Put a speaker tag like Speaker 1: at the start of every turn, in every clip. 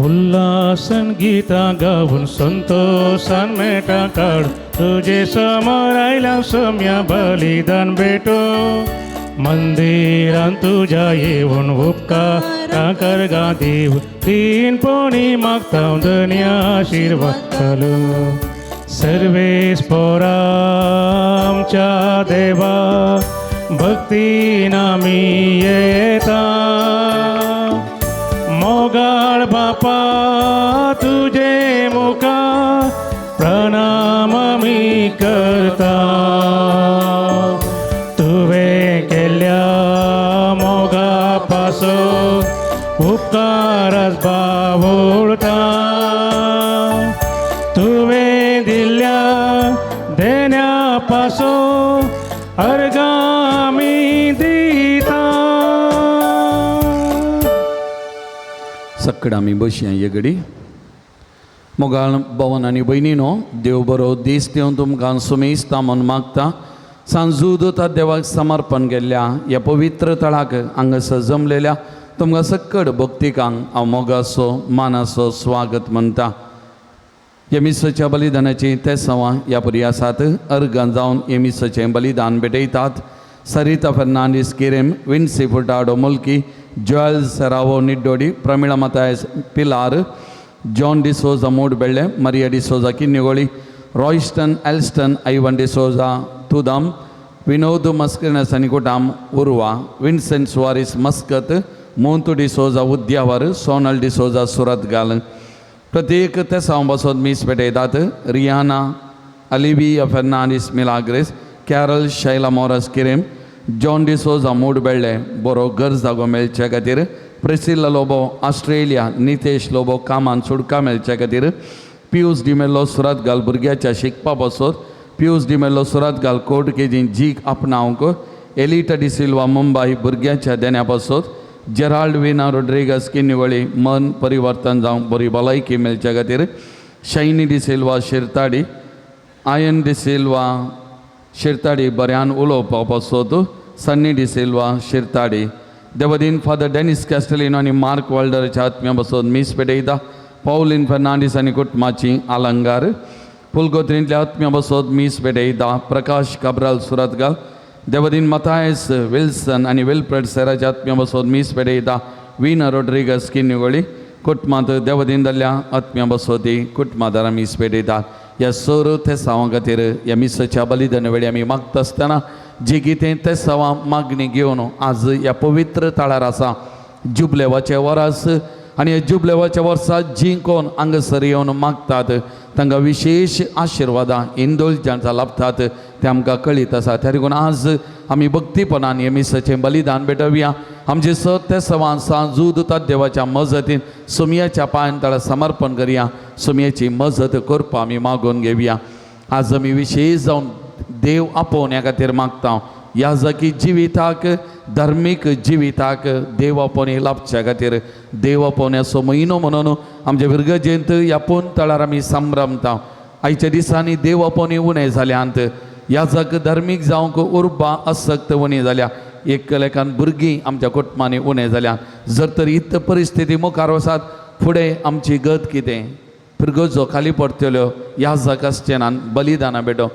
Speaker 1: उल्हासन गीता गाऊन संतोषान Meta काढ तुझे समोर आयला सम्या बलिदान भेटो मंदिरान तुझ्या येऊन उपकार कर गा देव तीन पोणी मागता धन्या आशीर्वाद घालो सर्वेस पोरामच्या देवा भक्तीना मी येता मोगाळ बापा तुझे मुखा प्रणाम मी करता तुवे केल्या मोगा पासो उपकारस बावोळता तुवे दिल्या देण्या पासो अर्गामी दिता.
Speaker 2: सक्कड आमी बसया येगडी मोगाळ भवन आनी भयणीनो देव बरो दीस दिवन तुमकां सुमेस्ता म्हूण मागता. सांजूदता देवाक समर्पण केल्ल्या ह्या पवित्र तळाक हांगासर जमलेल्या तुमकां सक्कड भक्तिकांक हांव मोगाचो मानाचो स्वागत म्हणटा. येमिसाच्या बलिदानाची ते सवां ह्या परी आसात. अर्गां जावन येमिसाचें बलिदान भेटयतात. सरिता फर्नांडीस केरेम, विन्सी फुटाडो मुल्की, जॉयल सेरावो निड्डोडी, प्रमिळा मतायस पिलार, जॉन डिसोजा मूडबेळे, मरिया डिसोजा किन्निगोळी, रॉयस्टन एल्स्टन, ऐवन डिसोजा तुदाम, विनोद मस्किनस आनी कुटाम उर्वा, विन्सेंट सुवारिस मस्कत, मोंतू डिसोजा उद्यावर, सोनल डिसोजा सुरतगाल. प्रत्येक ते साव बसोन मीस पेटयतात. रियाना अलिविया फर्नांडीस मिलाग्रेस, कॅरल शैला मोरस किरेम, जॉन डिसोजा मूडबेळे बरो घर जागो मेळचे खातीर, प्रिसिल्ला लोबो ऑस्ट्रेलिया, नितेश लोबो कामान सुडका मेळचे खातीर, पियूष डिमेलो सुरतगाल भुरग्याच्या शिकपा बसोत, पियूष डिमेलो सुरतगाल कोर्ट केजी जीक आपणावंक, एलिटा डिसिल्वा मुंबई भुरग्याच्या देण्या बसोत, जेराल्ड विना रोड्रिगस किन्निवळी मन परिवर्तन जावंक बरी भलायकी मेळचे खातीर, शैनी डिसिल्वा शिरताडी, आयन डिसिल्वा शिरताडी बऱ्यान उलोवपा बसोत, सन्नी डिसिल्वा शिरताडी. देवदीन फादर डेनिस कॅस्टलिनो आनी मार्क वर्ल्डरच्या आत्म्या बसोन मीस पेटयता. पौलिन फर्नांडीस आनी कुटुंबाची आलंगार पुलगोत्रींतल्या आत्म्या बसोन मीस पेटयता. प्रकाश काब्राल सुरतगाल, देवदीन मतायस विल्सन आनी विल्फ्रेड सेराच्या आत्म्या बसोन मीस पेटयता. विना रोड्रिगस किन्निगोळी कुटुंबांत देवदीन जाल्ल्या आत्म्या बसोती कुटुंबादारां मीस पेटयतात. ह्या सर ते सावां खातीर ह्या मिसाच्या बलिदाना वेळी आमी मागता आसतना जी कितें ते सवां मागणी घेवन आज ह्या पवित्र तळार आसा. जुबलेवाचे वरस आनी ह्या जुबलेवाच्या वर्सा जी कोण हांगासर येवन मागतात तांकां विशेश आशिर्वादां इंदोलजांचा लाभतात ते आमकां कळीत आसा. त्या देखून आज आमी भक्तीपणान ह्या मिसाचें बलिदान भेटोवया. आमचे सत ते सवां सांजूदता देवाच्या मजतीन सुमयाच्या पांयां तळा समर्पण करया. सुमयेची मजत करपा आमी मागून घेवया. आज आमी विशेश जावन देव आपोवण्या खातीर मागता. याजकी जिविताक धर्मीक जिविताक देव आपोवणी लाभच्या खातीर देव आपोवण्याचो म्हयनो म्हणून आमचे विर्गजेंत ह्या पोन तळार आमी संभ्रमता. आयच्या दिसांनी देव आपोवणी उणें जाल्यांत याजक धर्मीक जावंक उर्बा असक्त उणी जाल्या. एक लेखान भुरगीं आमच्या कुटुंबांनी उणें जाल्यात. जर तर इत परिस्थिती मुखार वसात फुडें आमची गत कितें? फिरगोजो खाली पडटल्यो याजक आसचे नात, बलिदानां भेटो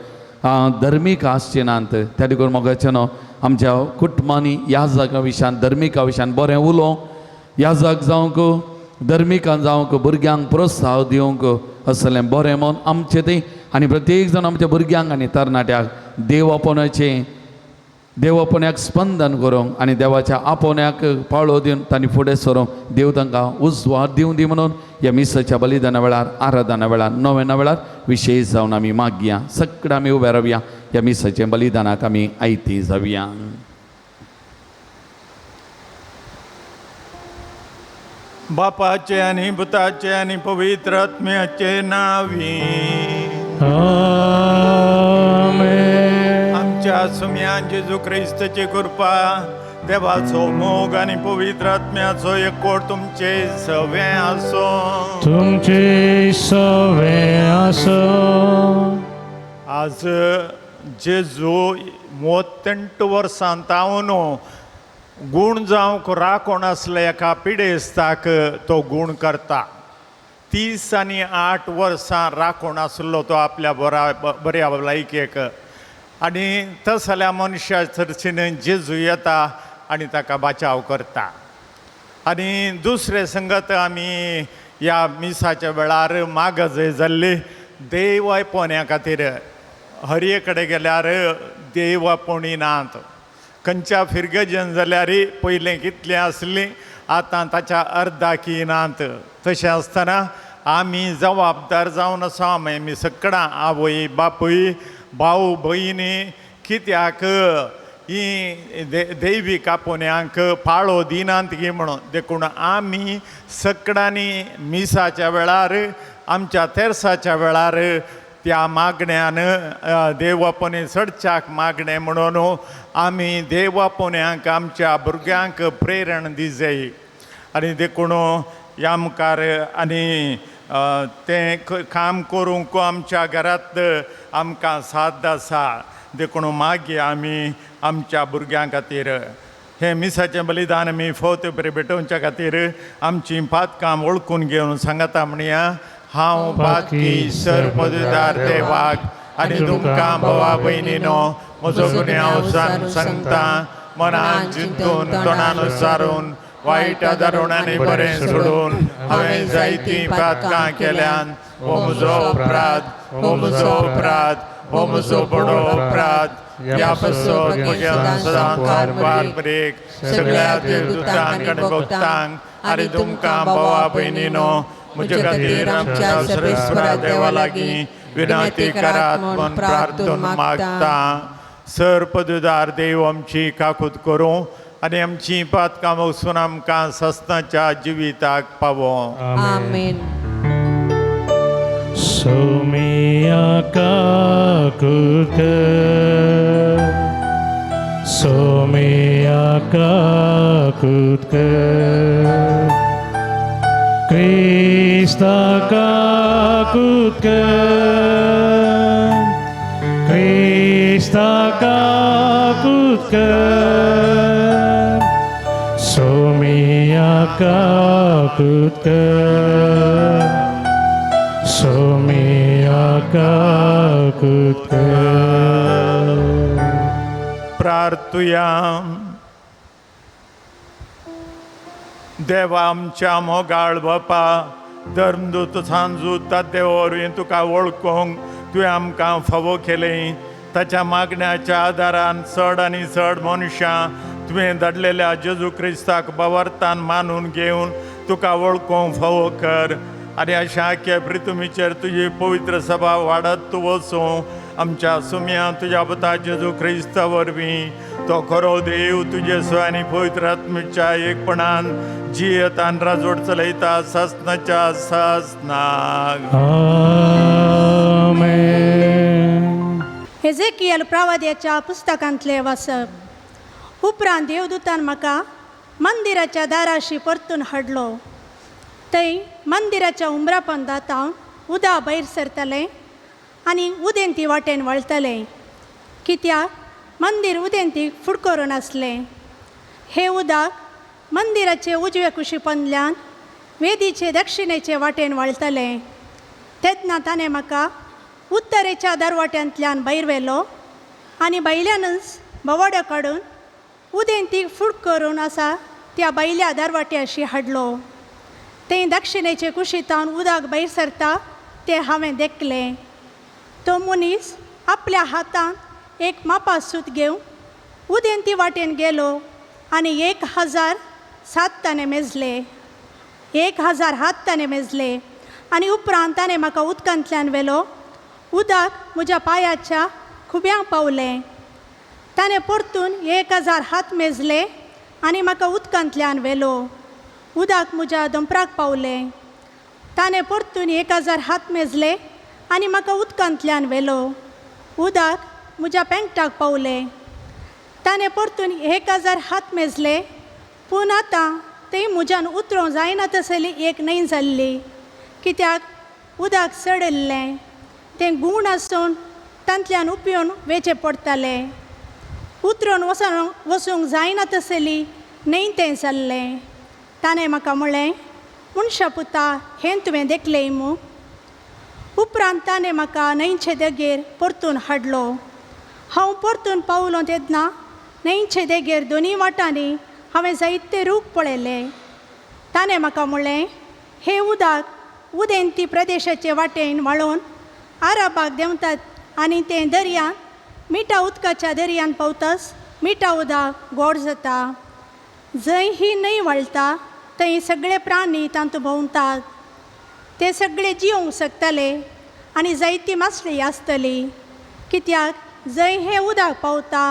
Speaker 2: धर्मीक आसचे नात. त्या देखून मोगाचें न्हू आमच्या कुटुंबांनी याजका विशयान धर्मिका विशयान बरें उलोवंक, याजक जावंक धर्मिकां जावंक भुरग्यांक प्रोत्साह दिवंक असलें बरें म्हूण आमचें तें आनी प्रत्येक जाण आमच्या भुरग्यांक आनी तरणाट्याक देव आपोवण्याक स्पंदन करूंक आनी देवाच्या आपोवण्याक पाळो दिवन तांणी फुडें सरूंक देव तांकां उजवाड दिवं दी म्हणून ह्या मिसाच्या बलिदाना वेळार आराधना वेळार नोवेना वेळार विशेश जावन आमी मागया. सक्कड आमी उबे रावया. ह्या मिसाचें बलिदानाक आमी आयती जावया.
Speaker 3: बापाचे आनी पुताचे आनी पवित्र आत्म्याचे नावी
Speaker 1: आमेन.
Speaker 3: आमच्या सुम्यान जेजू ख्रिस्ताची कृपा देवाचो मोग आणि पवित्र आत्म्याचो एकवट तुमचे सवे असो.
Speaker 1: तुमचे सवे असो.
Speaker 3: आज जेजू 38 वर्सां तावन गूण जावंक राखोण आसले एका पिडेस्ताक तो गूण करता. 30 आनी 8 वर्सां राखोण आसलो तो आपल्या बऱ्या भलायकेक आनी तसल्या मनशा थंयच्यान जेजू येता आनी ताका बचाव करता. आनी दुसरे संगत आमी ह्या मिसाच्या वेळार मागजय जाल्ली देवयपण्या खातीर. हरये कडेन गेल्यार देवपणी नात. खंयच्या फिरगजन जाल्यार पयलें कितलें आसलीं आतां ताच्या अर्दाकी नात. तशें आसतना आमी जबाबदार जावन आसा. आमी सगळां आवय बापूय भाऊ भयणी कित्याक ही दैवीक आपोवण्यांक पाळो दिनात गी म्हणून. देखून आमी सगळ्यांनी मिसाच्या वेळार आमच्या तेरसाच्या वेळार त्या मागण्यान देवपणी चडच्याक मागणें म्हणून आमी देवपण्यांक आमच्या भुरग्यांक प्रेरण दिजय. आनी देखून ह्या मुखार आनी तें काम करूंक आमच्या घरांत आमकां साथ आसा. देखून मागीर आमी आमच्या भुरग्यां खातीर हें मिसाचें बलिदान आमी फौत भेटोवच्या खातीर आमचीं पातकां वळखून घेवन सांगता म्हणया. हांव पातकी सर्पदार देवाक आनी तुमकां भावा भयणीनो म्हजो गुन्यांव हांव सांगता. मनान चिंतून तोंडान उच्चारून वायट आदारुणांनी बरें सोडून हांवें जायतीं पातकां केल्यान हो म्हजो अपराध, हो म्हजो अपराध, हो म्हजो बडो अपराध. ह्या पासून म्हज्या सदांच पारंपरीक सगळ्या देवदूतांक आनी भक्तांक आनी तुमकां भावा भयणीनो म्हजे खातीर आमच्या सर्वेस्परा देवा लागीं विनंती करात म्हूण प्रार्थून मागता. सर्पदुदार देव आमची काकूत करूं आनी आमची पातकां वचून आमकां सस्ताच्या जिविताक पावो.
Speaker 4: आमेन.
Speaker 1: सोमिया काकूत सोमिया काकूत Krista काकूत Krista काकूत सोमिया काकूत सोमिया काकूत.
Speaker 3: प्रार्थुया. देवा आमच्या मोगाळ बापा धर्मदूत सांजूत ताद्दे वरवीं तुका वळखूंक तुवें आमकां फावो केलें. ताच्या मागण्याच्या आदारान चड आनी चड मनशां तुवें धाडलेल्या जेजू क्रिस्ताक बावर्तान मानून घेवन तुका वळखूंक फावो कर. आनी अशा के प्रितुमीचेर तुजी पवित्र सभा वाडत तूं वचूं. आमच्या सुम्या तुज्या पुता जेजू क्रिस्ता वरवीं तो खरो देव तुजे स्वानी पवित्र आत्मेच्या एकपणान जियेत आनी राजवट चलयता सस्नाच्या सस्नाक.
Speaker 1: आमेन.
Speaker 5: हेजेकियल प्रवाद्याच्या पुस्तकांतले वाचप. उपरांत देवदूतान म्हाका मंदिराच्या दाराशी परतून हाडलो. थंय मंदिराच्या उंबरापंदात हांव उदक भायर सरतलें आनी उदेंती वाटेन वळतलें, कित्याक मंदीर उदेंतीक फुड करून आसलें. हें उदक मंदिराचे उजवे कुशीपंदल्यान वेदीचे दक्षिणेचे वाटेन वळतलें. तेन्ना ताणें म्हाका उत्तरेच्या दरवाट्यांतल्यान भायर व्हेलो आनी भायल्यानच भवडो काडून उदेंतीक फुड करून आसा त्या भायल्या दरवाट्याशी हाडलो. थंय दक्षिणेचे कुशींतावन उदक भायर सरता तें हांवें देखलें. तो मनीस आपल्या हातांत एक मापासूत घेवन उदेंती वाटेन गेलो आनी 1007 ताणे मेजले. 1000 हात ताणे मेजले आनी उपरांत ताणें म्हाका उदकांतल्यान व्हेलो. उदक म्हज्या पांयाच्या खुब्यांक पावलें. ताणें परतून 1000 हात मेजले आनी म्हाका उदकांतल्यान व्हेलो. उदक म्हज्या दंपराक पावलें. ताणें परतून 1000 हात मेजले आनी म्हाका उदकांतल्यान व्हेलो. उदक म्हज्या पेंगटाक पावले. ताणें परतून 1000 हात मेजले, पूण आतां तें म्हज्यान उतरूंक जायना तसली एक न्हंय जाल्ली, कित्याक उदक सडल्लें. तें गूण आसून तांतल्यान उपिवन वेचें पडटालें. उतरून वसूंक जायना तसली न्हंय तें जाल्लें. ताणें म्हाका म्हणलें, मनशा पुता, हें तुवें देखलें मू. उपरांत ताणें म्हाका न्हंयचे देगेर परतून हाडलो. हांव परतून पावलो तेन्ना न्हंयचे देगेर दोनी वाटांनी हांवें जायते रूख पळयले. ताणें म्हाका म्हणलें, हें उदक उदेंती प्रदेशाचे वाटेन व्हाळून आराबाग देंवतात आनी तें दर्यान मिठा उदकाच्या दर्यान पावतास मिठा उदक गोड जाता. जंय ही न्हंय व्हाळटा थंय सगळे प्राणी तांत भोंवतात. ते सगळे जिवंक शकतले आनी जायती मासळी आसतली, कित्याक जंय हें उदक पावता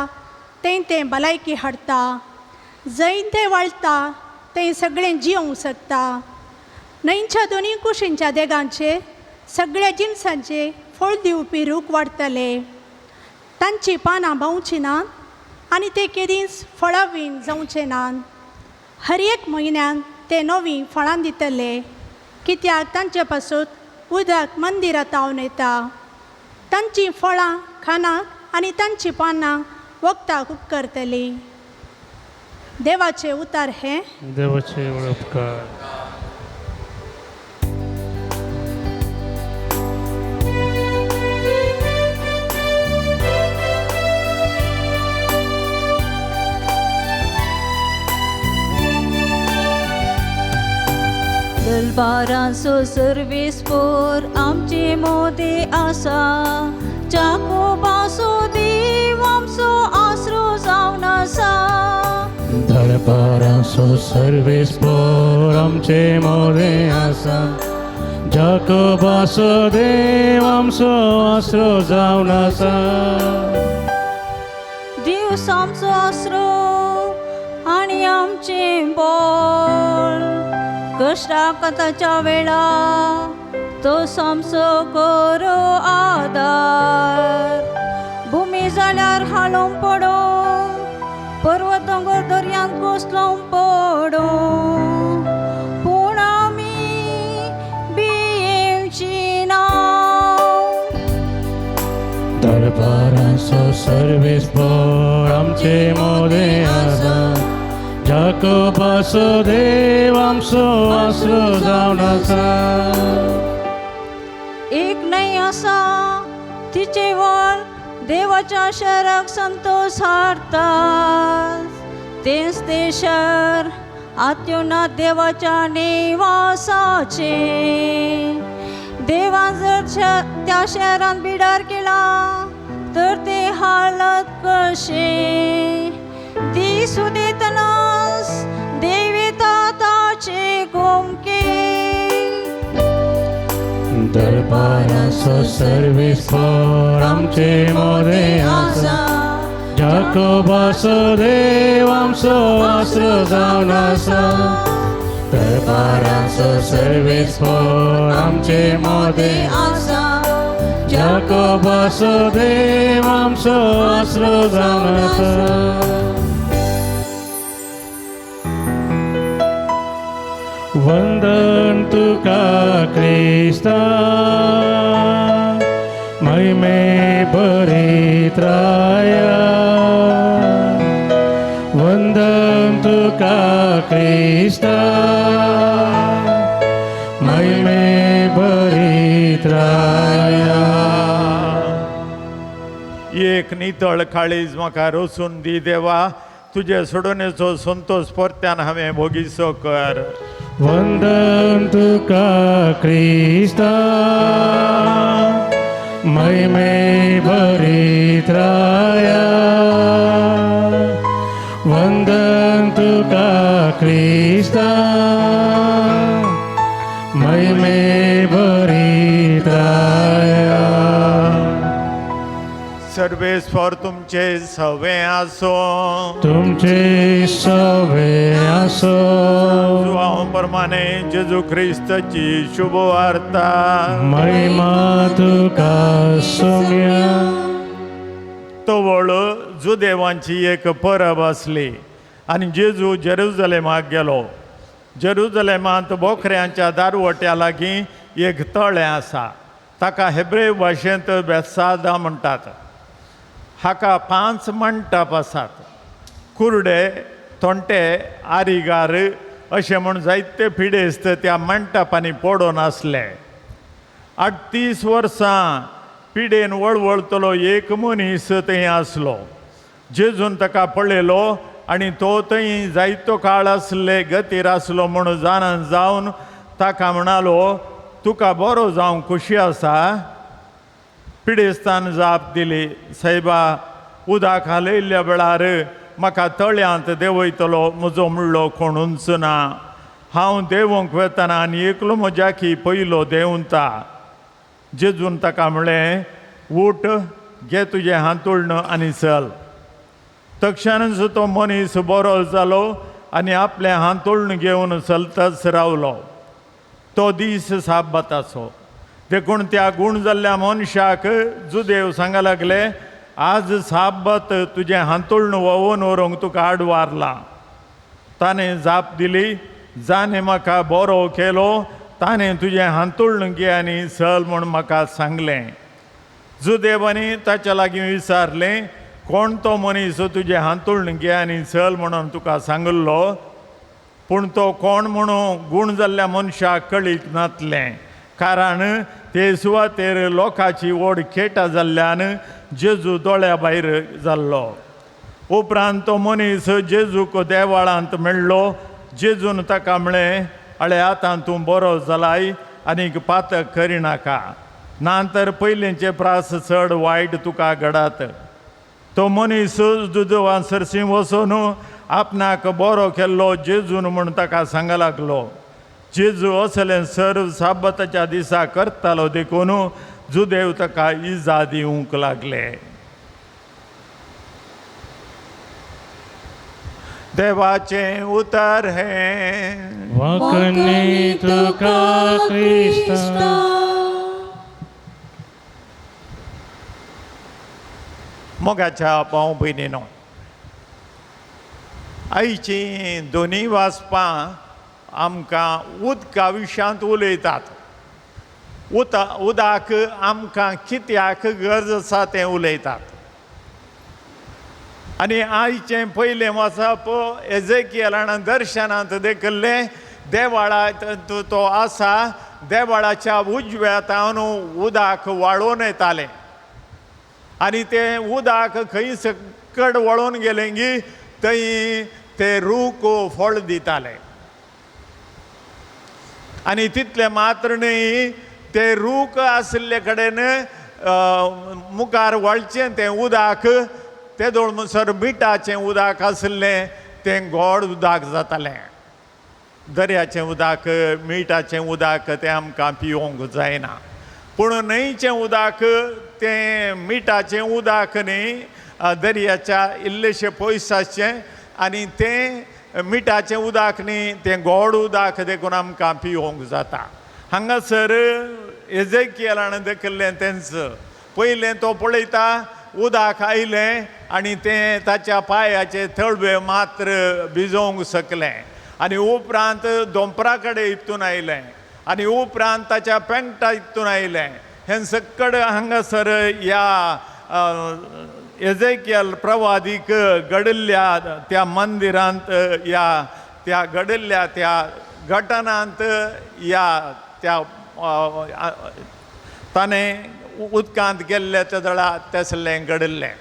Speaker 5: थंय तें भलायकी हाडटा. जंय तें व्हाळटा थंय सगळें जिवंक शकता. न्हंयच्या दोनी कुशींच्या देगांचेर सगळ्या जिनसांचे फळ दिवपी रूख वाडटले. तांची पानां बावचीं नात आनी ते केदींच फळावीन जावचे नात. हर एक म्हयन्यान ते नवीं फळां दितले, कित्याक तांचे पासून उदक मंदिरांत तावन येता. तांचीं फळां खानाक आनी तांचीं पानां वखदाक उपकारतलीं. देवाचे उतार हे.
Speaker 1: देवाचे उपकार.
Speaker 4: दलबारांचो सर्वेस्पोर आमचे मोदे आसा. जाकोबाचो देव आमचो आसरो जावन आसा.
Speaker 1: दरबारांचो सर्वेस्पोर आमचे मोदे आसा. जाकोबाचो देव आमचो आसरो जावन आसा.
Speaker 4: दिवस आमचो आसरो आनी आमचें बळ. कश्टाकताच्या वेळा तो आमचो गरो आदार. भुमी जाल्यार हालोवन पडो, पर्वत दोंगर दर्यांत कोसलोवन पडो, पूण आमी भियेवची ना.
Speaker 1: दरबारांचो सर्वेस्पोर आमचे मोदे आसा. जाकोबाचो देव आमचो आसरो जावन आसा.
Speaker 4: एक न्हंय आसा, तिचे व्हाळ देवाच्या शहराक संतोष हाडटा. तेंच ते शहर आत्युनात देवाच्या निवासाचे. देवान जर त्या शहरान बिडार केला तर ते हालत कशे. दीस उदेतनास देविता ताचे गोमके.
Speaker 1: दरबारांचो सर्वेस्पोर आमचे मोदे आसा. जाकोबाचो देव आमचो आसरो जावन आसा. दरबारांचो सर्वेस्पोर आमचे मोदे
Speaker 4: आसा.
Speaker 1: जाकोबाचो देव आमचो आसरो जावन आसा. वंदन तुका क्रिस्ता, महिमे भरीत राया. वंदन तुका क्रिस्ता, महिमे भरीत राया.
Speaker 3: एक नितळ काळीज म्हाका रोसून दी देवा. तुजे सोडोनेचो संतोष परत्यान हांवें भोगिसो कर.
Speaker 1: वंदन तुका क्रिस्ता, महिमे भरीत राया. वंदन तुका क्रिस्ता, महिमे भरीत राया.
Speaker 3: सर्वेस्वर तुमचे सवे आसो.
Speaker 1: तुमचे सवे आसो.
Speaker 3: प्रमाणे जेजू ख्रिस्ताची शुभ वार्ता.
Speaker 1: महिमा तुका सौम्या.
Speaker 3: तवळ जुदेवांची एक परब आसली आनी जेजू जेरुजलेमाक गेलो. जेरुजलेमांत बोखऱ्यांच्या दारवट्या लागीं एक तळें आसा, ताका हेब्रेव भाशेंत बेतसादा म्हणटात. हाका 5 मंडप आसात. कुर्डे, थोंटे, आरिगार अशें म्हूण जायते पिडेस्त त्या मंडपांनी पडून आसले. 38 वर्सां पिडेन वळवळतलो एक मनीस थंय आसलो. जेजून ताका पळयलो आनी तो थंय जायतो काळ आसले गतीर आसलो म्हूण जावन ताका म्हणालो, तुका बरो जावंक खुशी आसा? पिडेस्तान जाप दिली, सायबा, उदक हालयल्ल्या वेळार म्हाका तळ्यांत देंवयतलो म्हजो म्हणलो कोणूच ना. हांव देंवोंक वेतना आनी एकलो म्हज्याकी पयलो देंवता. जेजून ताका म्हळें, उठ, घे तुजें हांतुळणो आनी चल. तक्षणच तो मनीस बरो जालो आनी आपलें हांतुळणो घेवन चलतच रावलो. तो दीस साबताचो. देखून त्या गूण जाल्ल्या मनशाक जुदेव सांगूंक लागले, आज साबत तुजें हांतुळणो वोवून व्हरूंक तुका आडवारला. ताणें जाप दिली, जाणें म्हाका बरो केलो, ताणें तुजें हांतुळणो घे आनी चल म्हूण म्हाका सांगलें. जुदेवानी ताच्या लागीं विचारलें, कोण तो मनीस तुजें हांतुळणो घे आनी चल म्हणून तुका सांगल्लो? पूण तो कोण म्हणून गूण जाल्ल्या मनशाक कळीत नासलें, कारण ते सुवातेर लोकांची व्हड खेटां जाल्ल्यान जेजू दोळ्या भायर जाल्लो. उपरांत तो मनीस जेजूक देवाळांत मेळ्ळो. जेजून ताका म्हळें, आळे आतां तूं बरो जालाय आनीक पातक करिनाका, नातर पयलींचे प्रास चड वायट तुका घडात. तो मनीस जुदेवा सरसी वचून आपणाक बरो केल्लो जेजून म्हूण ताका सांगूंक लागलो. जेजू असलें सर्व साबताच्या दिसा करतालो देखून जुदेव ताका इजा दिवंक लागले. देवाचें उतर हें
Speaker 1: वखणी तुका क्रिस्ता.
Speaker 3: मोगाच्या भाव भयणीनो, आयची दोनी वाचपां आमकां उदका विशयांत उलयतात. उदक आमकां कित्याक गरज आसा तें उलयतात. आनी आयचें पयलें वचप एजेकियेलान दर्शनांत देखल्लें, देवाळांत तो आसा, देवाळाच्या उजव्या तावन उदक वाळोवन येतालें आनी तें उदक खंय सकड वळोवन गेलें की थंय ते रूख फळ दिताले. आनी तितलें मात्र न्ही, ते रूख आसले कडेन मुखार वळचें तें उदक, ते दोळ म्हणसर मिठाचें उदक आसलें तें गोड उदक जातालें. दर्याचें उदक, मिठाचें उदक तें आमकां पिवोंक जायना. पूण न्हंयचें उदक तें मिठाचें उदक न्ही, दर्याच्या इल्लेशें पयस आसचें आनी तें मिठाचें उदक न्ही, तें गोड उदक देखून आमकां पिवोंक जाता. हांगासर एजेकियेलान देखल्लें तेंच. पयलें तो पळयता उदक आयलें आनी तें ताच्या पांयाचे थळवे मात्र भिजोवंक शकलें आनी उपरांत दोंपरा कडेन हितून आयलें आनी उपरांत ताच्या पेंगटा हितून आयलें. हें सकड हांगासर ह्या एजेकियल प्रवादीक घडिल्ल्या त्या मंदिरांत त्या घडिल्ल्या त्या घटनांत त्या ताणें उदकांत गेल्ले त्या दळा तसलें घडिल्लें.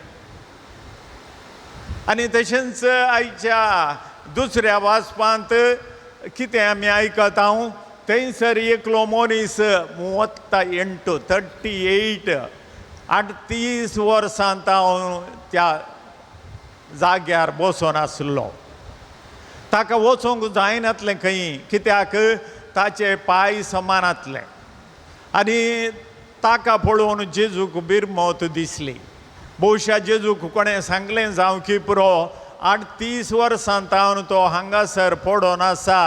Speaker 3: आनी तशेंच आयच्या दुसऱ्या वाचपांत कितें आमी आयकत हांव, थंयसर एकलो मनीस 38 वर्सां हांव त्या जाग्यार बसून आसलो. ताका वचोंक जायनासलें खंय, कित्याक ताचे पांय समानातले आनी ताका पळोवन जेजूक बिरमत दिसली. भोवशा जेजूक कोणें सांगलें जावं की पुरो 38 वर्सां हांव तो हांगासर पडोन आसा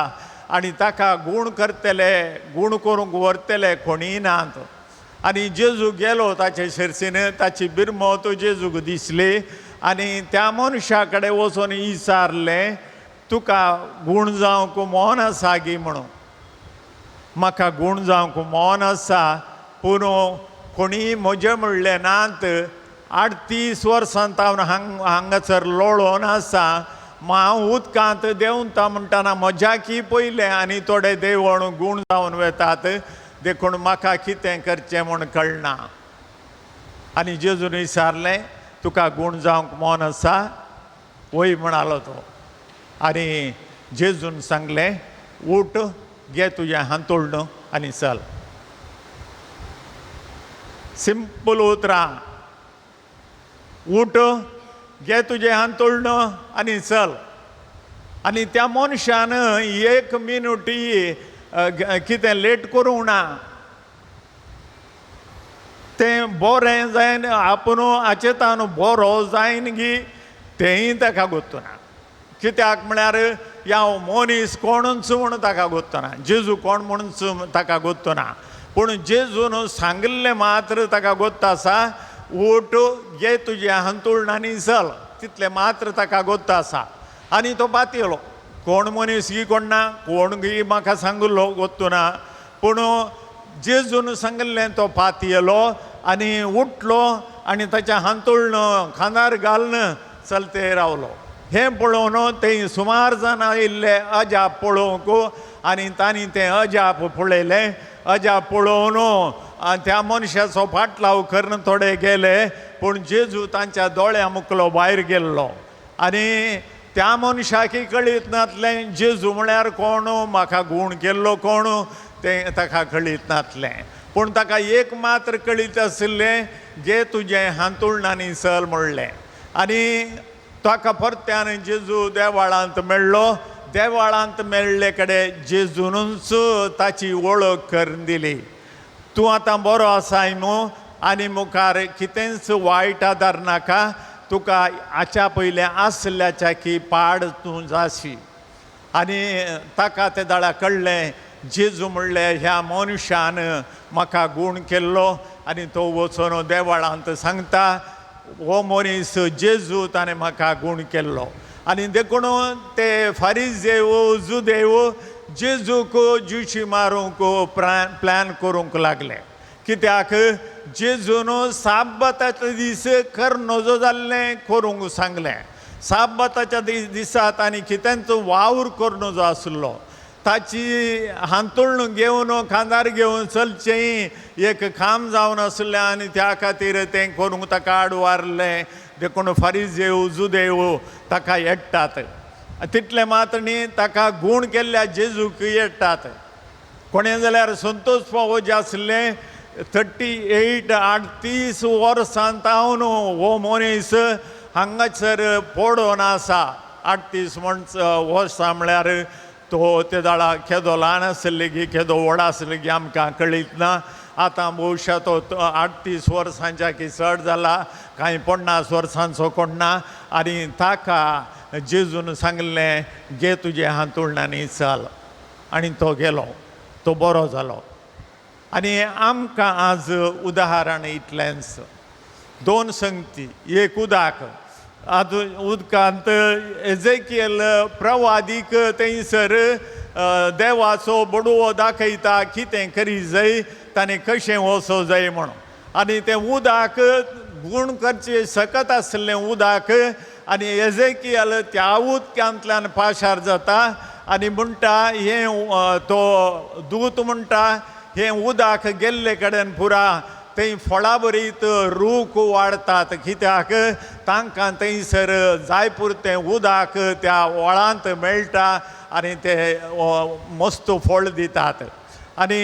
Speaker 3: आनी ताका गूण करतले, गूण करूंक व्हरतले कोणीय नात. आनी जेजू गेलो ताचे शिरसीन ताची बिरमत जेजूक दिसली आनी त्या मनशा कडेन वचून विचारलें तुका गूण जावंक मोन आसा गी म्हणून. म्हाका गूण जावंक मोन आसा पूण कोणी म्हजें म्हणलें नात. 38 वर्सां हांव हांगासर लोळोन आसा. हांव उदकांत देंवता म्हणटाना मजाकी पयलें आनी थोडे देवण गूण जावन वेतात देखून म्हाका कितें करचें म्हूण कळना. आनी जेजून विचारलें तुका गूण जावंक मोन आसा वय म्हणालो तो. आनी जेजून सांगलें उठ घे तुजें हांतोळण आनी चल. सिंपल उतरां. उठ घे तुजें हांतोळण आनी चल. आनी त्या मनशान 1 मिनूटय कितें लेट करूंक ना. तें बरें जायन आपूण आचेतान बरो जायन गी तेंय ताका गोत्तुना. कित्याक म्हळ्यार हांव मनीस कोणूच म्हूण ताका गोत्तना, जेजू कोण म्हणून ताका गोत्तना, पूण जेजून सांगिल्लें मात्र ताका गोत्त आसा. उठ घे तुजें हांतोळण आनी चल. तितलें मात्र ताका गोत्त आसा. आनी तो पातयलो. कोण मनीस गी कोण ना, कोण गी म्हाका सांगलो गोत्तुना, पूण जेजून सांगिल्लें तो पातयलो आनी उठलो आनी ताच्या हांतोळण खांदार घालन चलते रावलो. हें पळोवन थंय सुमार जाण आयिल्ले अजाप पळोवंक आनी तांणी तें अजाप पळयलें. अजाप पळोवन त्या मनशाचो फाटलाव करून थोडे गेले पूण जेजू तांच्या दोळ्या मुखलो भायर गेल्लो. आनी त्या मनशाकी कळीत नासलें जेजू म्हळ्यार कोण, म्हाका गूण केल्लो कोण तें ताका कळीत नासलें. पूण ताका एक मात्र कळीत आशिल्लें घे तुजें हांतोळण आनी चल म्हणलें. आनी ताका परत्यान जेजू देवाळांत मेळ्ळो. देवाळांत मेळ्ळे कडेन जेजूनच ताची वळख करून दिली. तूं आतां बरो आसाय न्हू आनी मुखार कितेंच वायट आदार नाका. तुका हाच्या पयलें आसल्याच्या की पाड तूं जाशी. आनी ताका ते दाळा कळ्ळें जेजू म्हणलें ह्या मनशान म्हाका गूण केल्लो. आनी तो वचून देवाळांत सांगता हो मनीस जेजू ताणें म्हाका गूण केल्लो. आनी देखून ते फारिजेव जुदेव जेजूक जुशी मारूंक प्लॅन करूंक लागले. कित्याक जेजून साब्बाताचे दीस कर नजो जाल्लें करूंक सांगलें. साब्बाताच्या दिसा तांणी कितेंच वावर कर नजो आसलो. ताची हांतोळण घेवन खांदार घेवन चलचें एक काम जावन आसलें आनी त्या खातीर तें करूंक ताका आडवारलें. देखून फारिजेव जुदेव ताका येडटात. तितलें मात्र न्ही ताका गूण केल्ल्या जेजूक येडटात. कोणें जाल्यार संतोश फावो जे आसलें 38 वर्सां तावन हो मनीस हांगासर पडोन आसा. 38 वर्सां म्हळ्यार तो ते दाळा केदो ल्हान आसले गी केदो व्हड आसले गी आमकां कळीत ना. आतां भविश्या तो 38 वर्सांच्या की चड जाला, कांय 50 वर्सांचो कोण ना. आनी ताका जेजून सांगलें घे तुजें हांतोळण आनी चल. आनी तो गेलो. तो बरो जालो. आनी आमकां आज उदाहरण इतलेंच. 2 संगती. एक उदाक आद उदकांत एजेकिएल प्रवादीक थंयसर देवाचो बडवो दाखयता कितें करी जाय ताणें कशें वचो जाय म्हणून. आनी तें उदक गूण करचें सकत आसलें उदक. आनी एजेकिएल त्या उदकांतल्यान पाशार जाता आनी म्हणटा हें तो दूत म्हणटा हें उदक गेल्ले कडेन पुरा थंय फळां बरीत रूख वाडटात. कित्याक तांकां थंयसर जाय पुरतें उदक त्या व्हाळांत मेळटा आनी ते मस्त फळ दितात. आनी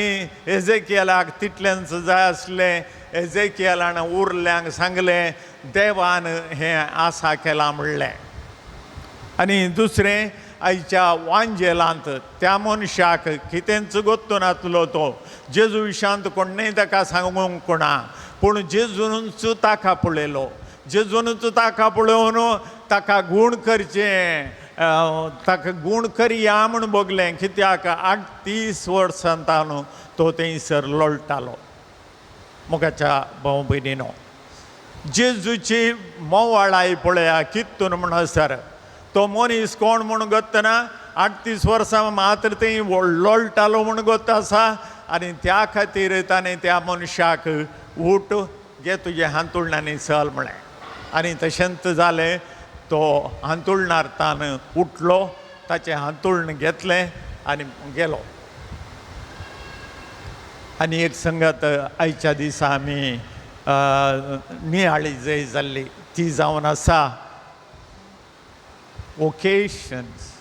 Speaker 3: एजेकिएलाक तितलेंच जाय आसलें. एजेकिएलान उरल्यांक सांगलें देवान हें आसा केलां म्हणलें. आनी दुसरें आयच्या वांजेलांत त्या मनशाक कितेंच गोत्तो नासलो. तो जेजू विशांत कोणेंय ताका सांगूंक ना, पूण जेजूनच ताका पळयलो. जेजूनच ताका पळोवन ताका गूण करचें, ताका गूण करया म्हूण बगलें. कित्याक 38 वर्सां तावन तो थंयसर लोळटालो. मोगाच्या भाऊ भयणीनो, जेजूची मोवाळाय पळया कित्तून म्हणसर तो मनीस कोण म्हूण गोत्तना 38 वर्सां मात्र थंय लोळटालो म्हूण गोत आसा आनी त्या खातीर ताणें त्या मनशाक उठ घे तुजे हांतुळणांनी चल म्हळें आनी तशेंच जालें. तो हांतुळणार तान उठलो, ताचें हांतुळण घेतलें आनी गेलो. आनी एक संगत आयच्या दिसा आमी नियाळी जय जाल्ली ती जावन आसा ओकेशन्स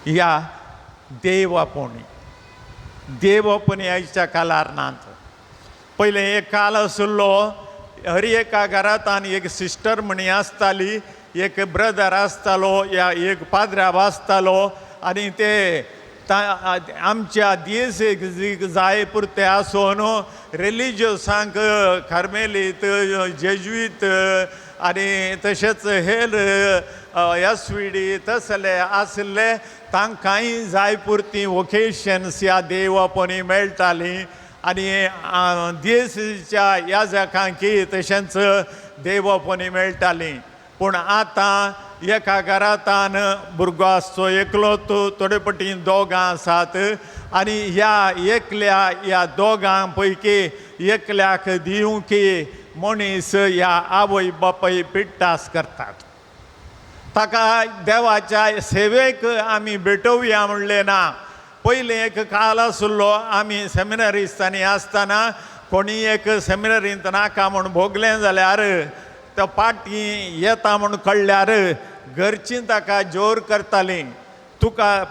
Speaker 3: या देवापोणी. देवापोणी आयच्या काळार नात. पयलें एक काल आसलो, हर एका घरांत आनी एक सिस्टर म्हणी आसताली, एक ब्रदर आसतालो या एक पाद्र्याव आसतालो आनी ते आमच्या देश जाय पुरते आसून रिलिजियसांक कार्मेलीत, जेजुईत आनी तशेंच हेर एसवीडी तसले आसले, तांकांय जाय पुरती ओकेशन्स ह्या देवापोणी मेळटाली आनी देशच्या याजकांकी तशेंच देवापोणी मेळटाली. पूण आतां एका घरांतान भुरगो आसचो एकलो थोडे पटीन दोगां आसात आनी ह्या एकल्या ह्या दोगां पैकी एकल्याक दिवंकी मनीस ह्या आवय बापाय पिड्डास करतात. ताका देवाच्या सेवेक आमी भेटोवया म्हणलें ना. पयलीं एक काल आसलो, आमी सेमिनरिस्तांनी आसतना कोणी एक सेमिनरींत नाका म्हूण भोगलें जाल्यार तो पाटी येता म्हूण कळल्यार घरचीं ताका जोर करतालीं, तुका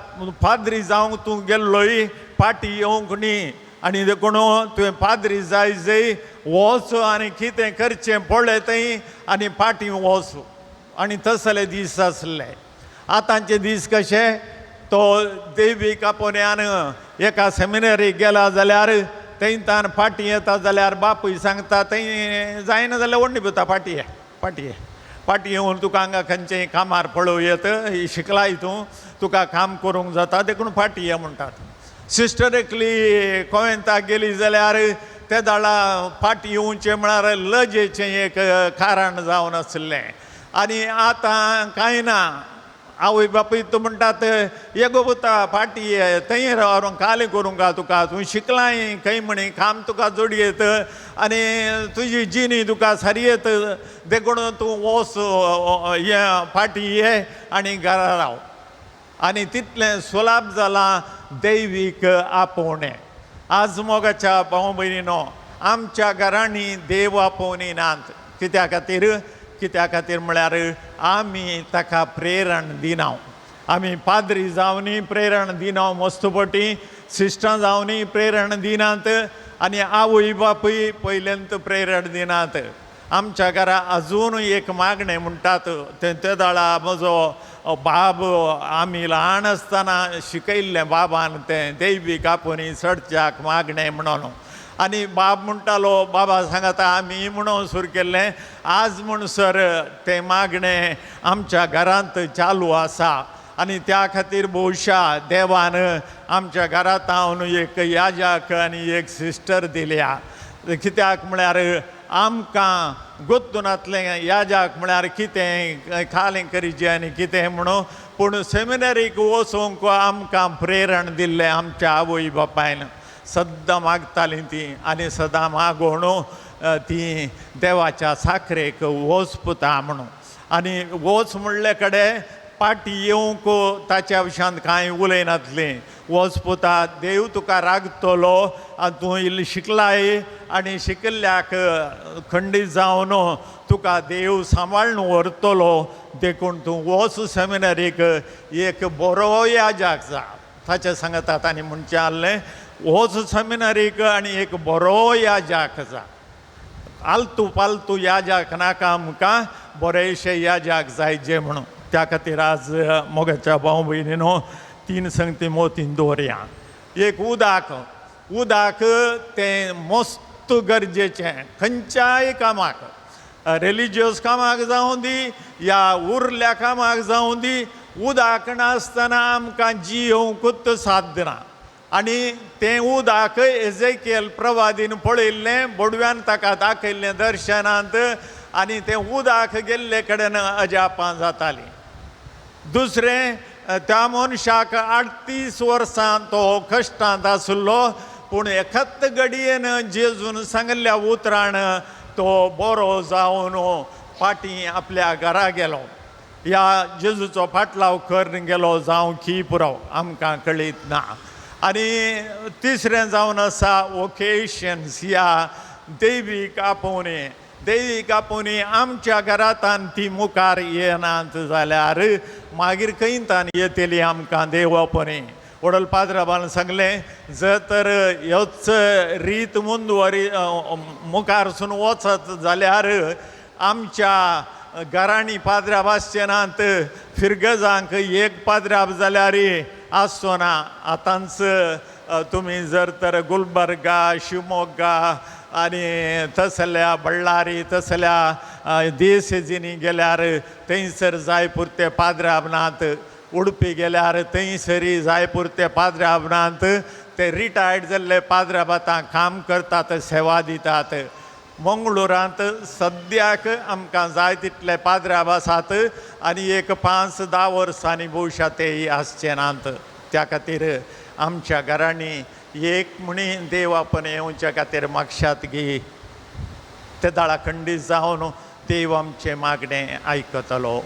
Speaker 3: पाद्री जावंक तूं गेल्लोय पाटी येवंक न्ही आनी देखून तुवें पाद्री जाय जय वच आनी कितें करचें पळय थंय आनी पाटी वच. आनी तसले दीस आसले. आतांचे दीस कशे, तो दैवीक आपोवण्यान एका सेमिनरीक गेला जाल्यार थंयतान फाटी येता जाल्यार बापूय सांगता थंय जायना जाल्यार वडणी पिता फाटी येवन तुका हांगा खंयचेय कामार पळोव येत, शिकला हितूं तुका काम करूंक जाता देखून फाटी ये म्हणटात. सिस्टर एकली कोवेंताक गेली जाल्यार ते दाळा फाटी येवचें म्हळ्यार लजेचें एक कारण जावन आसलें. आनी आतां कांय ना. आवय बापूय तूं म्हणटात ये गो पुता फाटी थंय व्हरोन कालें करूंक तुका, तूं शिकलाय खंय म्हणी काम तुका जोडयेत आनी तुजी जिणी तुका सारयेत देखून तूं वच ये फाटी ये आनी घरा राव. आनी तितलें सुलाभ जालां दैवीक आपोवणें. आज मोगाच्या भाव भयणीनो, आमच्या घरांनी देव आपोवणी नात. कित्या खातीर म्हळ्यार आमी ताका प्रेरण दिना. आमी पाद्री जावनी प्रेरण दिना, मस्तपटी सिस्टां जावनी प्रेरण दिनात आनी आवय बापूय पयलेंत प्रेरण दिनात. आमच्या घरा अजून एक मागणें म्हणटात. ते दाळा म्हजो बाब आमी ल्हान आसतना शिकयल्लें बाबान तें दैवीक आपोवणी चडच्याक मागणें म्हणून. आनी बाब म्हणटालो, बाबा सांगता आमी म्हणून सुरू केल्लें, आज म्हणसर तें मागणें आमच्या घरांत चालू आसा. आनी त्या खातीर भोवशा देवान आमच्या घरांत हांव एक याजक आनी एक सिस्टर दिल्या. कित्याक म्हळ्यार आमकां गोत्तुनातलें याजक म्हळ्यार कितें खालें करीचें आनी कितें म्हणून, पूण सेमिनरीक वचूंक आमकां प्रेरण दिल्लें आमच्या आवय बापायन. सद्दां मागतालीं ती आनी सदां मागोवन ती देवाच्या साखरेक वच पुता म्हणून. आनी वच म्हणले कडेन पाटी येवंक ताच्या विशयान कांय उलयनातलीं. वच पुता, देव तुका रागतलो आनी तूं इल्लें शिकलाय आनी शिकिल्ल्याक खंडीत जावन तुका देव सांबाळून व्हरतलो देखून तूं वच सेमिनरीक एक बरो याजक जा. ताचे सांगतात आनी म्हणचें आसलें, वच सेमिनरीक आनी एक बरो याजक जा. आलतू पालतू याजक नाका, आमकां बरेशे याजक जाय जे म्हणून. त्या खातीर आज मोगाच्या भाव भयणीनो 3 संगती मोतीन दवरया. एक उदक तें मस्त गरजेचें खंयच्याय कामाक, रिलिजियस कामाक जावं दी या उरल्या कामाक जावं दी, उदक नासतना आमकां जियोंकूच साध्य ना. आनी तें उदक एजेकियल प्रवादीन पळयल्लें बोडव्यान ताका दाखयल्लें दर्शनांत आनी तें उदक गेल्ले कडेन अजापां जातालीं. दुसरें त्या मनशाक 38 वर्सां तो कश्टांत आसलो पूण एकाच घडयेन जेजून सांगल्या उतरान तो बरो जावन फाटीं आपल्या घरा गेलो. ह्या जेजूचो फाटलाव करून गेलो जावं की पुरो आमकां कळीत ना. आनी तिसरें जावन आसा ओकेशन्स ह्या दैवीक आपोवणी आमच्या घरांतान ती मुखार येनात जाल्यार मागीर खंयतान येतली आमकां देवपणी. वडल पाद्राबान सांगलें जर तर ह्योच रीत मुखारसून वचत जाल्यार आमच्या घरांनी पाद्राब आसचेनात फिरगजांक एक पाद्राब जाल्यार आसचो ना. आतांच तुमी जर तर गुलबर्गा शिवमोग्गा आनी तसल्या बಳ್ಳारी तसल्या देसेजींनी गेल्यार थंयसर जाय पुरते पाद्राब नात. उडपी गेल्यार थंयसरी जाय पुरते पाद्राब नात. ते रिटायर्ड जाल्ले पाद्राब आतां काम करतात सेवा दितात. मंगळुरांत सद्याक आमकां जाय तितले पाद्राब आसात आनी एक 5-10 वर्सांनी भोवशा तेय आसचे नात. त्या खातीर आमच्या घरांनी एक म्हणी देवापण येवच्या खातीर मागशात गी. ते दाळा खंडीत जावन देव आमचें मागणें आयकतलो.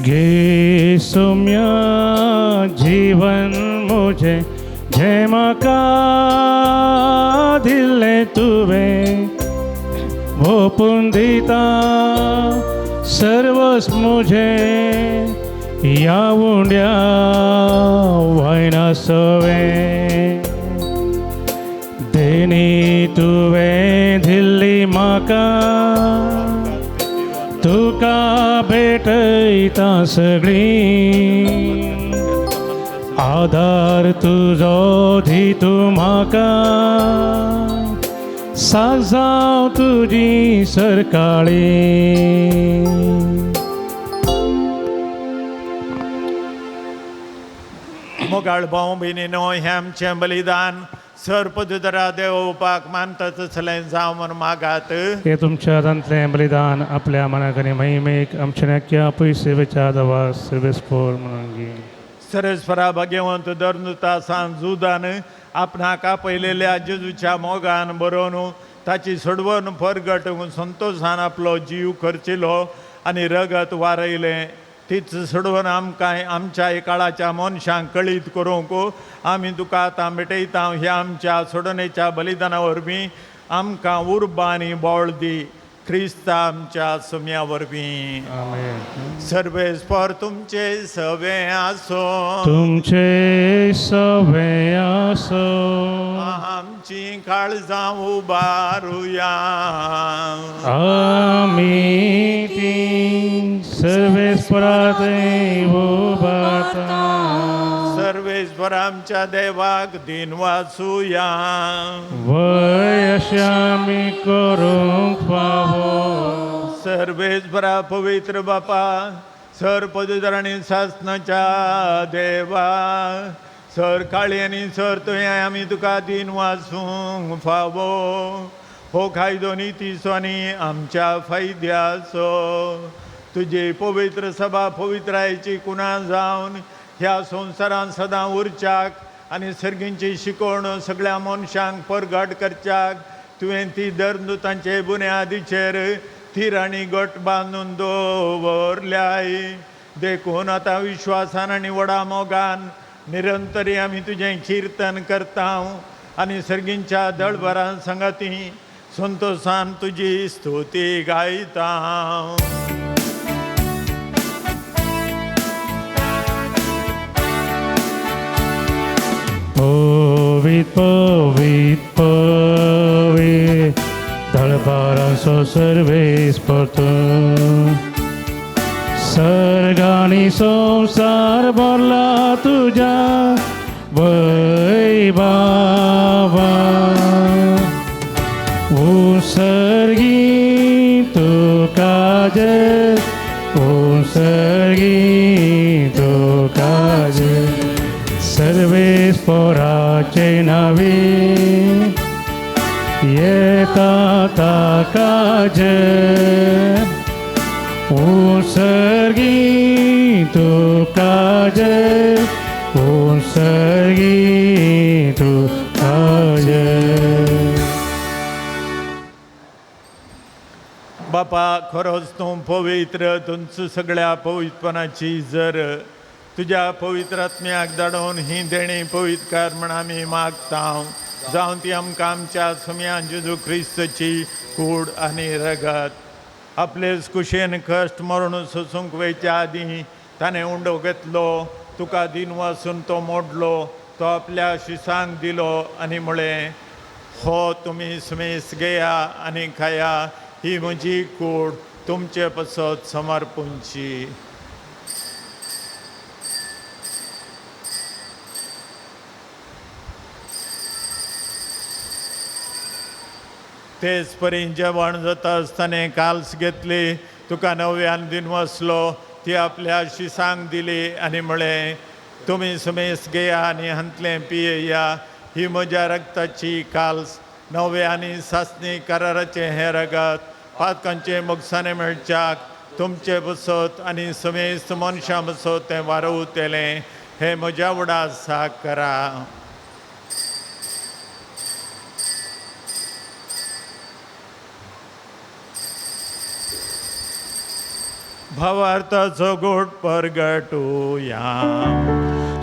Speaker 1: घे सौम्य जीवन मुझे जय म्हाका दिले तुवें ओपून दिता सर्वस मुझे या उंड्या वायना सवें देणी तुवें दिल्ली म्हाका तुका भेटयता सगळी आधार तुजो दितू म्हाका साजाव तुजी सरकाळी.
Speaker 3: मोगाळ भाव भयणीनो हें आमचें बलिदान सर्पदुदरा देवपाक मानता तसलें जावं म्हूण मागात.
Speaker 1: हे तुमच्या दांतलें बलिदान आपल्या मनाकने महिमेक आमच्या नक्क्या पयसेवेच्या दवा सर्वेस्पोर म्हणून घे.
Speaker 3: सरस्वरा भगवंत धर्नुता सांजुदान आपणाक आपयलेल्या जेजूच्या मोगान बरोवन ताची सोडवण परगट संतोशान आपलो जीव करचिलो आनी रगत वारयलें. तीच सोडवण आमकां आमच्या काळाच्या मनशांक कळीत करूंक आमी तुका आतां भेटयता. ह्या आमच्या सोडणेच्या बलिदाना वरवीं आमकां उर्बा आनी बोळ दी. क्रिस्ता आमच्या सुम्या वरवीं. सर्वेस्पर तुमचे सवे आसो
Speaker 1: तुमचे सवे आसो
Speaker 3: आमची काळजां उबारुया
Speaker 1: आमी ती सर्वेस्परात उबारता.
Speaker 3: सर्वेस्वर आमच्या देवाक दिन वाचुया
Speaker 1: वय अशें आमी करूंक फावो.
Speaker 3: सर्वेस्वरा पवित्र बापा सर पदुदराणी सासनाच्या देवा सर काळी आनी सर तुवें आमी तुका दिन वाचूंक फावो. हो कायदो नितीचो आनी आमच्या फायद्याचो. तुजी पवित्र सभा पवित्रायेची कुणा जावन ह्या संवसारांत सदां उरच्याक आनी सर्गींची शिकवण सगळ्या मनशांक परगट करच्याक तुवें ती धर्मदुतांचे बुन्यादीचेर थीर आनी गट बांदून दवरल्याय. देखून आतां विश्वासान आनी व्हडा मोगान निरंतरी आमी तुजें किर्तन करता आनी सर्गींच्या दळभरां संगती संतोशान तुजी स्तुती गायता.
Speaker 1: Povit, povit, povit, दळबारांचो सर्वेस परतो. सर्गानी संसार भरला तुझ्या वैभवान. काज उसगी तो काज सर्वेस्पराचे नावे येता काज उसगी तो काज उसगी तो काज.
Speaker 3: बापा खरोच तूं पवित्र, तुमचं सगळ्या पवित्रपणाची जर तुझ्या पवित्र आत्म्याक धाडून ही देणी पवित्र कर म्हण आमी मागता. जावं ती आमकां आमच्या सुम्यान जेजू क्रिस्ताची कूड आनी रगत आपलेच कुशेन कश्ट मरून सोसूंक वयच्या आदीं ताणें उंडो घेतलो, तुका दिन वाचून तो मोडलो, तो आपल्या शिसांक दिलो आनी म्हळें, हो तुमी सुमेस घेया आनी खाया, ही म्हजी कूड तुमचे पसत समर्पूंची. तेच परी जेवण जाता आसतना काल्स घेतली, तुका नव्यान दिन वसलो, ती आपल्या शिसांक दिली आनी म्हळें, तुमी सुमेस घेया आनी हांतलें पियेया, ही म्हज्या रक्ताची काल्स नवे आनी सासणी कराराचें हें रगत पातकांचे मोगसाणे मेळच्याक तुमचे बसत आनी समेस्त मनशां बसत तें वारवतेलें, हें म्हज्या उडासा करा. भावार्थाचो गोड परगटुया.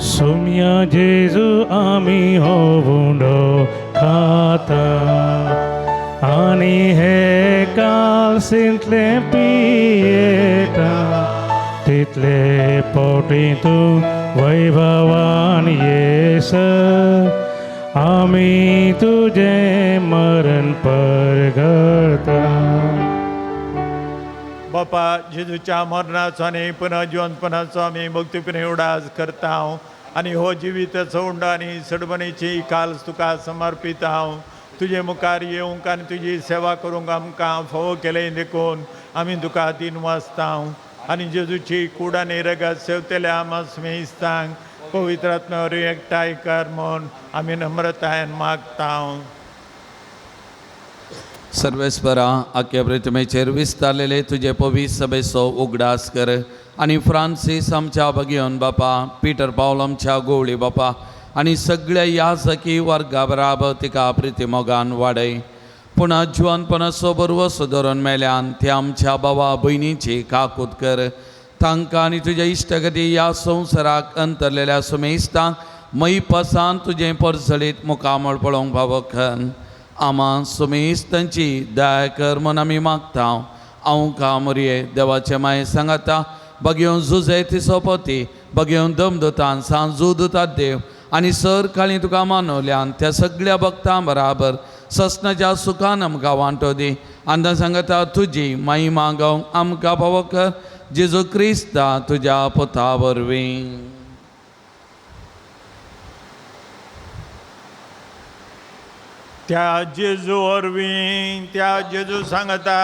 Speaker 1: सुम्या जेजू आमी हो उंडो खाता आनी हे काल्सिंतले पियेता, तितले पोटी तूं वैभवान येस, आमी तुजें मरण परगटा.
Speaker 3: बापा जेजूच्या मरणाचो आनी पुनर्जिवंतपणाचो आमी भक्तीपणे उडास करता आनी हो जिविताचो उंडो आनी सडबणीची काल्स तुका समर्पित हांव. तुजे मुखार येवंक आनी तुजी सेवा करूंक आमकां फोव केलें देखून आमी तुका दिन वाचता आनी जेजूची कूड आनी रगत सेवतेल्या आमास मेस्तांक पवित्र आत्म्यावर एकठांय कर म्हूण आमी नम्रतायेन मागता.
Speaker 2: सर्वेस्परा आख्या प्रतिमेचेर विस्तारलेले तुजे पवित्र सभेचो उगडास कर आनी फ्रांसीस आमच्या भगियन बापा, पिटर पावल आमच्या गोवळी बापा आनी सगळ्या याजकी वर्गा बराबर तिका प्रितीमोगान वाडय. पुणा जुवानपणाचो बरवो सुदरून मेल्यान ते आमच्या भावा भयणीची काकूत कर. तांकां आनी तुज्या इश्टगती ह्या संवसाराक अंतरलेल्या सुमेस्तांक मई पसान तुजें परसळीत मुखामळ पळोवंक फावो कर. आमां सुमेस्तांची दया कर म्हूण आमी मागता. हांव कामरिये देवाचे माये सांगाता, भगियो जुजे तिचो पती, भगियो दमदुतान सांजुदुता देव आनी सर काळी तुका मानवल्यान त्या सगळ्या भक्तां बराबर ससनाच्या सुखान आमकां वांटो दी. आनी सांगता तुजी माई मागोवंक आमकां फावो कर. जेजू क्रिस्ता तुज्या पुता वरवीं.
Speaker 3: त्या जेजू वरवीं त्या जेजू सांगता,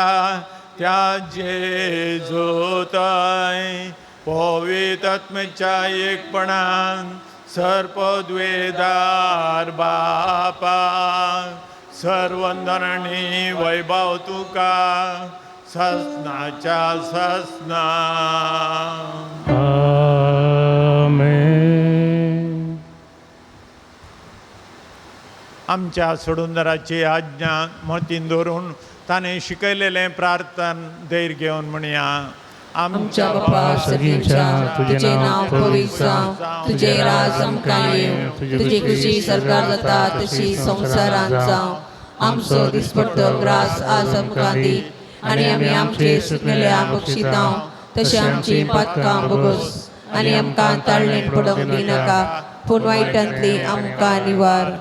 Speaker 3: त्या जेजू थंय पवित्र आत्म्याच्या एकपणान सर्पद्वेदार बापा सर्वंदन आनी वैभव तुका ससनाच्या ससना.
Speaker 1: आमेन.
Speaker 3: आमच्या सोडूनदाराची आज्ञा मतीन धरून ताणें शिकयलेलें प्रार्थन धैर्य घेवन म्हणया.
Speaker 6: आमच्या बापा सगळ्यांच्या तुझे नाव पवित्र जावं, तुझे राज आमकां येवं, तुझी खुशी सरकार जाता तशी संवसारांत जावं. आमचो दिसपट्टो ग्रास आज आमकां दी आनी आमी आमचे सुकलेल्या बक्षिता तशी आमची पातकां बोगस आनी आमकां ताळणेन पडोवंक दिनाका, पूण वायटांतली आमकां निवार.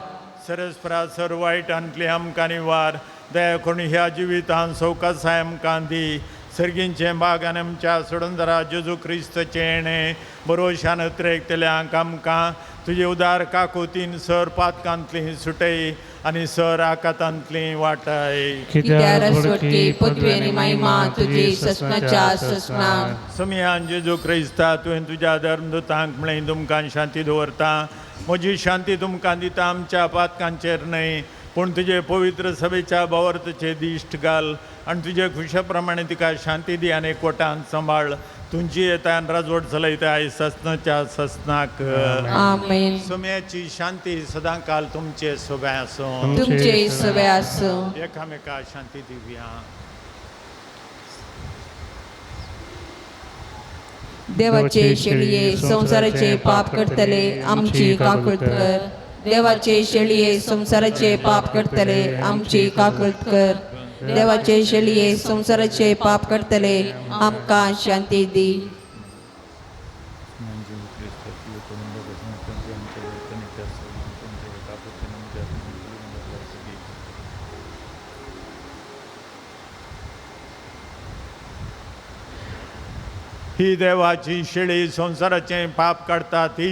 Speaker 3: सरस्परा सर्व वायटांतली आमकां निवार. दया करून ह्या जिवितांत सवकासाय आमकां दी. सर्गींचे बाग आनी आमच्या सोडूनदारा जेजू क्रिस्ताचे येणे बरोशान उतरेकतल्यांक आमकां तुझे उदार काकोतीन सर पातकांतली सुटय आनी सर आकातांतली वाटाय
Speaker 6: कित्याक रसवटकी पदवी आनी महिमा तुजी ससनाच्या ससनाक
Speaker 3: समियान जेजू क्रिस्ता तुवें तुज्या धर्मदुतांक म्हळें तुमकां शांती दवरता म्हजी शांती तुमकां दिता आमच्या पातकांचेर न्हय पूण तुजे पवित्र सभेच्या भवर्तचे दिश्ट घाल आनी तुजे खुशे प्रमाणे तिका शांती दी आनी एकवटान सांबाळ तुमची येता राजवट चलयता आयज ससनाच्या ससनाक
Speaker 6: आमेन.
Speaker 3: सुम्याची शांती सदां काल तुमचे सोबे आसूं
Speaker 6: तुमचे सगळे आसूं.
Speaker 3: एकामेका शांती दिवया.
Speaker 6: देवाचे शेळये संसाराचे पाप करतले आमची काकुळत कर. देवाचे शेळये संसाराचे पाप करतले आमची काकुळत कर. देवाचे शेळये संसाराचे पाप करतले आमकां शांती दी.
Speaker 3: ही देवाची शेळी संसाराचे पाप काडटा ती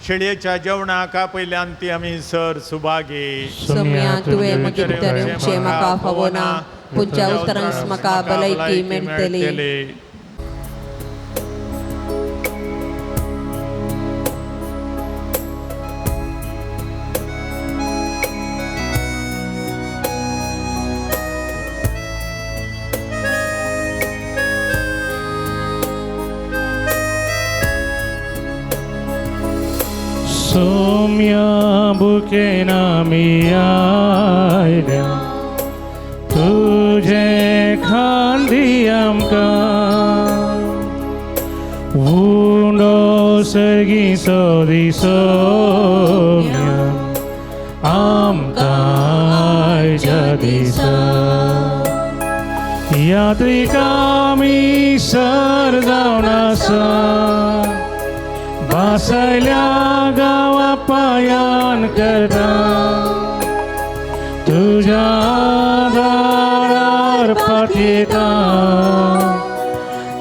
Speaker 3: शेळयेच्या जेवणाक पयल्यान ती आमी सर सुभागे.
Speaker 6: सोम्या तुवें मागीर उतरचे म्हाका फावो ना पुज्या उतरांस म्हाका भलायकी मेळटली.
Speaker 1: सोम्या बुकेन आमी आयल्या तुझे खांदी आमकां उंडो सर्गी सोदी सोम्या आमकां आयच्या दिसा यात्रिका आमी सर जावन आसा वासयल्या गांवा पायान करता तुझ्या दारार पातयेता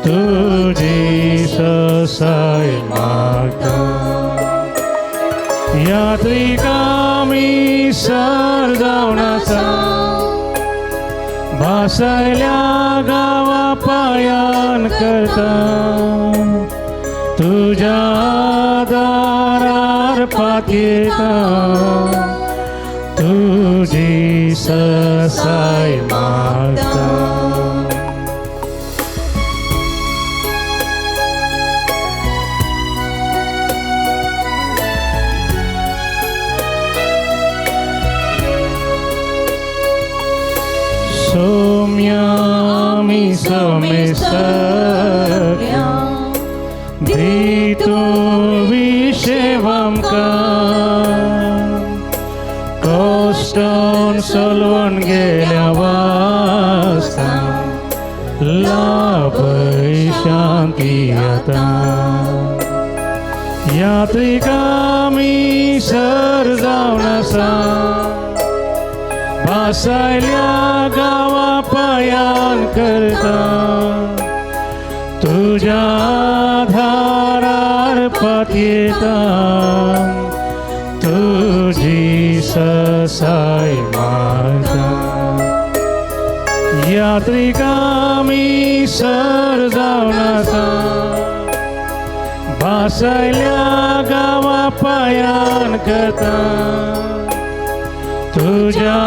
Speaker 1: तुजी ससाय मागता यात्रिका आमी सर जावन आसा वासयल्या गांवा पायान करता तुझ्या दारार पातयेता तुजी ससाय मागता. सोम्या आमी समेसल्या दितो विशेव आमकां कोस्टोन सोलवून गेल्या वास्ता लाभय शांती आता यात्रिका आमी सर जावन आसा वासयल्या गांवा पायान करता तुझ्या दारार पातयेता तुजी ससाय मागता यात्रिका आमी सर जावन आसा वासयल्या गांवा पायान करता तुझ्या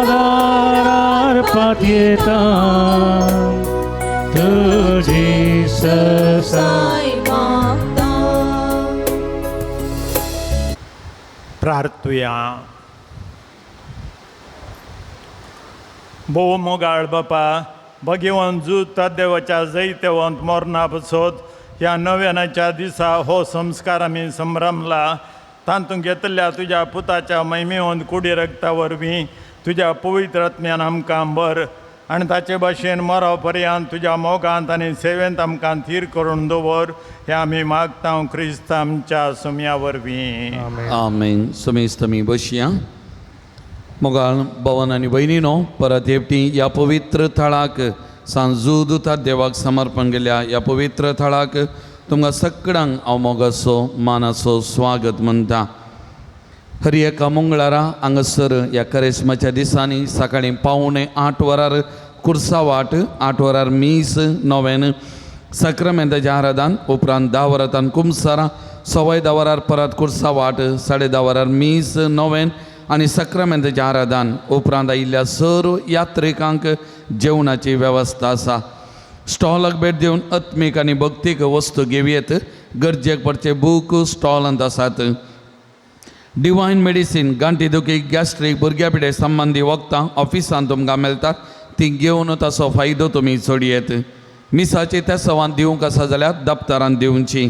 Speaker 1: दारार पातयेता तुजी ससाय
Speaker 6: मागता.
Speaker 3: प्रार्थुया. भोव मोगाळ बापा भगिवंत जूत देवाच्या जैतेवंत मोरणा बसोत ह्या नव्यानाच्या दिसा हो संस्कार आमी संभ्रमला तातूंत घेतल्या तुज्या पुताच्या महिमेवंत कुडी रगता वरवीं तुज्या पवित्र आत्म्यान आमकां भर आनी ताचे भाशेन मरो पर्यंत तुज्या मोगांत आनी सेवेंत आमकां थीर करून दवर हें आमी मागता क्रिस्त आमच्या सुम्या वरवीं.
Speaker 2: आमेन. समेस्त आमी बसया. मोगाळ भवन आनी भयणीनो परत हेवटी ह्या पवित्र थळाक सांजूदुता देवाक समर्पण केल्या ह्या पवित्र थळाक तुमकां सगळ्यांक हांव मोगाचो मानाचो स्वागत म्हणटा. हर एका मंगळारा हांगासर ह्या करेस्माच्या दिसांनी सकाळीं 7:45 कुर्सा वाट, 8 वरार मीस, 9 सक्रामेंताचें आराधन, उपरांत 10 वरांतान कुमसारां, 10:15 वरार परत कुर्सा वाट, 10:30 वरार मीस, 9 आनी सक्रामेंताचें आराधन. उपरांत आयिल्ल्या सर्व यात्रिकांक जेवणाची वेवस्था आसा. स्टॉलाक भेट दिवन आत्मीक आनी भक्तीक वस्तू घेवयेत. गरजेक पडचे बूक स्टॉलांत आसात. डिवायन मेडिसीन, गांठीदुखी, गॅस्ट्रीक, भुरग्या पिडे संबंधी वखदां ऑफिसांत तुमकां मेळटात. ती घेवन ताचो फायदो तुमी चडयेत. मिसाची तेसवान दिवंक आसा जाल्यार दप्तरांत दिवची.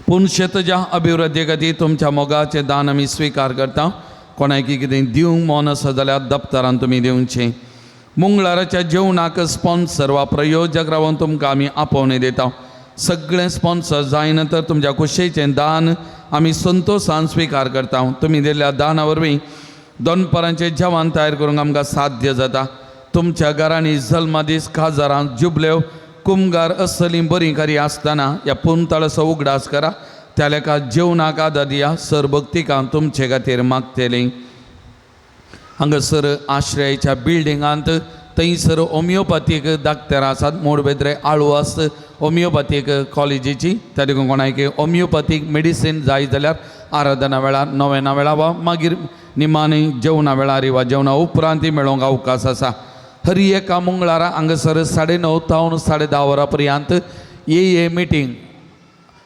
Speaker 2: पूण शेतच्या अभिवृद्धी खातीर तुमच्या मोगाचें दान आमी स्विकार करता. कोणाकी कितें दिवंक मन आसा जाल्यार दप्तरांत तुमी दिवचें. मंगळाराच्या जेवणाक स्पॉन्सर वा प्रयोजक रावन तुमकां आमी आपोवणी दिता. सगळे स्पॉन्सर जायना तर तुमच्या कुशेचें दान आमी संतोशान स्विकार करता. तुमी दिल्ल्या दाना वरवीं दनपारांचें जेवण तयार करूंक आमकां साध्य जाता. तुमच्या घरांनी जल्मादीस, काजारां, जुबल्यो, कुमगार असली बरी कार्य आसतना ह्या पुंतळाचो उगडास करा. त्या लेखा जेवणाक आदार दिया. सरभक्तिकां तुमचे खातीर मागतलीं. हांगासर आश्रयाच्या बिल्डिंगांत थंयसर होमिओपॅथीक दाक्तरां आसात. मोडबेद्रे आळुवास होमिओपॅथीक कॉलेजीची. त्या देखून कोणाक होमिओपॅथीक मेडिसीन जाय जाल्यार आराधना वेळार, नोवेना वेळार वा मागीर निमाणी जेवणा वेळार वा जेवणा उपरांत मेळोवंक अवकाश आसा. हर एका मंगळारा हांगासर 9:30 तावन 10:30 वरां पर्यंत हे मिटींग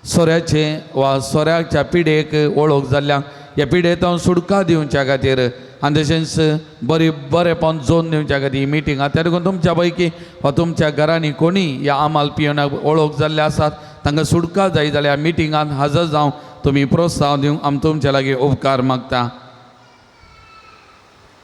Speaker 2: सोऱ्याचे वा सोऱ्याच्या पिडेक वळख जाल्ल्यांक ह्या पिडेंत सुडका दिवच्या खातीर आनी तशेंच बरेपण जोन दिवच्या खातीर ही मिटींग आहा. त्या देखून तुमच्या पैकी वा तुमच्या घरांनी कोणी ह्या आमाल पियोनाक वळख जाल्ले आसात, तांकां सुडका जाय जाल्यार मिटिंगांत हजर जावन तुमी प्रोत्साहन दिवंक आमी तुमच्या लागीं उपकार मागता.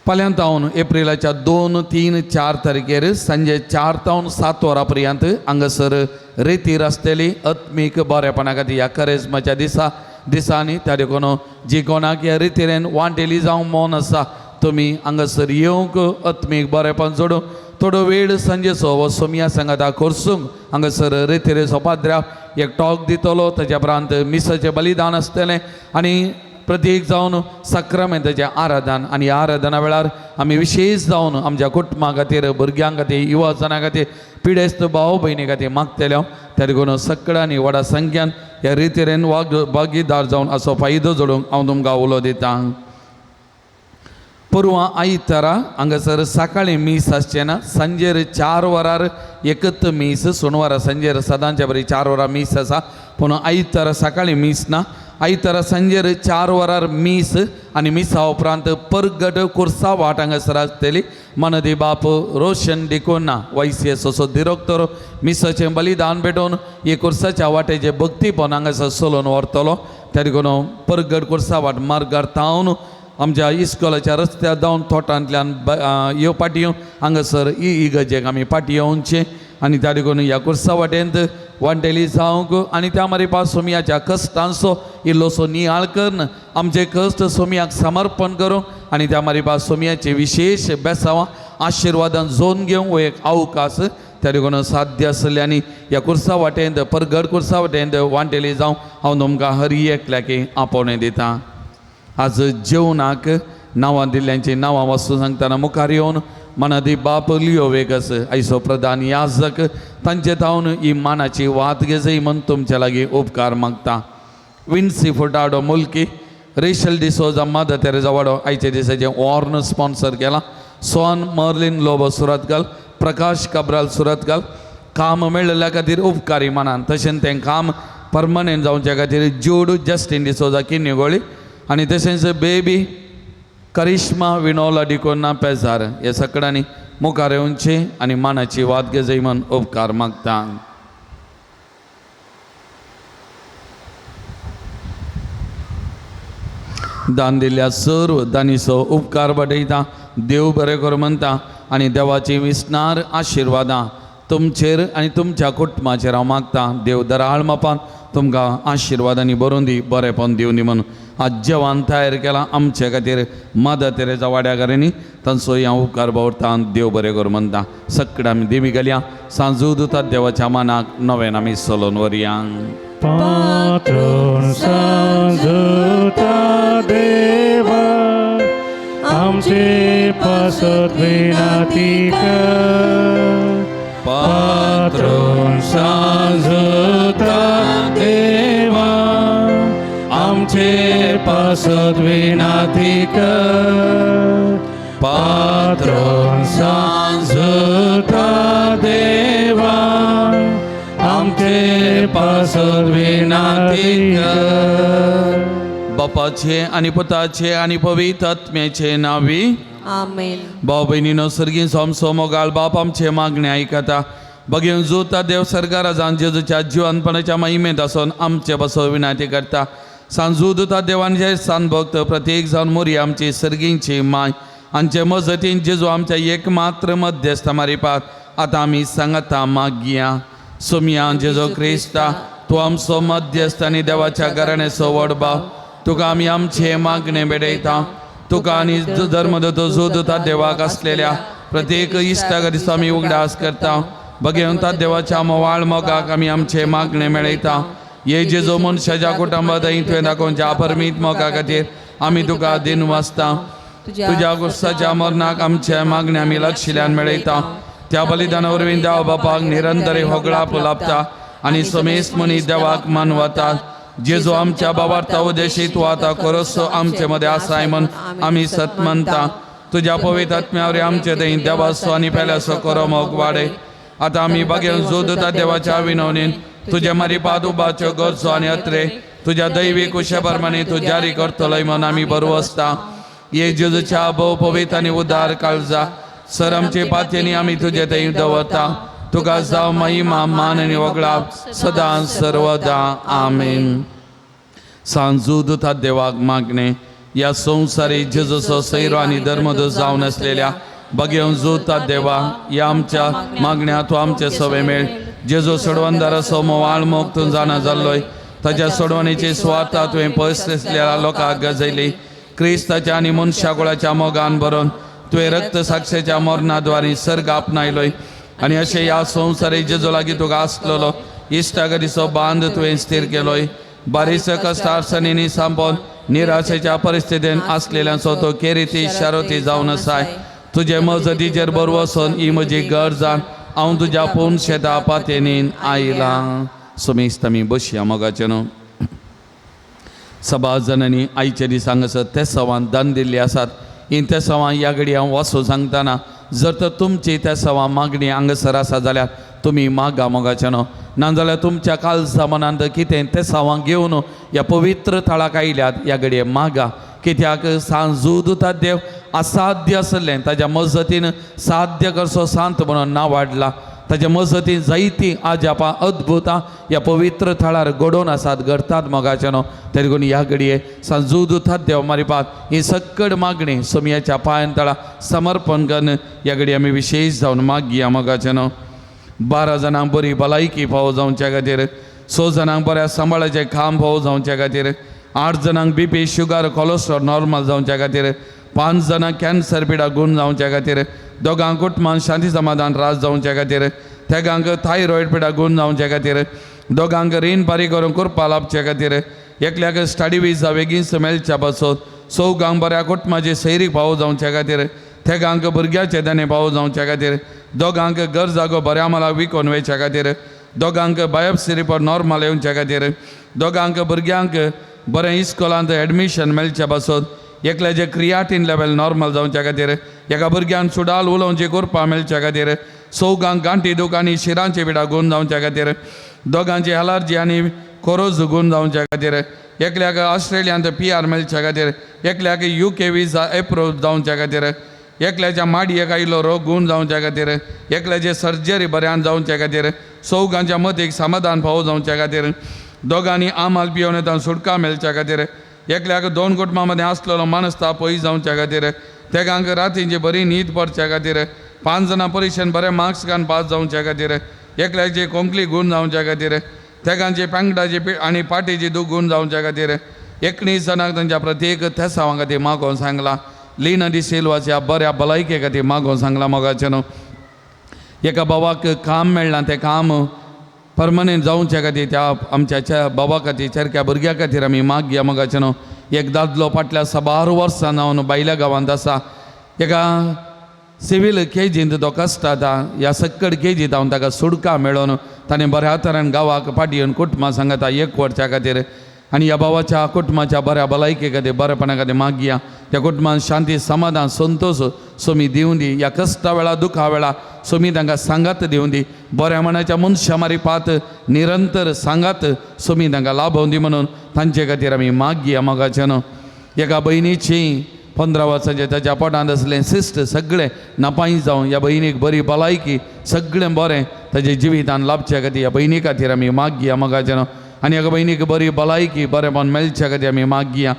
Speaker 2: फाल्यां तावन एप्रिलाच्या 2, 3, 4 तारखेर सांजे 4 तावन 7 वरां पर्यंत हांगासर रेतीर आसतली आत्मीक बरेपणा खातीर ह्या करेस्माच्या दिसांनी. त्या देखून जी कोणाक ह्या रितीरेन वांटेली जावंक मन आसा तुमी हांगासर येवंक आत्मीक बरेपण जोडूंक थोडो वेळ सांजेचो हो सोमिया सांगाता करसूंक हांगासर रेतीरेचो पाद्र्याक एक टॉक दितलो. ताच्या उपरांत मिसाचें बलिदान आसतलें आनी प्रत्येक जावन सक्रामेंताचें आराधन. आनी ह्या आराधना वेळार आमी विशेश जावन आमच्या कुटुंबा खातीर, भुरग्यां खातीर, युवजनां खातीर, पिडेस्त भाव भयणी खातीर मागतले. त्या देखून सगळ्यांनी व्हडा संख्यान ह्या रितीरेन भागीदार जावन असो फायदो जोडूंक हांव तुमकां उलो दितां. पुरवां आयतारा हांगासर सकाळीं मीस आसचें ना. सांजेर 4 वरार एकच मीस. सोनवारा सांजेर सदांच्या बरी 4 वरां मीस आसा. पूण आयतारा सकाळीं मीस ना. आयतारा सांजेर 4 वरार मीस आनी मिसा उपरांत परगट कुर्सा वाट हांगासर आसतली. मनदी बाप रोशन डिकोना YCS असो डिरेक्टर मिसाचें बलिदान भेटोवन हे कुर्साच्या वाटेचे भक्तीपण हांगासर चलोवन व्हरतलो. त्या देखून परगट कुर्सा वाट मार्गार थावन आमच्या इस्कॉलाच्या रस्त्यार जावन थोटांतल्यान ह्यो पाटयो हांगासर इगर्जेक आमी पाटी येवचे. आनी त्या देखून ह्या कुर्सा वाटेंत वांटेली जावंक आनी त्या मारीपा सोमियाच्या कश्टांचो इल्लोसो नियाळ करन आमचे कश्ट सोमियाक समर्पण करूंक आनी त्या मारीपा सोमियाचे विशेष बेसांवां आशिर्वादान जोन घेवंक हो एक अवकाश त्या देखून साध्य आसल्यांनी ह्या कुर्सा वाटेंत, परगड कुर्सा वाटेंत वांटेली जावं हांव तुमकां हर एकल्याकी आपोवणें दितां. आज जेवणाक नांवां दिल्ल्यांची नांवां वस्तू सांगतना मुखार येवन मनदी बाप लिओवेगस आयचो प्रधान याजक तांचे थावन ही मानाची वात घेजय म्हण तुमच्या लागीं उपकार मागता. विन्सी फुटाडो मुल्की, रेशल डिसोजा मादा तेरेजा वाडो आयचे दिसाचें वॉर्न स्पॉन्सर केलां. सोन मर्लिन लोबो सुरतकाल, प्रकाश काब्राल सुरतकाल. काम मेळिल्ल्या खातीर उपकारी मानान तशेंच तें काम परमनंट जावच्या खातीर जूड जस्टीन डिसोजा किन्युगोळी आनी तशेंच बेबी करिश्मा विनोला डिकोना पेजार हे सगळ्यांनी मुखार येवचे आनी मानाची वाद घेजय म्हण उपकार मागता. दान दिल्ल्या सर्व दानीचो उपकार बटयता. देव बरें कर म्हणटा आनी देवाची विस्नार आशिर्वादां तुमचेर आनी तुमच्या कुटुंबाचेर हांव मागता. देव दराळ मापान तुमकां आशिर्वादांनी भरून दी, बरेंपण दिवनी म्हणून आज जेवण तयार केलां आमचे खातीर मादा तेरेजा वाड्याकारांनी तांचो ह्या उपकार भोवता देव बरें कर म्हणटा सगळें आमी देवी घालया सांजूद उता देवाच्या मानाक नव्यान आमी चलोवन वरया
Speaker 1: पात्रोन सांजोता देवा आमचे पासत विनाती कर पात्रोन सांजोता देवा आमचे पासत विनाती कर पात्रोन सांजोता देवा आमचे पासत विनाती कर
Speaker 2: बापाचे आनी पुताचे आनी पवित्र आत्म्याचे नावी
Speaker 6: आमेन.
Speaker 2: भाव भयणीनो सर्गीन सोमसो मोगाळ बाप आमचे मागणे आयकता बगेन जोता देव सरकार जावन जेजूच्या जिवनपणाच्या महिमेत आसून आमचे बसो विनाती करता सांजूदता देवांचे सान भक्त प्रत्येक जावन मोरी आमची सर्गींची माय आमचे मजतीन जेजू आमच्या एकमात्र मध्यस्थ मारिपात आतां आमी सांगता मागया सोमिया जेजो क्रिस्ता तूं आमचो मध्यस्थ आनी देवाच्या घराण्याचो व्हड भाव तुका आमी आमचे मागणे बेडयता तुका आनी धर्मदत्त जोदता देवाक आसलेल्या प्रत्येक इश्टाक दिसा आमी उगडास करता भगवंता देवाच्या मोवाळ मोगाक आमी आमचे मागणे मेळयता हे जेजो मनशाच्या कुटुंबात तुवें दाखोवच्या अपरमीत मोगा खातीर आमी तुका दिन वाचता तुज्या गुस्साच्या मरणाक आमचे मागणे आमी लक्षिल्ल्यान मेळयता त्या बलिदाना वरवीं देव बापाक निरंतर होगळाप लाभता आनी समेस्त मनी देवाक मानवता जेजो आमच्या बाबार्था उद्देशी तूं आतां खरोच आमचे मदें आसाय म्हण आमी सत म्हणटा तुज्या पवित्र आत्म्यावरी आमचे थंय देवाचो आनी पेल्याचो करो मोग वाडय आतां आमी बागेन जोदता देवाच्या विनवणेन तुज्या मारिपाद उबाच्यो गरजो आनी अत्रे तुज्या दैवी कुशे प्रमाणे तूं जारी करतलोय म्हण आमी बरो आसता हे जेजूच्या भोव पवित्र आनी उदार काळजा सर आमचे पातयेनी आमी तुजे थंय दवरता तुका जाव महिमा मान आनी वगळाप सदां सर्वदा आमेन. सांजूदता देवाक मागणे ह्या संवसारी जेजूचो सैरो आनी धर्मदूत जावन आसलेल्या भगवंत जोता देवा ह्या आमच्या मागण्या तूं आमचे सवे मेळ जेजू सोडवंदार असो मोवाळ मोग तूं जाणा जाल्लोय ताच्या सोडवणेची स्वार्था तुवें पयस आसलेल्या लोकांक गजयली क्रिस्ताच्या आनी मनशाकुळाच्या मोगान भरून तुवें रक्त साक्षेच्या मरणाद्वारे सर्ग आपणायलोय आनी अशें ह्या संवसारी जेजू लागीं तुका आसलेलो इश्टाक दिसो बांद तुवें स्थिर केलोय बारीक कश्ट अडचणींनी सांपोवन निराशेच्या परिस्थितीन आसलेल्यांचो तो केरिती शारोती जावन आसाय तुजे मजतीचेर बरो वचून ही म्हजी गरज हांव तुज्या पूर्ण शेता पातयेनीन आयला समेस्त आमी बसया मोगाचे न्हू सभा जणांनी आयच्या दिसांक ते सवान दान दिल्ली आसात इन ते सवां ह्या घडी हांव वाचूं सांगतना जर तर तुमची त्या सवां मागणी हांगासर आसा जाल्यार तुमी मागा मोगाचे न्हू नाजाल्यार तुमच्या काळजा मनांत कितें ते सवां घेवन ह्या पवित्र थळाक आयल्यात ह्या घडये मागा कित्याक सांजूदता देव असाध्य आसलें ताज्या मजतीन साध्य करचो सांत म्हणून नांव वाडलां ताज्या मजतीन जायतीं आजापां अद्भुतां ह्या पवित्र थळार घडोवन आसात घडटात मोगाचे न्हू तरी करून ह्या घडये सांजूदता देव मारिपात ही सकड मागणी सोमयाच्या पांयां तळा समर्पण करून ह्या घडये आमी विशेश जावन मागया मोगाचे न्हू 12 जाणांक बरी भलायकी फावो जावच्या खातीर 6 जाणांक बऱ्या सांबाळाचे खांब फावो जावच्या खातीर 8 जाणांक BP शुगर कोलेस्ट्रॉल नॉर्मल जावच्या खातीर 5 जाणांक कॅन्सर पिडा गुण जावच्या खातीर 2 कुटुंबान शांती समाधान रास जावच्या खातीर 3 थायरॉयड पिडा गुण जावच्या खातीर 2 रीण फारी करून करपा लाभच्या खातीर 1 स्टडी विजा बेगीन मेळच्या बसोत 4 बऱ्या कुटुंबाचे सैरीक फावो जावच्या खातीर 3 भुरग्याचे दाणे फावो जावच्या खातीर 2 घर जागो बऱ्या मला विकोन वयच्या खातीर 2 बायोप्सी रिपोर्ट नॉर्मल येवच्या खातीर 2 भुरग्यांक बरें इस्कॉलांत एडमिशन मेळच्या बसोत 1 क्रियाटीन लेवल नॉर्मल जावच्या खातीर 1 भुरग्यान सुडाल उलोवची करपा मेळच्या खातीर 4 गांठी दुखांनी शिरांची पिडा गुण जावच्या खातीर 2 एलर्जी आनी कोरोज गुण जावच्या खातीर 1 ऑस्ट्रेलियांत PR मेळच्या खातीर 1 UK विजा एप्रूव जावच्या खातीर 1 माडयेक आयिल्लो रोग गुण जावच्या खातीर 1 सर्जरी बऱ्यान जावच्या खातीर 4 मतीक समाधान फावो जावच्या खातीर 2 आमाल पियोन येता सुटका मेळच्या खातीर 1 2 कुटुंबां मदें आसलेलो मनस्ताप पयस जावच्या खातीर 3 रातींची बरी न्हीद पडच्या खातीर 5 जाणां परीक्षेन बरे मार्क्स घालून पास जावच्या खातीर 1 कोंकली गुण जावच्या खातीर 3 पेंगडाची आनी पाटीची दूख गुण जावच्या खातीर 19 जाणांक तांच्या प्रत्येक थेसावां खातीर मागोवन सांगला लीना दी सिल्वाच्या बऱ्या भलायके खातीर मागोवंक सांगला मोगाचें न्हू. एका बाबाक काम मेळ्ळां तें काम परमनंट जावचे खातीर त्या आमच्या बाबा खातीर चरक्या भुरग्या खातीर आमी मागया मोगाचें न्हू. एक दादलो फाटल्या 12 वर्सां जावन बायल्या गांवांत आसा. एका सिवील केजींत तो कश्टाता. ह्या सक्कड केजींत हांव ताका सुडका मेळोन ताणें बऱ्या तरेन गांवाक फाटी येवन कुटुंबां सांगता एक वर्च्या खातीर. आनी ह्या बाबाच्या कुटुंबाच्या बऱ्या भलायके खातीर बरेपणा खातीर मागया. त्या कुटुंबान शांती समाधान संतोष सोमी दिवं दी. ह्या कश्टा वेळा दुखा वेळा सोमी तांकां सांगात दिवं दी. बऱ्या मनाच्या मनशा मारी पात निरंतर सांगात सोमी तांकां लाभोवं दी म्हणून तांचे खातीर आमी मागया मोगाचें न्हू. एका भयणीची 15 वर्सांचे ताच्या पोटांत असलें सिस्ट सगळें नापायी जावन ह्या भयणीक बरी भलायकी सगळें बरें ताजे जिवितान लाभचे खातीर ह्या भयणी खातीर आमी मागया मोगाचें न्हू. आनी ह्या भयणीक बरी भलायकी बरेपण मेळचे खातीर आमी मागया.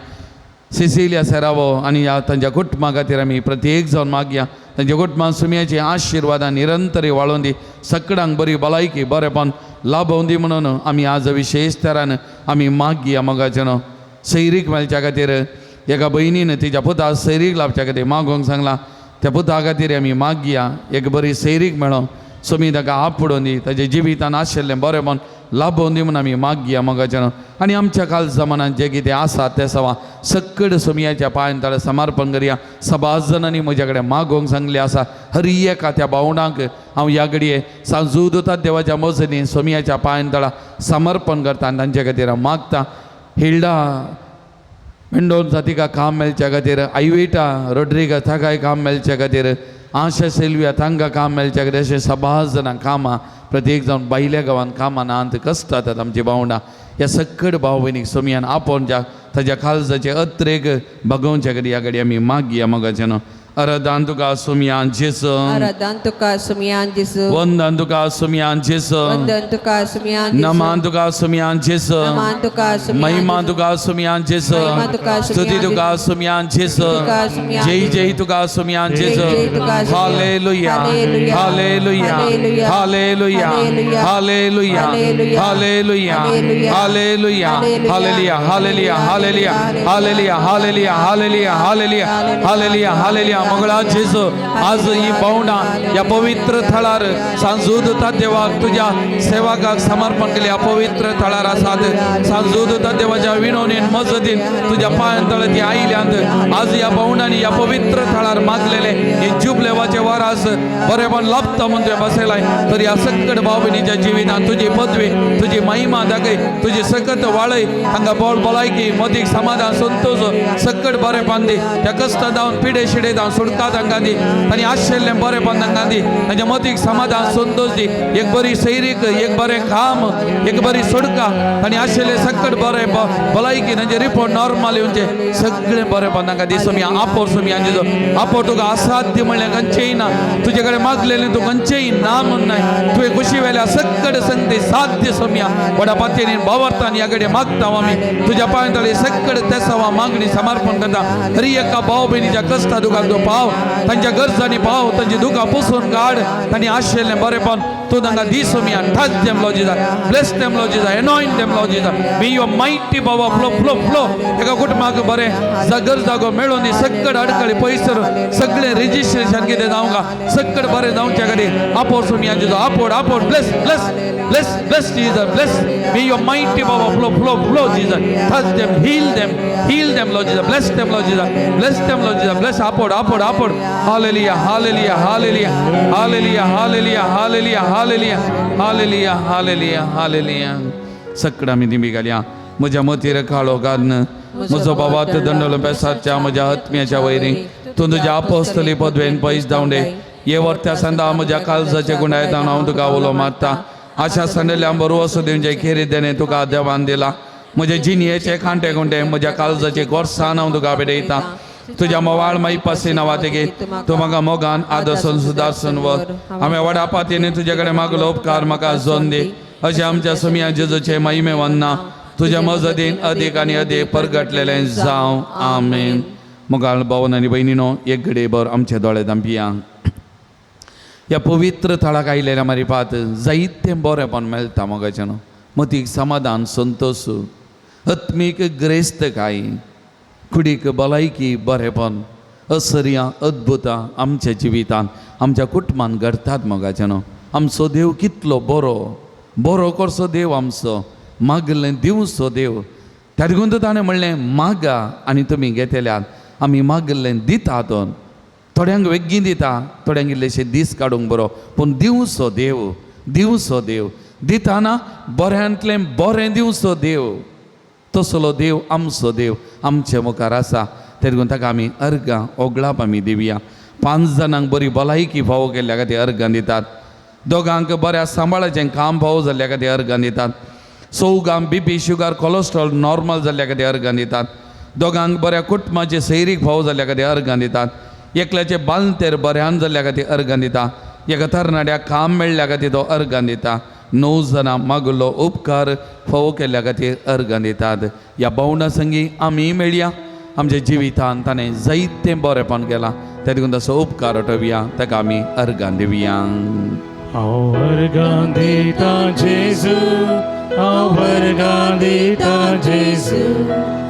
Speaker 2: सिसिलिया सेरावो आनी ह्या तांच्या कुटुंबा खातीर आमी प्रत्येक जावन मागया. तांच्या कुटुंबान सुमयाची आशिर्वादां निरंतर वाळोवन दी. सगळ्यांक बरी भलायकी बरेपण लाभोवं दी म्हणून आमी आज विशेश तरान आमी मागया मोगाचें न्हू. सैरीक मेळच्या खातीर एका भयणीन तिच्या पुताक सैरीक लाभच्या खातीर मागोवंक सांगला. त्या पुता खातीर आमी मागया एक बरी सैरीक मेळो. सोमी ताका आपडोवन दी. ताच्या जिवितान आशिल्लें बरेपण लाभोवन दी म्हणून आमी मागया मोगाचें न्हू. आनी आमच्या काल जमान्यात जें कितें आसा तें सवा सक्कड सोमयाच्या पांयान ताळें समर्पण करया. 7 जाणांनी म्हज्या कडेन मागोवंक सांगलें आसा. हर एका त्या भावंडांक हांव ह्या घडये सांजूदतात देवाच्या मजतीन सोमयाच्या पांयान ताळा समर्पण करता आनी तांचे खातीर हांव मागता. हिल्डा मेंडोनचा तिका काम मेळच्या खातीर. आयविटा रोड्रिगा ताकाय काम मेळच्या खातीर. आशा सिल्विया तांकां काम मेळच्या खातीर. अशें 7 जाणां कामां प्रत्येक जावन बायल्या गांवांत कामां ना अंत कश्ट जातात आमची भावंडां. ह्या सक्कड भाव भयणीक सोमयान आपोवन ताच्या काळजाचे अत्रेक भगोवचे खातीर ह्या घडये आमी मागया मोगाचें न्हू. अरदान तुका सोमयान जेसू.
Speaker 6: आराधन तुका सुमयान जेसू.
Speaker 2: वंदन तुका सोमयान जेसू.
Speaker 6: वंदन तुका सुमयान जेसू.
Speaker 2: नमान तुका सोमयान जेसू.
Speaker 6: नमान तुका सुमयान
Speaker 2: महिमा तुका सोमयान जेसू.
Speaker 6: महिमा तुका
Speaker 2: स्तुती तुका सोमयान जेसू.
Speaker 6: तुका सुमयान
Speaker 2: जय जय तुका सोमयान जेसू.
Speaker 6: जय तुका सोमयान.
Speaker 2: हालेलुया
Speaker 6: हालेलुया.
Speaker 2: हालेलुया
Speaker 6: हालेलुया.
Speaker 2: हालेलुया हालेलुया हालेलुया हालेलुया हालेलुया हालेलुया हालेलुया हालेलुया हालेलुया हालेलुया हालेलुया हालेलुया मंगळा जेसू. आज ही भावंडा ह्या पवित्र थळार सांजूदता देवाक तुझ्या सेवकाक समर्पण केले. ह्या पवित्र थळार आसात. सांजूदता देवाच्या विनोनीन मजतीन तुझ्या पांयां तळे ती आयल्यांत आज ह्या भावंडांनी ह्या पवित्र थळार मागलेले हे जुबलेवाचे वरास बरेपण लाभता म्हणून तुवें बसयलाय. तर ह्या सक्कड भाव भयणीच्या जिवितांत तुजी पदवी तुजी महिमा दाखय तुजी सकत वाळय. तांकां बळ भलायकी मदीक समाधान संतोष सक्कड बरेपण दी. त्या कश्ट जावन पिडे शिडे जावन सुडका तांकां दी. तांणी आशिल्लें बरेपण तांकां दी. तांच्या मदीक समाधान संतोष दी. एक बरी सैरीक एक बरें काम एक बरी सुडका तांणी आशिल्लें सक्कड बरें भलायकी तांचे रिपोर्ट नॉर्मल येवचे सगळें बरेपण तांकां दी. सोमया आपोर सोमया जेजो आपोर तुका असाध्य म्हणलें खंयचेंय ना. तुजे कडेन मागलेलें तूं खंयचेंय ना म्हूण नाय. तुवें कुशी वेल्या सक्कड संगती साध्य सोमया व्हडा पातयेन भावार्थान ह्या कडेन मागता आमी तुज्या पांयां तळे सक्कड तेसावा मागणी समर्पण करता. हर एका भाव भयणीच्या कश्टा दुखाक तूं पाव तांच्या गरजांनी पाव तांची दुखां पुसून काड. तांणी आशिल्लें बरेपण तूं तांकां दी सोमया. Touch them Lord Jesus. Bless them Lord Jesus. Anoint them Lord Jesus. May your mighty power flow flow flow. एका कुटुंबाक बरें जागर जागो मेळोन सक्कड अडकळी पयसर सगळें रेजिस्ट्रेशन कितें जावंक सक्कड बरें जावचे खातीर आपोर सोमया जेजो आपोड आपोड. Bless bless bless bless Jesus. Bless may your mighty power flow flow flow Jesus. Touch them heal them Lord Jesus. Bless them Lord Jesus. Bless them Lord Jesus. Bless आपोड आपोड आपोड. हालेलुया हालेलुया हालेलुया हालेलुया हालेलुया हालेलुया हालेलुया हालेलुया हालेलुया हालेलुया. सक्कड आमी दिमी घालया. म्हज्या मतीर काळो घालन म्हजो बाबा दंडलो बेसाच्या म्हज्या आत्म्याच्या वैरी तूं तुज्या आपोस्तली पदवेन पयस धांवडे. हे वर्त्या संदा म्हज्या काळजाचे गुणायतान हांव तुका उलो मारता. आशा संडल्या बरो वसो दिवचे खेरीत देणे तुका देवान दिला. म्हजे जिणयेचे खांटे खुंटे म्हज्या काळजाचे गोरसाण हांव तुका भेटयता. तुझ्या मोवाळ माई पासे नावा तेगे तूं म्हाका मोगान आदर्शन सुदारसून वर. हांवें व्हडा पातयेन तुजे कडेन मागलो उपकार म्हाका जोन दी. अशें आमच्या सोमया जेजूचे महिमे वन्ना तुज्या मजतीन अदीक आनी अदीक परगटलेलें जावं. आमेन. मोगाळ भावन आनी भयणीनो एक घडयेभर आमचे दोळे धांपिया. ह्या पवित्र थळाक आयलेल्या मारी पात जायतें बरेंपण मेळटा मोगाचें न्हू. मतीक समाधान संतोष आत्मीक ग्रेस्त काय कुडीक भलायकी बरेपण असर्या अद्भुतां आमच्या जिवितांत आमच्या कुटुंबान घडटात मोगाचें न्हू. आमचो देव कितलो बरो करचो देव आमचो, मागलें दिवचो देव. त्या देखून ताणें म्हणलें मागा आनी तुमी घेतल्यात. आमी मागलें दितात. थोड्यांक वेग्गी दिता, थोड्यांक इल्लेशे दीस काडूंक बरो, पूण दिवचो देव दिताना बऱ्यांतलें बरें दिवचो देव. तसलो देव आमचो देव आमचे मुखार आसा. ते देखून ताका आमी अर्गां ओगळाप आमी दिवया. 5 जाणांक बरी भलायकी फावो केल्ल्या खातीर अर्गां दितात. दोगांक बऱ्या सांबाळाचें काम फावो जाल्ल्या खातीर अर्गां दितात. 4गांक BP शुगर कोलेस्ट्रॉल नॉर्मल जाल्ल्या खातीर अर्गां दितात. दोगांक बऱ्या कुटुंबाचे सैरीक फावो जाल्ल्या खातीर अर्गां दितात. एकल्याचे बालतेर बऱ्यान जाल्ल्या खातीर अर्गां दिता. एका तरणाट्याक काम मेळ्ळ्या खातीर तो अर्गां दिता. 9 जाणां मागलो उपकार फावो केल्ल्या खातीर अर्गां दितात. ह्या भोवंडा संगी आमी मेळया. आमच्या जिवितांत ताणें जायतें बरेंपण केलां. त्या देखून तसो उपकार उठोवया, ताका आमी अर्गां दिवया.
Speaker 1: हांव अर्गां दिता जेजू, हांव अर्गां दिता जेजू,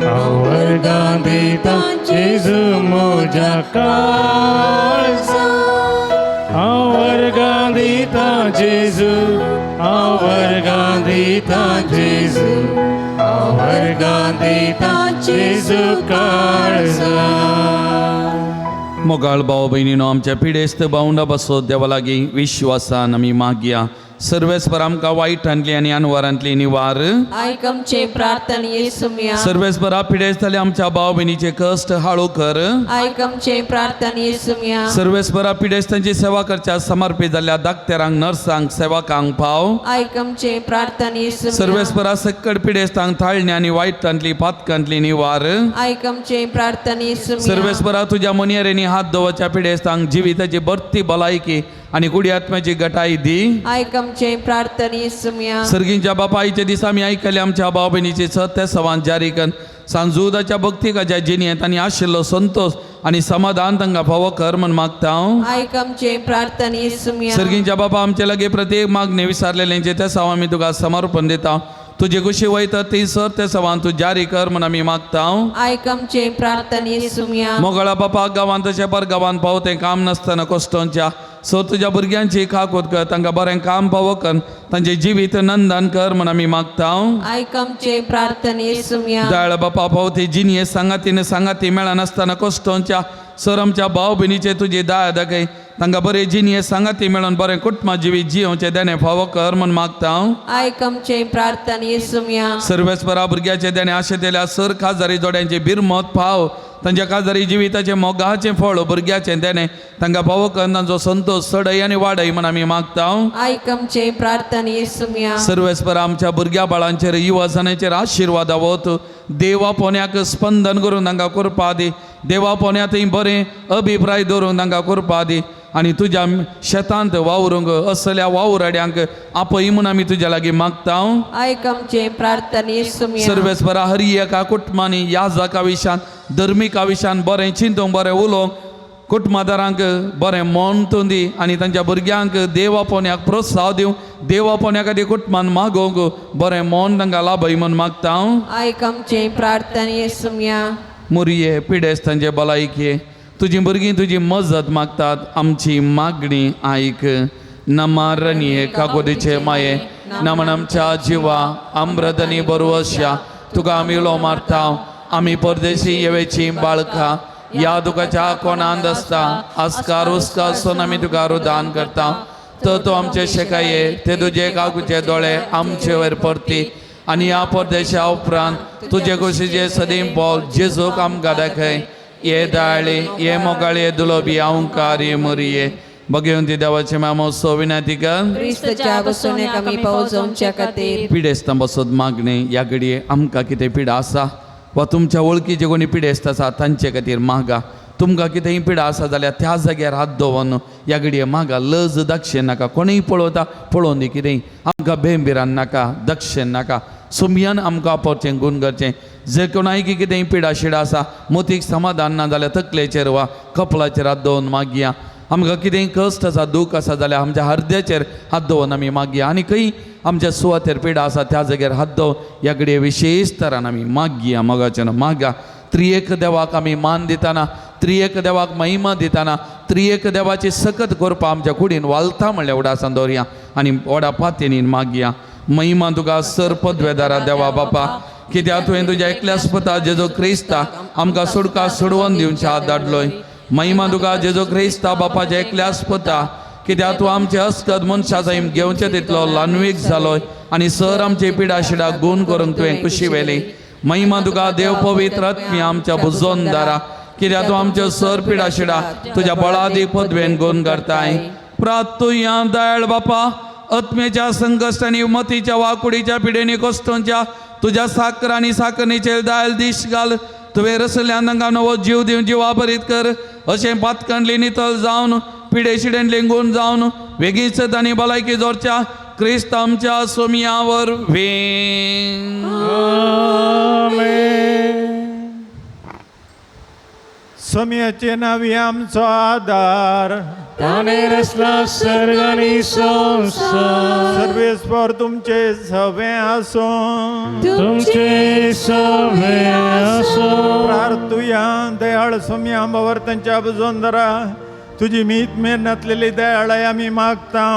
Speaker 1: हांव अर्गां दिता जेजू म्हज्या काळजा. हांव अर्गां दिता जेजू, हांव अर्गां दिता जेजू, हांव अर्गां दिता जेजू काळजा.
Speaker 2: मोगाळ भाव भयणीनो, आमच्या पिडेस्त भावंडा बसो देवा लागीं विश्वासान आमी मागया. सर्वेस्पर आमकां वायटांतली आनी अनवरांतली निवार.
Speaker 6: आयकमचे प्रार्थना येसुम्या.
Speaker 2: सर्वेस्परा पिडेस्तले आमच्या भाव भयणीचे कश्ट हाळू कर.
Speaker 6: आयकमचे प्रार्थना येसुम्या.
Speaker 2: सर्वेस्परा पिडेस्तांची सेवा करच्या समर्पित जाल्ल्या दाक्तेरांक, नर्सांक, सेवकांक पाव.
Speaker 6: आयकमचे प्रार्थना येसुम्या.
Speaker 2: सर्वेस्परा सक्कड पिडेस्तांक थाळणी आनी वायटांतली पातकांतली निवार.
Speaker 6: आयकमचे प्रार्थना येसुम्या.
Speaker 2: सर्वेस्परा तुझ्या मनियरेनी हात दवरच्या पिडेस्तांक जिविताची बरती भलायकी आनी कुडी आत्म्याची गटाय दी.
Speaker 6: आयकमचे प्रार्थना येसुम्या.
Speaker 2: सर्गींच्या बापायचे दिसा आमी आयकले आमच्या भाव भयणीचे सत्य सवान जारी कर. सांजुदाच्या भक्तिकाच्या जिणेंत आनी आशिल्लो संतोष आनी समाधान तांकां फावो कर म्हण मागता हांव.
Speaker 6: आयकमचे प्रार्थना येसुम्या.
Speaker 2: सर्गींच्या बापा आमचे लागीं प्रत्येक मागणे विचारलेलेंचे ते सवां आमी तुका समर्पण दिता. तुजे कुशी वयता ती सर ते सवान तूं जारी कर म्हण आमी मागता हांव.
Speaker 6: आयकमचे प्रार्थना येसुम्या.
Speaker 2: मोगळा बापा गांवांत तशें पर गांवांत पावतें काम नासतना कश्टांच्या सो तुज्या भुरग्यांची खाकोत कर, तांकां बरें काम फावो कर, तांचें जिवीत नंदन कर म्हण आमी मागता हांव.
Speaker 6: आयकमचे प्रार्थना येसुम्या.
Speaker 2: दयाळ बापा पावती जिनिये सांगाती मेळनासतना कश्टांच्या सर आमच्या भाव भयणीचे तुजी दया दाखय, तांकां बरे जिनिये सांगाती मेळोन बरें कुटुंबा जिवीत जियोवचें देणे फावो कर म्हण मागता हांव.
Speaker 6: आयकमचे प्रार्थना येसुम्या.
Speaker 2: सर्वेस्परा भुरग्याचे देणे आशेतेल्या सर खाजारी जोड्यांचे बिरमत फाव, तांच्या खाजारी जिविताचे मोगाचें फळ भुरग्याचें देणे तांकां फावो कर, तांचो संतोष चडय आनी वाडय म्हण आमी मागता हांव.
Speaker 6: आयकमचे प्रार्थना येसुम्या.
Speaker 2: सर्वेस्परा आमच्या भुरग्या बाळांचेर युवजनाचेर आशिर्वाद वत, देवा पोन्याक स्पंदन करून तांकां कृपा दी, देवा पोन्या थंय बरें अभिप्राय दवरून तांकां कृपा दी आनी तुज्या शेतांत वावरूंक असल्या वावराड्यांक आपय म्हूण आमी तुज्या लागीं मागता हांव.
Speaker 6: आयकमचे प्रार्थना येसुम्या.
Speaker 2: सर्वेस्परा हर एका कुटुंबांनी याजका विशान धर्मिका विशान बरें चिंतूंक बरें उलोवंक कुटुंबादारांक बरें मन दी आनी तांच्या भुरग्यांक देवा पोन्याक प्रोत्साह दिवंक, देवा पोन्या खातीर कुटुंबान मागोवंक बरें मन तांकां लाभय म्हूण मागता हांव.
Speaker 6: आयकमचे प्रार्थना येसुम्या.
Speaker 2: मुरये पिडेस्तांचे भलायकी तुजी भुरगीं तुजी मजत मागतात, आमची मागणी आयक. नमारनिये कागोदीचे माये नमन आमच्या जिवा अमृतनी बरोवश्या तुका आमी उलो मारता. आमी परदेशी येवेची बाळकां या दुखाच्या कोणांत आसता, आस्कार उस्कार आसून आमी तुका रुदान करता. तर तूं आमचे शेकाये ते तुजे काकूचे दोळे आमचे वयर परती आनी ह्या परदेशा उपरांत तुजे कुशीचे सदैव पोल जेजूक आमकां दाखय. ये दाळे ये मोगाळे दुलोबी अवंकारी मुरये बघेवन ती देवाचे मामोत्सव विनंती कर.
Speaker 6: क्रिस्ताच्या बसोन्याक आमी पावोवच्या खातीर
Speaker 2: पिडेस्तां बसत मागणे या घडये आमकां कितें पिडा आसा वा तुमच्या वळखीचे कोणी पिडेस्त आसा तांचे खातीर मागा. तुमकां कितेंय पिडा आसा जाल्यार त्या जाग्यार हात दवरन या घडये मागा. लज दाक्षिण नाका, कोणीय पळोवता पळोवन दी, कितेंय आमकां भेंबिरान नाका, दक्षिण नाका, सुमयान आमकां आपोवचें गुण करचें. जे कोणाय की कितेंय पिडा शिडा आसा मोतीक समाधान ना जाल्यार तकलेचेर वा कपलाचेर हात दवरून मागया. आमकां कितेंय कश्ट आसा दूख आसा जाल्यार आमच्या हृदयाचेर हात दवरून आमी मागया. आनी खंय आमच्या सुवातेर पिडा आसा त्या जाग्यार हात दवर या घडये विशेश तरान आमी मागया. मोगाचें मागा. त्रिएक देवाक आमी मान दितना त्रिएक देवाक महिमा दिताना त्रिएक देवाची सकत करपा आमच्या कुडीन वालता म्हणल्या उडासान दवरया आनी व्हडा पातयेनीन मागया. महिमा तुका सर पदवेदारा देवा बापा, कित्याक तुवें तुज्या एकल्याच पुता जेजो क्रिस्ताक आमकां सुडका सोडवून दिवचे हात धाडलोय. महिमा तुका जेजो क्रिस्ता बापाच्या एकल्याच पुता, कित्याक तूं आमचे हस्तद मनशा जाईम घेवचे तितलो लानवीक जालोय आनी सर आमचे पिडा शिडा गूण करूंक तुवें खुशी वेली. महिमा तुका देव पवित्र आत्मी आमच्या बुजोवन दारा, कित्याक तूं आमच्यो सर पिडा शिडा तुज्या बळादी पदवेन गूण करताय. प्रार्थुया दयाळ बापा, आत्मेच्या संकश्ट आनी मतीच्या वाकुडीच्या पिडेनी कश्टांच्या तुज्या साकर आनी साकरणीचेर दायल दिश घाल. तुवें रसल्ल्यान तांकां नवो जीव दिवन जिवा बरीत कर. अशें पातकणली नितळ जावन पिडे शिडेन लेंगून जावन वेगीच आनी भलायकी जोरच्या क्रिस्त आमच्या सोमियावर वेन.
Speaker 3: सोम्याचे नावी आमचो आदार,
Speaker 1: ताणे रचला सर्ग आनी संसार.
Speaker 3: सर्वेस्वर तुमचे सवे आसो.
Speaker 1: तुमचे सवे आसो.
Speaker 3: प्रार्थुया दयाळ सोम्या वर्तनच्या बुजोंदरा, तुझी मीत मेहनतलेली दयाळाय आमी मागता.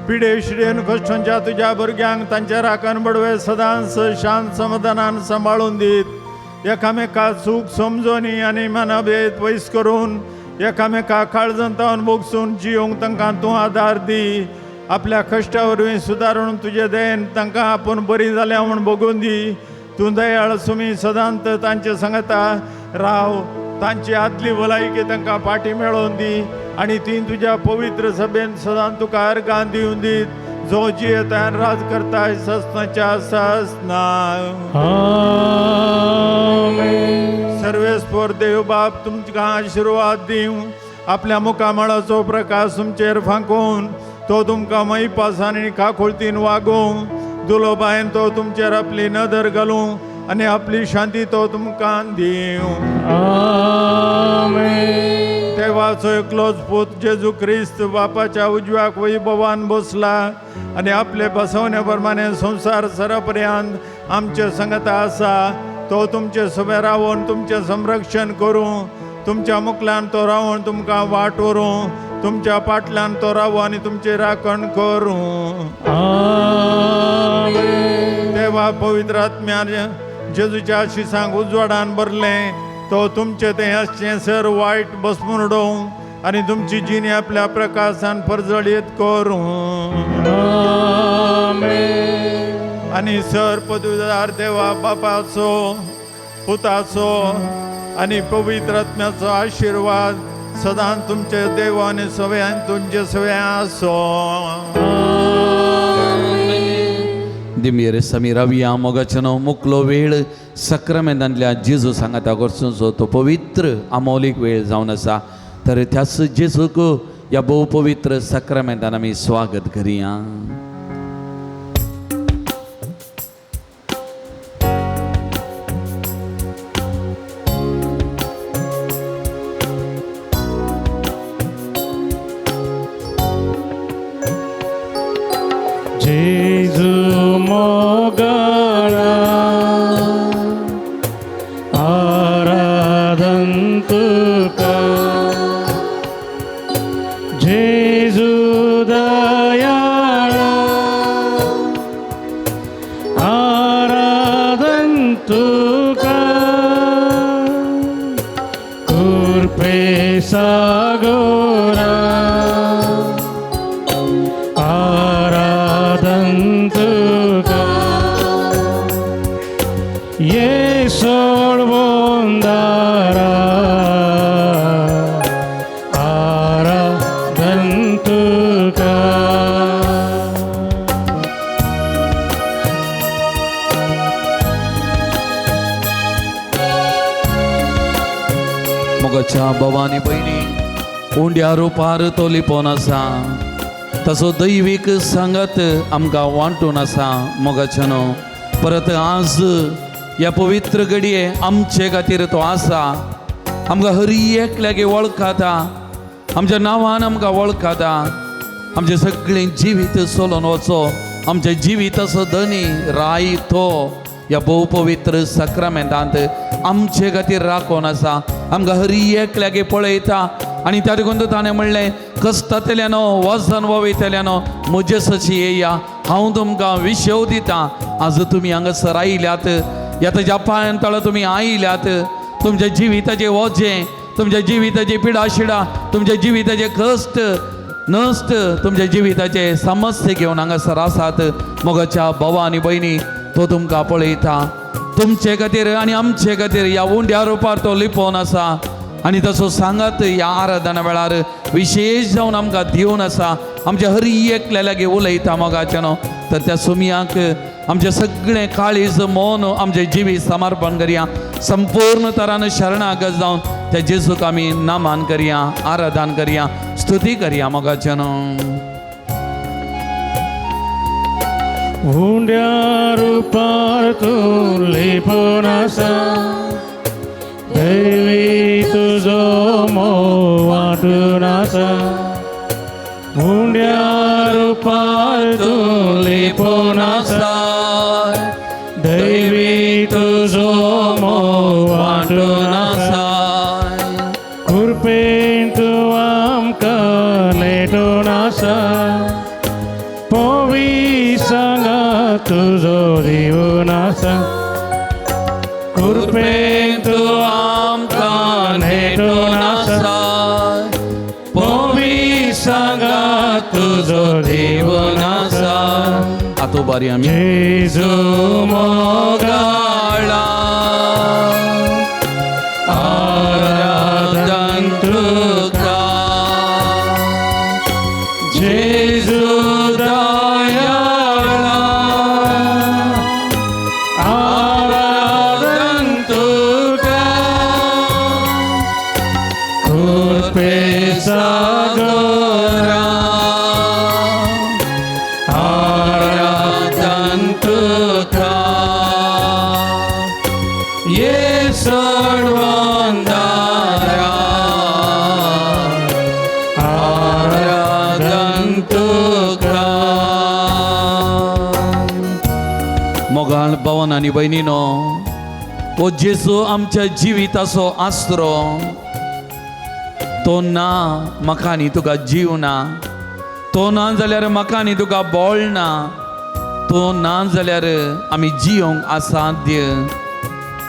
Speaker 3: पिडे शिडेन कश्टांच्या तुझ्या भुरग्यांक तांच्या राखण बडवे सदांच शांत समाधानान सांबाळून दीत. एकामेका सुख समजोनी आनी मनाभेद पयस करून एकामेका काळजंतावन बोगसून जियोंक तांकां तूं आदार दी. आपल्या कश्टा वरवीं सुदारून तुजे दयेन तांकां आपूण बरी जाल्या म्हूण बगून दी. तूं दयाळ सुमी सदांत तांचे सांगता राव. तांची आदली भलायकी तांकां फाटी मेळोवन दी आनी ती तुज्या पवित्र सभेन सदां तुका अर्गां दिवन दीत. जो जियेतान राज करताय सस्नाच्या सस्ना. सर्वेस्वर देव बाप तुमकां आशिर्वाद दिवं. आपल्या मुखामळाचो प्रकाश तुमचेर फांकून तो तुमकां मैपासान आनी काकुळतीन वागोवं. दुलो बायन तो तुमचेर आपली नदर घालूं आनी आपली शांती तो तुमकां दिवं. देवाचो एकलोच पूत जेजू क्रिस्त बापाच्या उजव्याक वैभवान बसला आनी आपले बसवणे प्रमाणे संसार सरापर्यंत आमचे संगता आसा. तो तुमचे सभे रावून तुमचे संरक्षण करूं. तुमच्या मुखल्यान तो रावून तुमकां वाट व्हरूं. तुमच्या फाटल्यान तो रावूं आनी तुमचे राखण करूं. देवा पवित्र आत्म्यान जेजूच्या शिसांक उजवाडान भरलें. तो तुमचे तें आसचें सर वायट बसपून उडोवं आनी तुमची जिणी आपल्या प्रकाशान परजळीत करूं. आनी सर पदवीदार देवा बापाचो पुताचो आनी पवित्र आत्म्याचो आशिर्वाद सदां तुमचे देव आनी सगळ्यां तुमचे सगळ्यां आसो.
Speaker 2: दिमेर समीराविया मोगाचनो मुकलो वेळ सक्रामेंतांतल्या जेजू सांगाता करचो तो पवित्र अमौलिक वेळ जावन आसा. तर त्याच जेजूक ह्या भोव पवित्र सक्रामेंतान आमी स्वागत करुया.
Speaker 1: जेजू मोगळा आराधन तुका. जेजू दयाळा आराधन तुका. कृपे सागोरा ये सोडवून दारा आराधन तुका.
Speaker 2: मोगाच्या भवानी बहिणी उंड्या रुपार तो लिपोवन आसा. तसो दैवीक सांगत आमकां वांटून आसा. मोगाच्यानो परत आज ह्या पवित्र घडये आमचे खातीर तो आसा. आमकां हरी एकल्यागे वळखाता. आमच्या नांवान आमकां वळखाता. आमचें सगळें जिवीत सोलोन वचो. आमचें जिवीताचो धनी राय तो ह्या भोव पवित्र सक्रामेंतांत आमचे खातीर राखून आसा. आमकां हर एकल्यागे पळयता आनी त्या देखून ताणें म्हणलें कस्तांतल्यानो वजन वयतल्यानो म्हजे सशी येया, हांव तुमकां विशेव दितां. आज तुमी हांगासर आयल्यात, ह्या ताज्या पांयां तळा तुमी आयल्यात. तुमच्या जिविताचें वजें, तुमच्या जिविताची पिडाशिडा, तुमच्या जिविताचे कश्ट नश्ट, तुमच्या जिविताचे समस्या घेवन हांगासर आसात. मोगाच्या भावा आनी भयणी, तो तुमकां पळयता. तुमचे खातीर आनी आमचे खातीर ह्या उंड्या रुपार तो लिपोवन आसा. आनी तसो सांगात ह्या आराधना वेळार विशेश जावन आमकां दिवन आसा. आमच्या हर एकल्या लागीं उलयता मोगाचें न्हू. तर त्या सुमयाक आमचें सगळें काळीज मौन आमचें जिवीत समर्पण करया. संपूर्ण तरान शरणागत जावन त्या जेजूक आमी नामान करया, आराधन करया, स्तुती करया मोगाचें न्हू.
Speaker 1: उंड्या रुपार तूं लिपोवन आसा, दैवी तुजो मोग वांटून आसा. उंड्या रुपार तूं लिपोवन आसा, दैवी तुजो मोग वांटून आसा. कृपेन तूं आमकां नेटून आसा, पोवी सांगा तुजो दिवून आसा. कृपेन तूं आमकां नेटून आसा, पोवी सांगा तुजो दिवून आसा.
Speaker 2: आतो बारी आमी
Speaker 1: जेजू मोगाळा आराधन तुका, जेजू दयाळा आराधन तुका. कृपे सागरा आराधन तुका. ये सर्वांधारा आराधन तुका.
Speaker 2: मोगाळ भावान आनी भयणीनो, हो जेजू आमच्या जिविताचो आसरो. तो ना म्हाका आनी तुका जीव ना, तो ना जाल्यार म्हाका आनी तुका बोळ ना, तो ना जाल्यार आमी जियोंक असाध्य.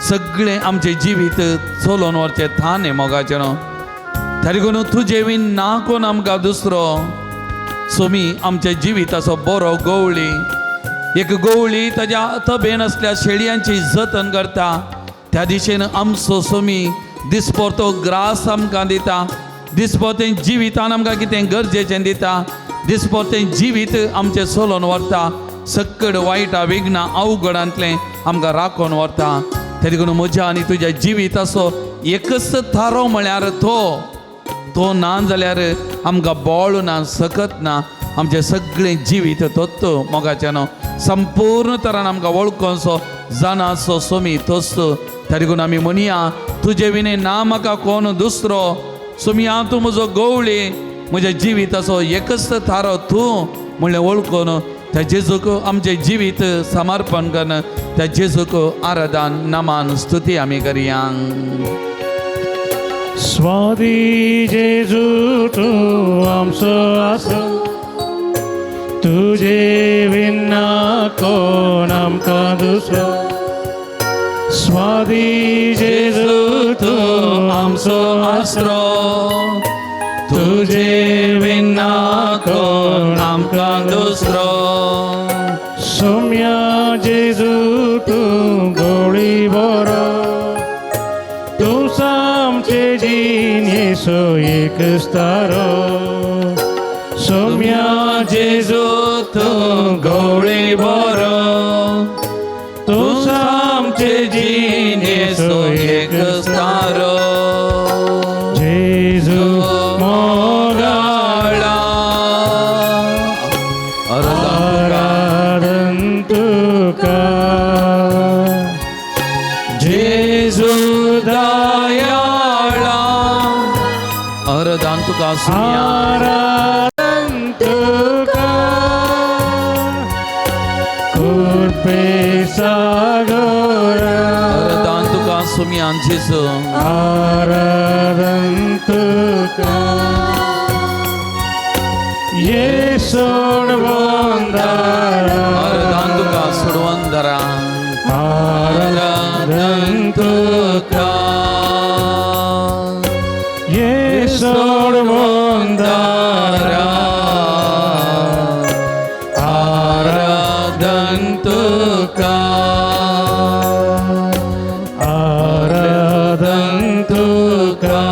Speaker 2: सगळें आमचें जिवीत चलोवन व्हरचें थान हें मोगाचें न्हू. त्या देखून तुजे बीन ना कोण आमकां दुसरो. सोमी आमच्या जिविताचो बरो गवळी, एक गवळी ताज्या तबेन असल्या शेळयांची जतन करता. त्या दिशेन आमचो सोमी दिसपरतो ग्रास आमकां दिता, दिसपरतें जिवितान आमकां कितें गरजेचें दिता, दिसपरतें जिवीत आमचें चलोवन व्हरता. सक्कड वायटा विघ्ना अवघडांतलें आमकां राखून व्हरता. त्या देखून म्हज्या आनी तुज्या जिविताचो एकच थारो म्हळ्यार तो ना जाल्यार आमकां बोळ ना, सकत ना. आमचें सगळें जिवीत तोच मोगाचें न्हू. संपूर्ण तरान आमकां वळखोसो जाणासो सोमी तोच. त्या देखून आमी म्हणया, तुजे विने ना म्हाका कोण दुसरो. सोमी हांव तूं म्हजो गवळी, म्हज्या जिविताचो एकच थारो तूं म्हणलें वळखून त्या जेजूक आमचें जिवीत समर्पण करन त्या जेजूक आराधन नामान स्तुती आमी करया.
Speaker 1: स्वादी जेजू तूं आमचो आसरो, तुजे विना कोण आमकां दुसरो. स्वादी जेजू तूं आमचो आसरो, तुजे विना कोण आमकां दुसरो. सोम्या जेजू तूं गवळी बरो, तूं सामचे जीन येसो एकच तारो. सोम्या जेजू तूं गवळी बरो, तूं सामचे जीन येसो एकच तारो. जेजू मोगाळा आराधन तुका. जेजू दयाळा
Speaker 2: आराधन तुका सुम्या.
Speaker 1: आराधन तुका. कृपे सागरा
Speaker 2: आराधन तुका सुमियान जेजू
Speaker 1: आराधन तुका येसूण वंदरा
Speaker 2: आराधन तुका सोडवंदरा आराधन तुका
Speaker 1: येसूण वंदरा
Speaker 2: आराधन तुका
Speaker 1: आराधन तुका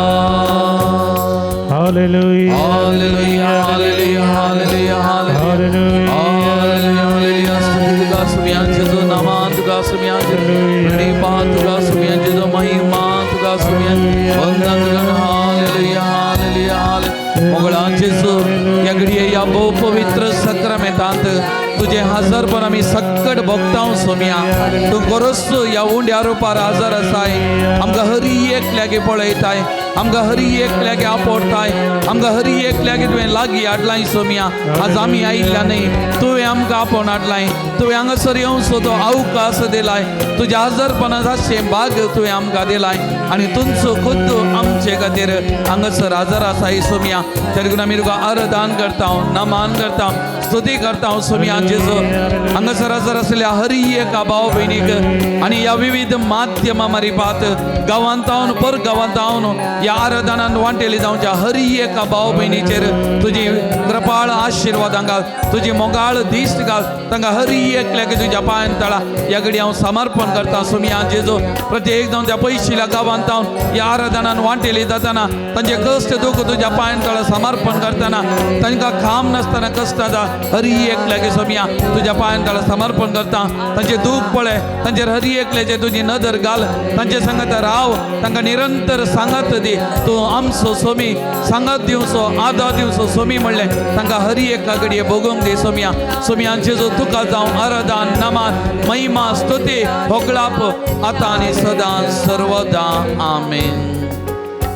Speaker 1: हालेलुया
Speaker 2: हालेलुया हालेलुया हालेलुया
Speaker 1: हालेलुया
Speaker 2: हालेलुया स्तुती तुका सुमियान जेजू नामान तुका सुमियान प्रेमा तुका सुमियान जेजू महिमा तुका सुमियान वंदन तुका हालेलुया हालेलुया मोगळान जेजू या घडये या बहु पवित्र सक्रमेतांत तुझे हजरपण आमी सक्कट भोगतांव सोमिया तूं गरज या उंड्या रुपार हजर आसाय आमकां हरी एकल्यागे पळयताय आमकां हरी एकल्यागे आपडताय आमकां हरी एकल्यागे तुवें लागीं हाडलाय सोमिया आज आमी आयिल्ल्या न्ही तुवें आमकां आपोवन हाडलाय तुवें हांगासर येवचो तो अवकाश दिलाय तुज्या हजरपणाचा भाग तुवें आमकां दिलाय आनी तुमचो खुद्द आमचे खातीर हांगासर हजर आसाय सोमिया त्या देखून आमी तुका आराधन करता नमान करता स्तुती करता सोमिया जेजू हांगासर हजर आसलेल्या हरी एका भाव भयणीक आनी ह्या विविध माध्यमां मारिपात गांवांतावन परगांवांतावन या आराधनान वांटेली जावच्या हरी एका भाव भयणीचेर तुजी कृपाळ आशिर्वाद घाल तुजी मोगाळ दिश्ट घाल तांकां हरी एकल्याक तुज्या पांयां तळा ह्या घडी हांव समर्पण करता सोमिया जेजू प्रत्येक जावन त्या पयशिल्या गांवांतावन ह्या आराधनान वांटेली जाताना तांचे कश्ट दूख तुज्या पांयां तळा समर्पण करताना तांकां खाम नासतना कश्ट जाता हरी एकल्याक सोमिया तुज्या पांयां तळा समर्पण करता तांचे दूख पळय तांचेर हरी एकल्याचे तुजी नदर घाल तांचे संगत राव तांकां निरंतर सांगत दी तूं आमचो सोमी सांगत दिवचो आदार दिवचो सोमी म्हणलें तांकां हरी एका घडये भोगूंक दी सोमिया सोमियान जेजू तुका जावं आराधन नमान महिमा स्तुती होगळाप आतां आनी सदां सर्वदा आमेन.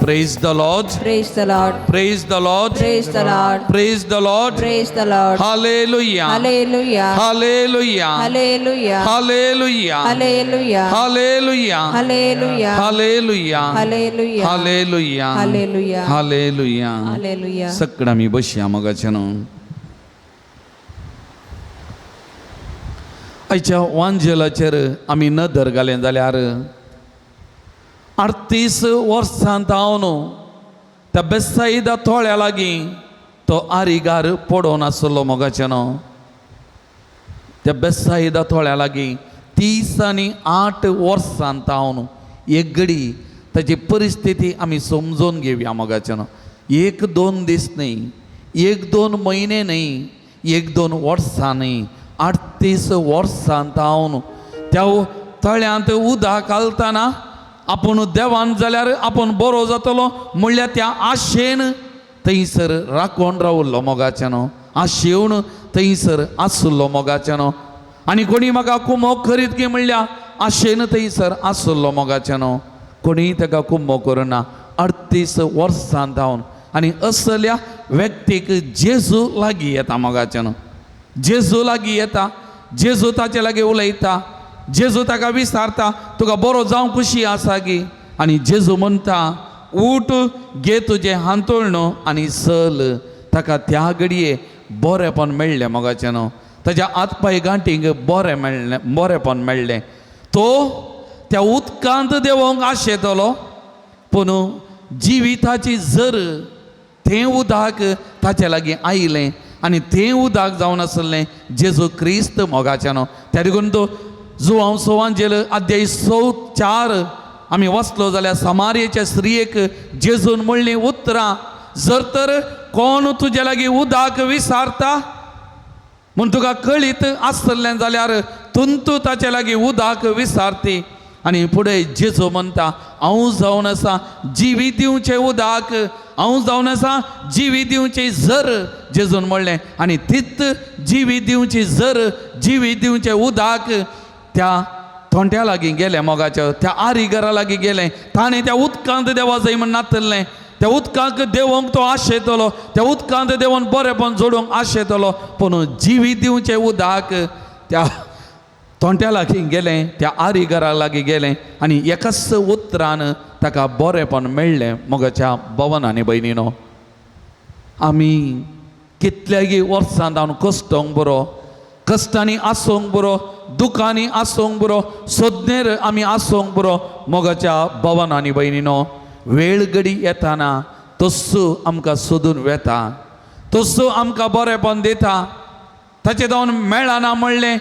Speaker 2: Praise the Lord.
Speaker 6: Praise the Lord.
Speaker 2: Praise the Lord.
Speaker 6: Praise the Lord.
Speaker 2: Praise the Lord.
Speaker 6: Praise the Lord.
Speaker 2: Hallelujah.
Speaker 6: Hallelujah.
Speaker 2: Hallelujah.
Speaker 6: Hallelujah.
Speaker 2: Hallelujah.
Speaker 6: Hallelujah.
Speaker 2: Hallelujah.
Speaker 6: Hallelujah.
Speaker 2: Hallelujah.
Speaker 6: Hallelujah.
Speaker 2: Hallelujah.
Speaker 6: Hallelujah.
Speaker 2: Hallelujah.
Speaker 6: Hallelujah.
Speaker 2: सगळं आमी बसया मोगाचें आयच्या वांजेलाचेर आमी नदर घालें जाल्यार 38 वर्सांत हांव न्हू त्या बेसाईदा थोड्या लागीं तो आरिगार पडोवन आसलो मोगाचें न्हू त्या बेसाईदा थोड्या लागीं 38 वर्सांत हांव न्हू एक घडी ताची परिस्थिती आमी समजून घेवया मोगाचें न्हू 1-2 दीस न्ही 1-2 म्हयने न्ही 1-2 वर्सां न्ही 38 वर्सांत हांव न्हू त्या तळ्यांत उदक घालतना आपूण देवान जाल्यार आपूण बरो जातलो म्हणल्यार त्या आशेन थंयसर राखून रावल्लो मोगाचें न्हू आशेवन थंयसर आसलो मोगाचें न्हू आनी कोणी म्हाका कुमो करीत गे म्हणल्या आशेन थंयसर आसलो मोगाचें न्हू कोणीय ताका कुमो करुना 38 वर्सांत हांव आनी असल्या व्यक्तीक जेजू लागीं येता मोगाचें न्हू जेजू लागीं येता जेजू ताचे लागीं उलयता जेजू ताका विचारता तुका बरो जावं कशी आसा गी आनी जेजू म्हणटा उठ घे तुजें हांतोळणो आनी चल ताका त्या घडये बरेपण मेळ्ळें मोगाचें न्हू ताच्या हातपाय गांठींक बरेपण मेळ्ळें तो त्या उदकांत देवोंक आशेतलो पूण जिविताची जर तें उदक ताचे लागीं आयलें आनी तें उदक जावन आसलें जेजू क्रिस्त मोगाचें न्हू त्या देखून तो जुवांव सोवांजेल अध्याय 4 आमी वाचलो जाल्यार समारियेच्या स्त्रियेक जेजून म्हणलीं उतरां जर तर कोण तुजे लागीं उदक विचारता म्हूण तुका कळीत आसतलें जाल्यार तूं ताचे लागीं उदक विचारती आनी फुडें जेजू म्हणटा हांव जावन आसा जिवी दिवचें उदक हांव जावन आसा जिवी दिवची झर जेजून म्हणलें आनी तीच जिवी दिवची झर जिवी दिवचें उदक त्या थोंट्या लागीं गेलें मोगाच्या त्या आरिगरा लागीं गेलें ताणें त्या उदकांत देवा जाय म्हण नातलें त्या उदकाक देवोंक तो आशेतलो त्या उदकांत देवोन बरेपण जोडूंक आशेतलो पूण जिवी दिवचें उदक त्या तोंट्या लागीं गेलें त्या आरिगरा लागीं गेलें आनी एकाच उतरान ताका बरेंपण मेळ्ळें. मोगाच्या भवन आनी भयणीनो, आमी कितल्यागी वर्सां जावन कश्टांक बरो, कश्टांनी आसूंक बरो, दुखांनी आसूंक बरो, सोदनेर आमी आसूंक बरो. मोगाच्या भवन आनी भयणीनो, वेळ घडी येताना तस्सो आमकां सोदून वेता, तस्सो आमकां बरेंपण दिता. ताचे जावन मेळना म्हणलें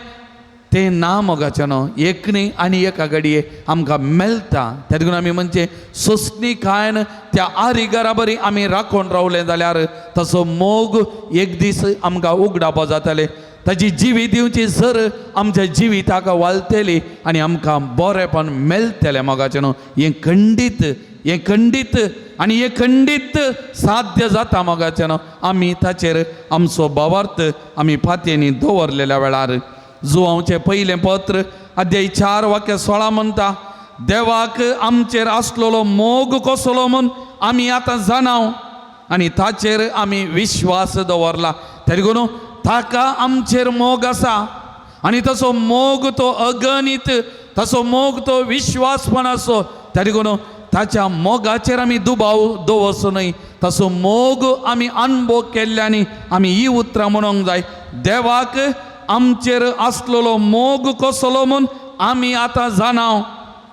Speaker 2: तें ना मोगाचें न्हू. एक न्ही आनी एका घडये आमकां मेळटा. त्या देखून आमी म्हणचे सोंसणी खायन त्या आरिगरा बरी आमी राखून रावलें जाल्यार तसो मोग एक दीस आमकां उगडावपा जाताले. ताची जिवी दिवची सर आमच्या जिविताक वालतेली आनी आमकां बरेंपण मेळटलें मोगाचें न्हू. हें खंडीत आनी हें खंडीत साध्य जाता मोगाचें न्हू. आमी ताचेर आमचो भावार्थ आमी फांतयेनी दवरलेल्या वेळार जुवांवचें पयलें पत्र अध्याय 4 वाक्य 16 म्हणटा, देवाक आमचेर आसलेलो मोग कसलो म्हूण आमी आतां जाणाव आनी ताचेर आमी विश्वास दवरला. त्या देखून ताका आमचेर मोग आसा आनी तसो मोग तो अगणित, तसो मोग तो विश्वासपण आसो. त्या देखून ताच्या मोगाचेर आमी दुबाव दवरचो न्हय. तसो मोग आमी अनुभव केल्ल्यानी आमी ही उतरां म्हणूंक जाय. देवाक आमचेर आसलेलो मोग कसलो म्हूण आमी आतां जाणाव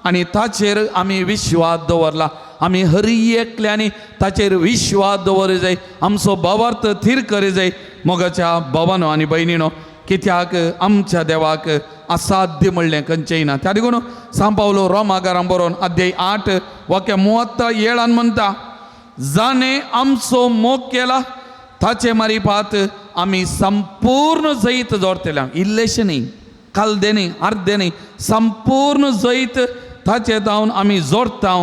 Speaker 2: आनी ताचेर आमी विश्वास दवरला. आमी हर एकल्यांनी ताचेर विश्वास दवरूं जाय. आमचो भावार्थ थीर करूं जाय. मोगाच्या भवनो आनी भयणीनो, कित्याक आमच्या देवाक असाध्य म्हणलें खंयचेंय ना. त्या देखून सांपावलो रोमाकारांक बरोवन अध्याय 8 वाक्य 37 म्हणटा, जाणें आमचो मोग केला ताचे मारिफात आमी संपूर्ण जैत जोडटले. इल्लेशें न्ही, कालदें न्ही, अर्दें न्ही, संपूर्ण जैत ताचे जावन आमी जोडटा.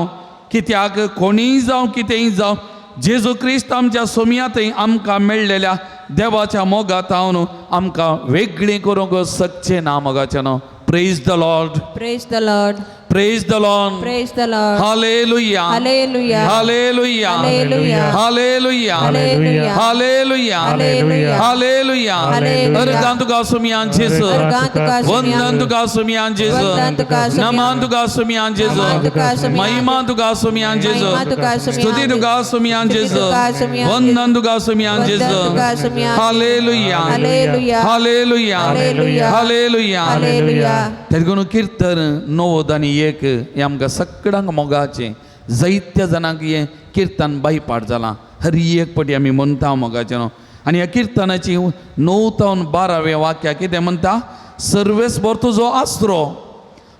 Speaker 2: कित्याक कोणीय जावं कितेंय जावं जेजू क्रिस्त आमच्या सोमयातय आमकां मेळ्ळेल्या देवाच्या मोगात हांव आमकां वेगळीं करूंक शकचें ना मोगाचें न्हू. Praise the Lord,
Speaker 6: Praise the Lord.
Speaker 2: Praise the Lord,
Speaker 6: Praise the Lord.
Speaker 2: हालेलुया,
Speaker 6: Hallelujah.
Speaker 2: हालेलुया,
Speaker 6: Hallelujah.
Speaker 2: हालेलुया,
Speaker 6: Hallelujah.
Speaker 2: हालेलुया,
Speaker 6: Hallelujah.
Speaker 2: हालेलुया.
Speaker 6: Hallelujah.
Speaker 2: अर्गां तुका सुमयान जेजू,
Speaker 6: अर्गां तुका सुमयान.
Speaker 2: वंदन तुका सुमयान जेजू,
Speaker 6: वंदन तुका सुमयान.
Speaker 2: नमन तुका सुमयान जेजू,
Speaker 6: नमन तुका सुमयान.
Speaker 2: महिमा तुका सुमयान जेजू,
Speaker 6: महिमा तुका सुमयान.
Speaker 2: स्तुती तुका सुमयान
Speaker 6: स्तुती
Speaker 2: जेजू,
Speaker 6: तुका सुमयान.
Speaker 2: वंदन तुका सुमयान
Speaker 6: वंदन
Speaker 2: जेजू.
Speaker 6: तुका सुमयान.
Speaker 2: हालेलुया,
Speaker 6: Hallelujah.
Speaker 2: हालेलुया,
Speaker 6: Hallelujah.
Speaker 2: हालेलुया.
Speaker 6: Hallelujah.
Speaker 2: तेगून कीर्तन 9 आनी 1 हे आमकां सगळ्यांक मोगाचें. जायत्या जाणांक हें कीर्तन बायपाट जालां. हर एक पटी आमी म्हणटा मोगाचें न्हू. आनी ह्या कीर्तनाची 9 ते 12 वाक्य कितें म्हणटा, सर्वेस भर तुजो आसरो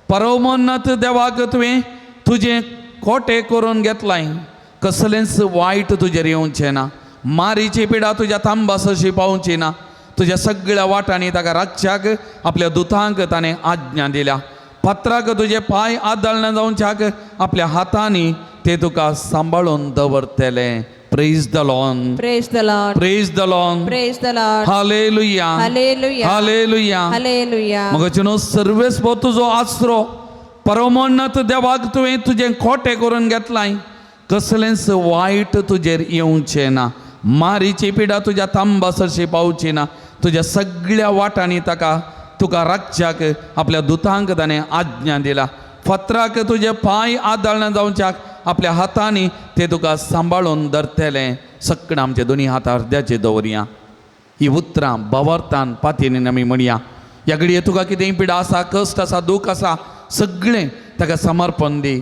Speaker 2: परमोन्नत देवाक तुवें तुजें खोटें करून घेतलाय. कसलेंच वायट तुजेर येवचें ना. मारीची पिडा तुज्या तांबासशी पावची ना. तुज्या सगळ्या वाटांनी ताका रातच्याक आपल्या दुतांक ताणें आज्ञा दिल्या. पत्राक तुजे पांय आदळना जावच्याक आपल्या हातांनी ते तुका सांबाळून दवरतले. Praise the Lord,
Speaker 6: Praise the Lord.
Speaker 2: Praise the Lord,
Speaker 6: Praise the Lord.
Speaker 2: हालेलुया,
Speaker 6: Hallelujah.
Speaker 2: हालेलुया.
Speaker 6: Hallelujah.
Speaker 2: मगचनो सर्वेस भोव तुजो आसरो परमोन्नत देवाक तुवें तुजें खोटें करून घेतलाय. कसलेंच वायट तुजेर येवचें ना. मारीची पिडा तुज्या तांबासरशी पावची ना. तुज्या सगळ्या वाटांनी ताका तुका रातच्याक आपल्या दुतांक ताणें आज्ञा दिला. फत्राक तुजे पांय आदळना जावच्याक आपल्या हातांनी ते तुका सांबाळून धरतले. सगळें आमचे दोनी हात अर्द्याचे दवरया. ही उतरां भावार्थान पातयेन आमी म्हणया. ह्या घडये तुका कितेंय पिडा आसा, कश्ट आसा, दूख आसा, सगळें ताका समर्पण दी.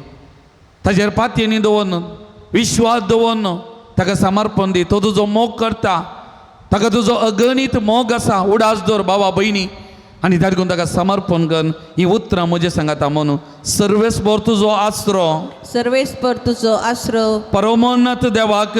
Speaker 2: ताचेर पातयेनी दवरन, विश्वास दवरन ताका समर्पण दी. तो तुजो मोग करता. ताका तुजो अगणित मोग आसा. उडास दवर भावा भयणी आनी त्या देखून ताका समर्पण कर. ही उतरां म्हजे सांगाता म्हणून सर्वेस भर तुजो आसरो
Speaker 6: सर्वेस पर तुजो आसरो
Speaker 2: परमोन्नत देवाक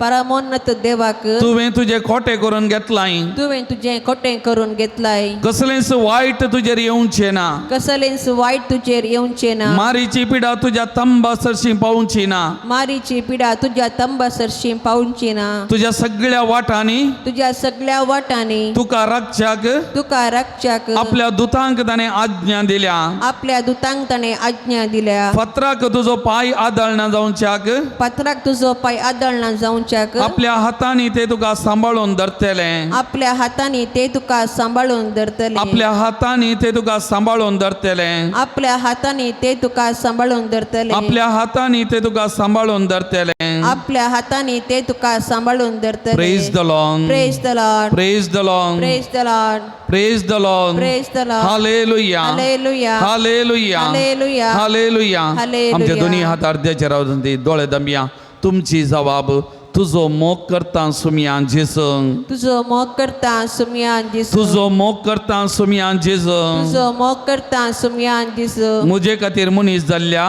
Speaker 6: परमोन्नत देवाक
Speaker 2: तुवें तुजें खोटें करून घेतलाय.
Speaker 6: तुवें तुजें खोटें करून घेतलाय.
Speaker 2: कसलेंच वायट तुजेर येवचें ना.
Speaker 6: कसलेंच वायट तुजेर येवचें ना.
Speaker 2: मारीची पिडा तुज्या तंबासरशी पावची ना.
Speaker 6: मारीची पिडा तुज्या तंबासरशी पावची ना.
Speaker 2: तुज्या सगळ्या वाटांनी
Speaker 6: तुज्या सगळ्या वाटांनी
Speaker 2: तुका रातच्याक
Speaker 6: तुका रातच्याक
Speaker 2: आपल्या दुतांक ताणें आज्ञा दिल्या.
Speaker 6: आपल्या दुतांक ताणें ताणें आज्ञा दिल्या
Speaker 2: फातराक तुजो पाय आदळना जावच्याक
Speaker 6: पात्राक तुजो पाय आदळना जावच्याक
Speaker 2: आपल्या हातांनी ते तुका सांबाळून धरतले
Speaker 6: आपल्या हातांनी ते तुका सांभाळून धरतले
Speaker 2: आपल्या हातांनी ते तुका सांबाळून धरतले
Speaker 6: आपल्या हातांनी ते तुका सांभाळून धरतले
Speaker 2: आपल्या हातांनी ते तुका सांबाळून धरतले
Speaker 6: आपल्या हातांनी ते तुका सांभाळून धरतले
Speaker 2: praise the Lord
Speaker 6: praise the Lord
Speaker 2: praise the Lord
Speaker 6: praise the Lord
Speaker 2: praise the Lord
Speaker 6: praise the Lord
Speaker 2: हालेलुया
Speaker 6: हालेलुया
Speaker 2: हालेलुया
Speaker 6: हालेलुया
Speaker 2: हालेलुया
Speaker 6: हालेलुया.
Speaker 2: आमच्या दोन्ही हात अर्ध्याचे राहून ती डोळे दंबिया तुमची जबाब तुझो मोग करता सुमियान जेसंग
Speaker 6: तुझो मोग करता सुमियान दिस
Speaker 2: तुझो मोग करता सुमियान जेसंग
Speaker 6: तुझो मोग करता सुमियान दिस
Speaker 2: मुजे खातीर मनीस जाल्ल्या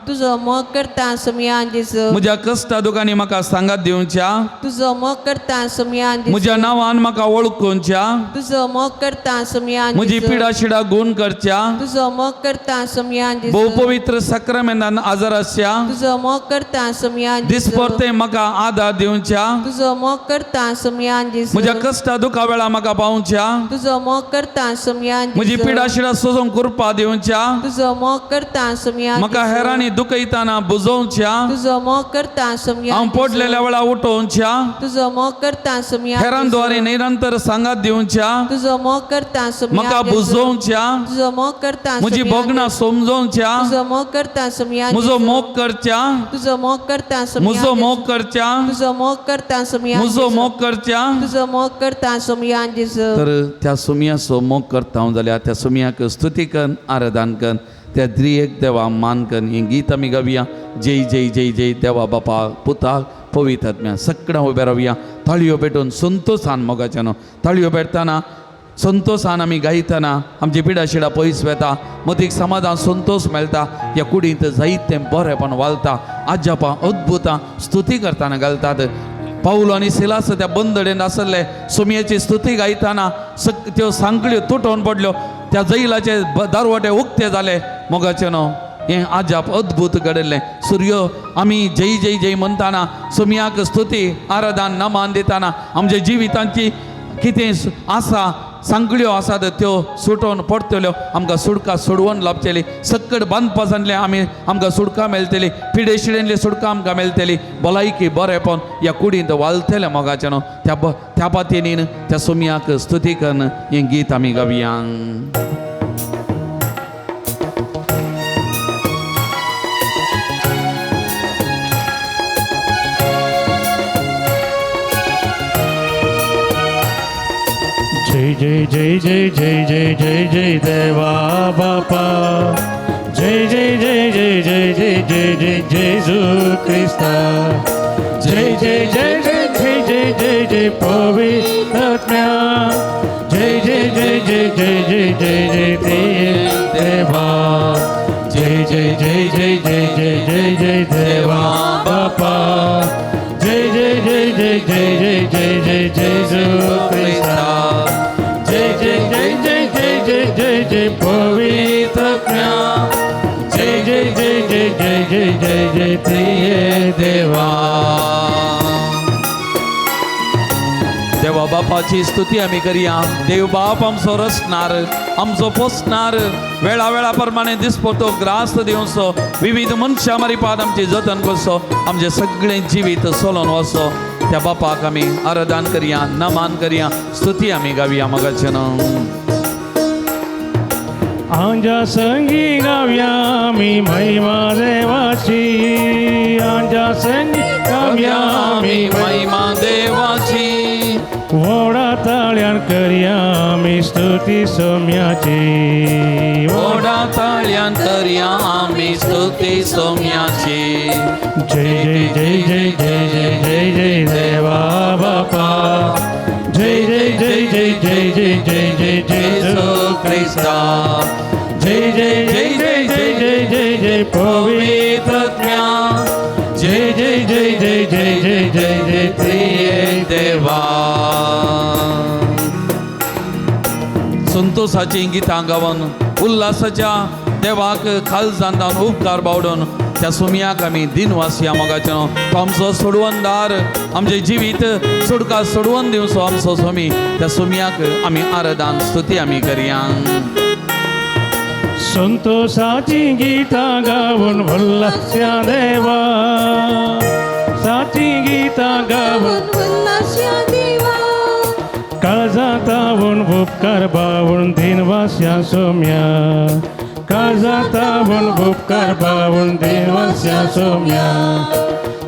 Speaker 6: तुझो मोग करता सुमियान दिस
Speaker 2: म्हज्या कश्टा दुखांनी म्हाका सांगात दिवच्या
Speaker 6: तुझो मोग करता सुमियान दिस
Speaker 2: म्हज्या नांवान म्हाका वळखुच्या
Speaker 6: तुझो मोग करता सुमियान
Speaker 2: म्हजी
Speaker 6: दिस
Speaker 2: पिडा शिडा गुण करच्या
Speaker 6: तुझो मोग करता सुमियान दिस
Speaker 2: भोव पवित्र सक्रामेंतान आजार आसच्या
Speaker 6: तुझो मोग करता सुमियान दिस
Speaker 2: दिसपरते म्हाका आदार दिवच्या
Speaker 6: तुझो मोग करता सुमियान दिस
Speaker 2: म्हज्या कश्टा दुखा वेळा म्हाका पावच्या
Speaker 6: तुझो मोग करता सुमियान
Speaker 2: म्हजी
Speaker 6: दिस
Speaker 2: पिडा शिडा सोजोंक करपा दिवच्या
Speaker 6: तुझो मोग करता सुमियान
Speaker 2: म्हाका
Speaker 6: दिस
Speaker 2: हेरांनी दुखयताना बुजोवच्या
Speaker 6: तुझो मोग करता
Speaker 2: हांव
Speaker 6: सुमियान
Speaker 2: पडलेल्या वेळा उठोवच्या
Speaker 6: तुझो मोग करता सुमियान
Speaker 2: हेरांद्वारे निरंतर सांगात दिवच्या
Speaker 6: तुझो मोग करता सुमियान
Speaker 2: म्हाका बुजोवच्या
Speaker 6: तुझो मोग करता
Speaker 2: म्हजी
Speaker 6: सुमियान
Speaker 2: भोगणां समजोवच्या
Speaker 6: तुझो मोग करता सुमियान
Speaker 2: म्हजो मोग करच्या
Speaker 6: तुझो मोग करता सुमियान
Speaker 2: म्हजो मोग करच्या
Speaker 6: तुझो मोग करता सुमियान
Speaker 2: म्हजो मोग करच्या
Speaker 6: तुझो मोग करता सुमियान दिस
Speaker 2: तर त्या सुमयाचो मोग करता हांव जाल्यार त्या सुमयाक स्तुती कर आराधन कर त्या द्रियेक देवा मान कर हें गीत आमी गावया जय जय जय जय देवा बापा पुताक पवित्र आत्म्या सगळ्यां उबे रावया थाळयो पेटोवन संतोषान मोगाच्या न्हू थाळयो पेटतना संतोषान आमी गायतना आमची पिडा शिडा पयस वेता मदीक समाधान संतोष मेळटा ह्या कुडींत जायतें बरेंपण वालता आज्जापा अद्भुतां स्तुती करतना घालतात पाऊल आनी सिलास त्या बंदडेन आसले सुमयेची स्तुती गायतना त्यो सांकळ्यो तुटोवन पडल्यो त्या जैलाचे दारवटे उक्ते जाले मोगाचे न्हू हें आजाप अद्भुत घडयल्लें सूर्य आमी जय जय जय म्हणटाना सुमयाक स्तुती आराधन नमान दिताना आमच्या जिवितांची कितें आसा सांकळ्यो आसात त्यो सुटोवन पडटल्यो आमकां सुडका सोडवून लाभचेली सक्कड बांदपा जाणले आमकां सुडका मेळटली पिडे शिडेंतली सुडका आमकां मेळटली भलायकी बरेंपण ह्या कुडींत वालतले मोगाचें न्हू त्या पातयेन त्या सुमयाक स्तुती करन हें गीत आमी गावया
Speaker 1: जय जय जय जय जय जय जय देवा बापा जय जय जय जय जय जय जय जय जेजू ख्रिस्ता जय जय जय जय जय जय जय जय पवित्र आत्म्या जय जय जय जय जय जय जय जय देवा जय जय जय जय जय जय जय जय देवा बापा जय जय जय जय जय जय जय जय जेजू ख्रिस्ता जय जय जय जय जय जय जय जय पवित्र आत्म्या जय जय जय जय जय जय जय जय प्रिय देवा
Speaker 2: देवा बापाची स्तुती आमी करया देव बाप आमचो रचणार आमचो पोसणार वेळा वेळा प्रमाणे दिसपतो ग्रास दिवचो विविध मनशां मारिपाद आमची जतन करचो आमचे सगळें जिवीत सोलोन वचो त्या बापाक आमी आराधन करया नमान करया स्तुती आमी गावया मोगाचें न्हू
Speaker 1: आंजा संगी गावया आमी महिमा देवाची आंजा संगी गावया आमी
Speaker 2: महिमा देवाची
Speaker 1: व्हडा ताळ्यान करया आमी स्तुती सोम्याची
Speaker 2: व्हडा ताळ्यान करया आमी स्तुती सोम्याची
Speaker 1: जय जय जय जय जय जय जय देवा बापा जय जय जय जय जय जय जय जय जेजू
Speaker 2: ख्रिस्ता
Speaker 1: जय जय जय जय जय जय जय जय पवित्र आत्म्या जय जय जय जय जय जय जय जय प्रिय
Speaker 2: देवा संतोषाची गितां गावन उल्हासाच्या देवाक खाल जांदान उपकार बावडून त्या सुमयाक आमी दिनवासिया मोगाचें न्हू तो आमचो सोडवणदार आमचे जिवीत सुडका सोडवून दिवचो आमचो स्वामी त्या सुमयाक आमी आराधन स्तुती आमी करया
Speaker 1: संतोषाची गीता गाऊन भुलल्या देवा, साची गीता गाऊन
Speaker 6: उल्हास्या देवा,
Speaker 1: काळजातावून उपकार बावून दिनवास्या सोम्या, काळजातावून उपकार बावून दिनवास्या सोम्या.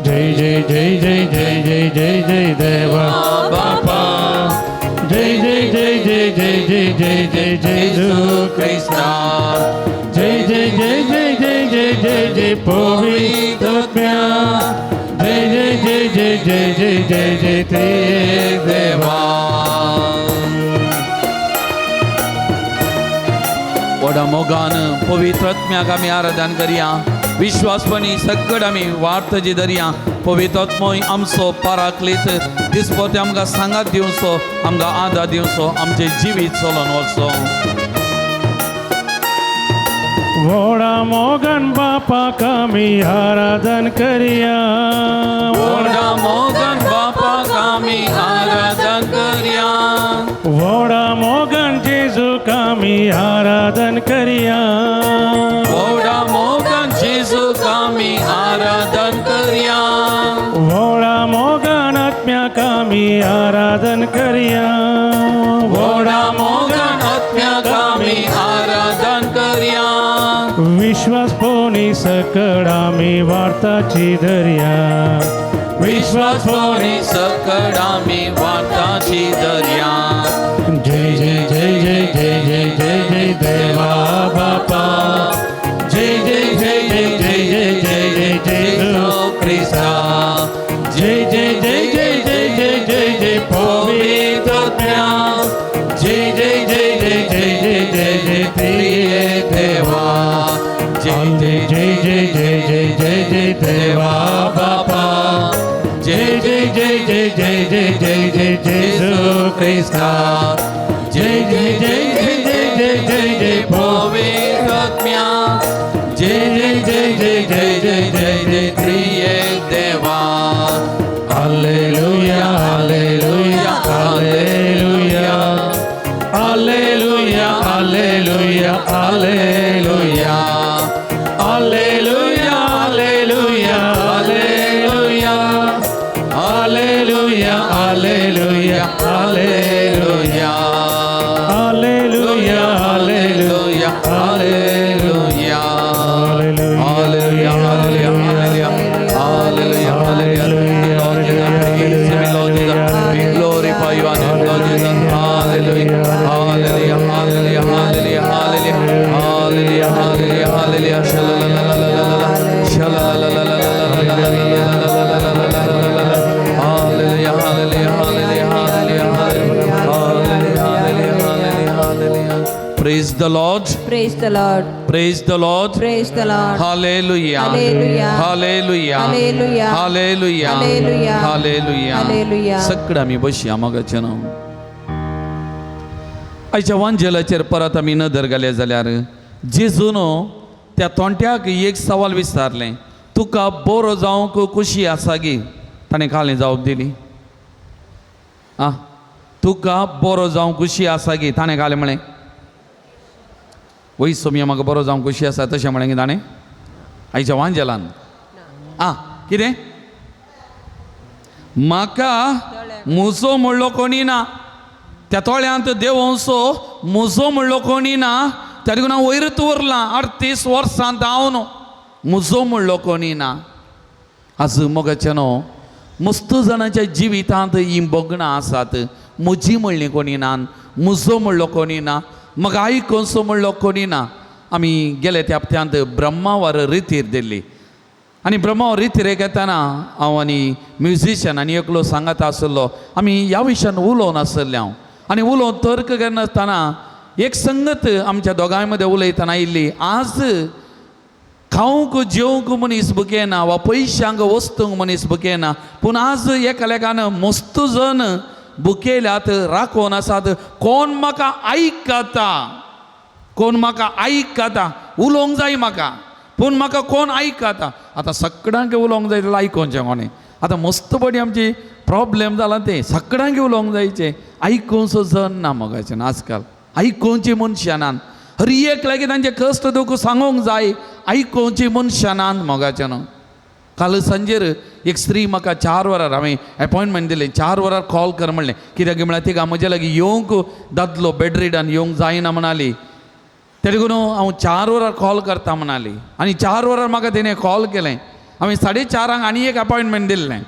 Speaker 1: जय जय जय जय जय जय जय जय देवा बापा, जय जय जय जय जय जय जय जय जय जेजू ख्रिस्ता, जय जय जय जय जय जय जय जय पवित्रात्म्या, जय जय जय जय जय जय जय जय ते देवा.
Speaker 2: वडा मोगान पवित्र आत्म्याक आमी आराधन करया, विश्वासपणी सगळं आमी वार्त जी धरया. पवित्र आत्मोय आमचो पाराकलीत दिसपते आमकां सांगात दिवचो, आमकां आदार दिवचो, आमचे जिवीत चलोन वचो.
Speaker 1: वोडा मोगन बापाक आमी आराधन करया,
Speaker 2: वडा मोगन बापाक आमी आराधन करया,
Speaker 1: वोडा मोगन जेजूक आमी आराधन करया,
Speaker 2: वडा मोगन जेजूक आमी आराधन करया,
Speaker 1: वोडा मोगन आत्म्याक आमी आराधन करया,
Speaker 2: वडा मोगन आत्म्याक आमी आराधन करया.
Speaker 1: विश्वास पोनी सकळ आमी वार्ताची धरया,
Speaker 2: विश्वास पोनी सकळ आमी वार्ताची धरया.
Speaker 1: जय जय जय जय जय जय जय जय देवा बापा, जय जय जय जय जय जय जय जय जेजू ख्रिस्ता, जय जय जय जय जय जय जय जय पवित्र आत्म्या, जय जय जय जय जय जय जय जय प्रिय देवा, जय जय जय जय जय जय जय जय देवा बापा, जय जय जय जय जय जय जय जय जेजू ख्रिस्ता, जय जय जय जय जय जय जय जय
Speaker 2: पवित्र आत्म्या,
Speaker 1: जय जय जय जय जय जय जय जय
Speaker 2: प्रिय देवा.
Speaker 1: हालेलुया हालेलुया हालेलुया हालेलुया हालेलुया हालेलुया हालेलुया हालेलुया हालेलुया हालेलुया हालेलुया हालेलुया हालेलुया हालेलुया hallelujah
Speaker 2: Glorify your name, Lord Jesus. Hallelujah, hallelujah, hallelujah, hallelujah, hallelujah, hallelujah, hallelujah, hallelujah. Shalalala, hallelujah, hallelujah, hallelujah, hallelujah, hallelujah, hallelujah, hallelujah. Praise the Lord.
Speaker 6: Praise the Lord.
Speaker 2: Praise the Lord.
Speaker 6: Praise the Lord.
Speaker 2: Hallelujah.
Speaker 6: Hallelujah.
Speaker 2: Hallelujah.
Speaker 6: Hallelujah.
Speaker 2: Hallelujah.
Speaker 6: Hallelujah.
Speaker 2: Hallelujah.
Speaker 6: Hallelujah.
Speaker 2: सगळं आम्ही बसया मगाच्यान आयच्या वांजेलाचेर परत आमी नदर घाले जाल्यार जेजून त्या तोंट्याक एक सवाल विचारले, तुका बरो जावंक खुशी आसा गी? ताणें खाली जावप दिली. तुका बरो जावंक खुशी आसा गी? ताणें खाले म्हळें वय सोम्या म्हाका बरो जावंक खुशी आसा तशें म्हळें गी ताणें आयच्या वांजेलान. कितें? म्हाका मुजो म्हणलो कोणी ना, त्या तोळ्यांत देवंसो मुजो म्हणलो कोणी ना, त्या देखून हांव वयर उरलां 38 वर्सां जावन मुजो म्हणलो कोणी ना. आज मोगाचें न्हू, मस्त जाणांच्या जिवितांत हीं बोगणां आसात. म्हजी म्हणली कोणी ना, मुजो म्हणलो कोणी ना, म्हाका आयकोसो म्हणलो कोणी ना. आमी गेले त्या हप्त्यांत ब्रह्मावार रितीर दिल्ली आनी ब्रह्मावार रितीरेक येताना हांव आनी म्युझिशियन आनी एकलो सांगत आसलो. आमी ह्या विशयान उलोवन आसले हांव आनी उलोवन तर्क करनासतना एक संगत आमच्या दोगांय मदें उलयतना आयिल्ली. आज खावंक जेवंक मनीस बुकेना वा पयशांक वस्तूंक मनीस बुकेना, पूण आज एकालेकान मस्त जण बुकेल्यात, राखोन आसात. कोण म्हाका आयकता, कोण म्हाका आयकता, उलोवंक जाय म्हाका, पूण म्हाका कोण आयकता. आतां सगळ्यांक उलोवंक जाय जाल्यार आयकोवचें कोणें? आतां मस्त बरी आमची प्रॉब्लेम जाला तें सगळ्यांक उलोवंक जायचें. आयकोवचो जण ना मोगाचें आजकाल, आयकोवचें मनशां नात. हर एक लागीं तांचे कश्ट दुख सांगूंक जाय, आयकोवची मनशानान मोगाचें न्हू. काल सांजेर एक स्त्री म्हाका 4 वरार हांवें अपॉयंटमेंट दिलें, 4 वरार कॉल कर म्हणलें. कित्याक म्हळ्यार तिका म्हजे लागीं येवंक दादलो बेडरिडान येवंक जायना म्हणाली. तेका लागून हांव 4 वरार कॉल करता म्हणाली. आनी 4 वरार म्हाका तिणें कॉल केलें. हांवें 4:30 आनी एक अपॉयंटमेंट दिल्लें,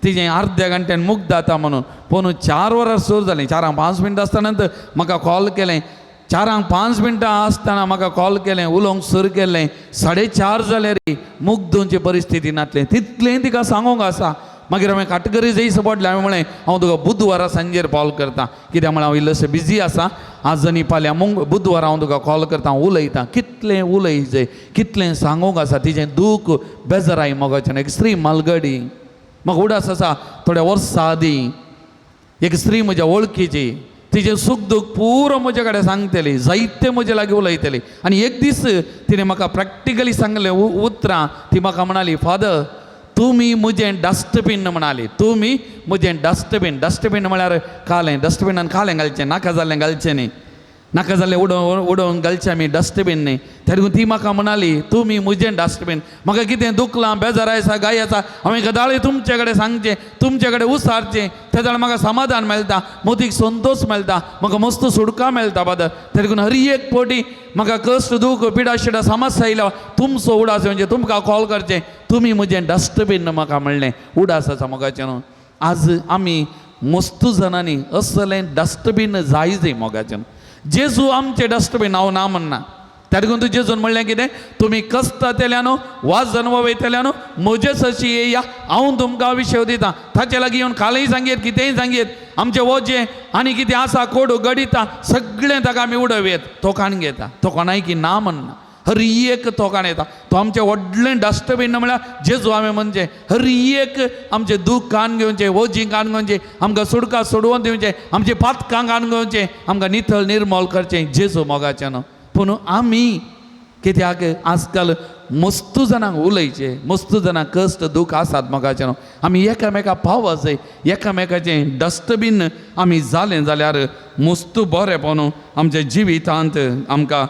Speaker 2: तिजें अर्ध्या घंट्यान मुक्त जाता म्हणून. पूण 4 वरार सुरू जालें. 4:05 आसतना म्हाका कॉल केलें. 4:05 आसतना म्हाका कॉल केलें, उलोवंक सुरू केलें. 4:30 जाल्यार मुग्धोवची परिस्थिती नासलें. तितलें तिका सांगूंक आसा. मागीर हांवें काटकरी जैस पडलें. हांवें म्हळें हांव तुका बुधवारा सांजेर कॉल करता, कित्याक म्हळ्यार हांव इल्लोसो बिजी आसा. आज आनी फाल्यां बुधवारा हांव तुका कॉल करता, हांव उलयतां. कितलें उलयचें, कितलें सांगूंक आसा. तिजें दूख बेजाराय मोगाचें. एक स्त्री मालगडी म्हाका उडास आसा. थोड्या वर्सां आदीं एक स्त्री म्हज्या वळखीची, तिजें सूख दूख पुरो म्हजे कडेन सांगतली, जायते म्हजे लागीं उलयतली. आनी एक दीस तिणें म्हाका प्रॅक्टिकली सांगलें उतरां. ती म्हाका म्हणाली, फादर तुमी म्हजें डस्टबीन म्हणाली, तुमी म्हजें डस्टबीन. डस्टबीन म्हळ्यार कालें, डस्टबिनान कालें घालचें, नाका जाल्लें घालचें न्ही, नाका जाल्लें उडोवन घालचें आमी डस्टबीन न्ही. तेन्ना ती म्हाका म्हणाली, तुमी म्हजें डस्टबीन. म्हाका कितें दुखलां, बेजार आसा, गाय आसा, हांवें गदाळी तुमचे कडेन सांगचें, तुमचे कडेन उसारचें. तेज्या म्हाका समाधान मेळटा, मोतीक संतोश मेळटा, म्हाका मस्त सुडका मेळटा. फादर तेन्ना हर एक फावटी म्हाका कश्ट दूख पिडा शिडा समस्या आयल्या तुमचो उडास म्हणजे तुमकां कॉल करचें. तुमी म्हजें डस्टबीन म्हाका म्हणलें. उडास आसा मोगाचें न्हू. आज आमी मस्त जाणांनी असलें डस्टबीन जाय मोगाचें. जेजू आमचे डस्टबीन हांव ना म्हणना. त्या देखून जेजून म्हणलें कितें, तुमी कश्टांतल्यान वाज वयतल्यान म्हजेच अशी येया, हांव तुमकां विशय दितां. ताचे लागीं येवन कालय सांगेत, कितेंय सांगेत, आमचें वजें आनी कितें आसा कोडू गडिता सगळें ताका आमी उडयत. तोखाण घेता, तो कोणाय की ना म्हणना, हर एक तोखाण येता. तो आमचें व्हडलें डस्टबीन म्हळ्यार जेजू हांवें म्हणजे हर एक आमचें दूख कान घेवचें, वजी कान घेवचें, आमकां सुडका सोडवून दिवचें, आमचें पातकां कान घेवचें, आमकां नितळ निर्मल करचें. जेजू मोगाचें न्हू. पूण आमी कित्याक आजकाल मस्त जाणांक उलयचें, मस्त जाणांक कश्ट दूख आसात मोगाचें न्हू. आमी एकामेकाक पावों जाय, एकामेकाचें डस्टबीन आमी जालें जाल्यार मस्त बरेंपण आमच्या जिवितांत आमकां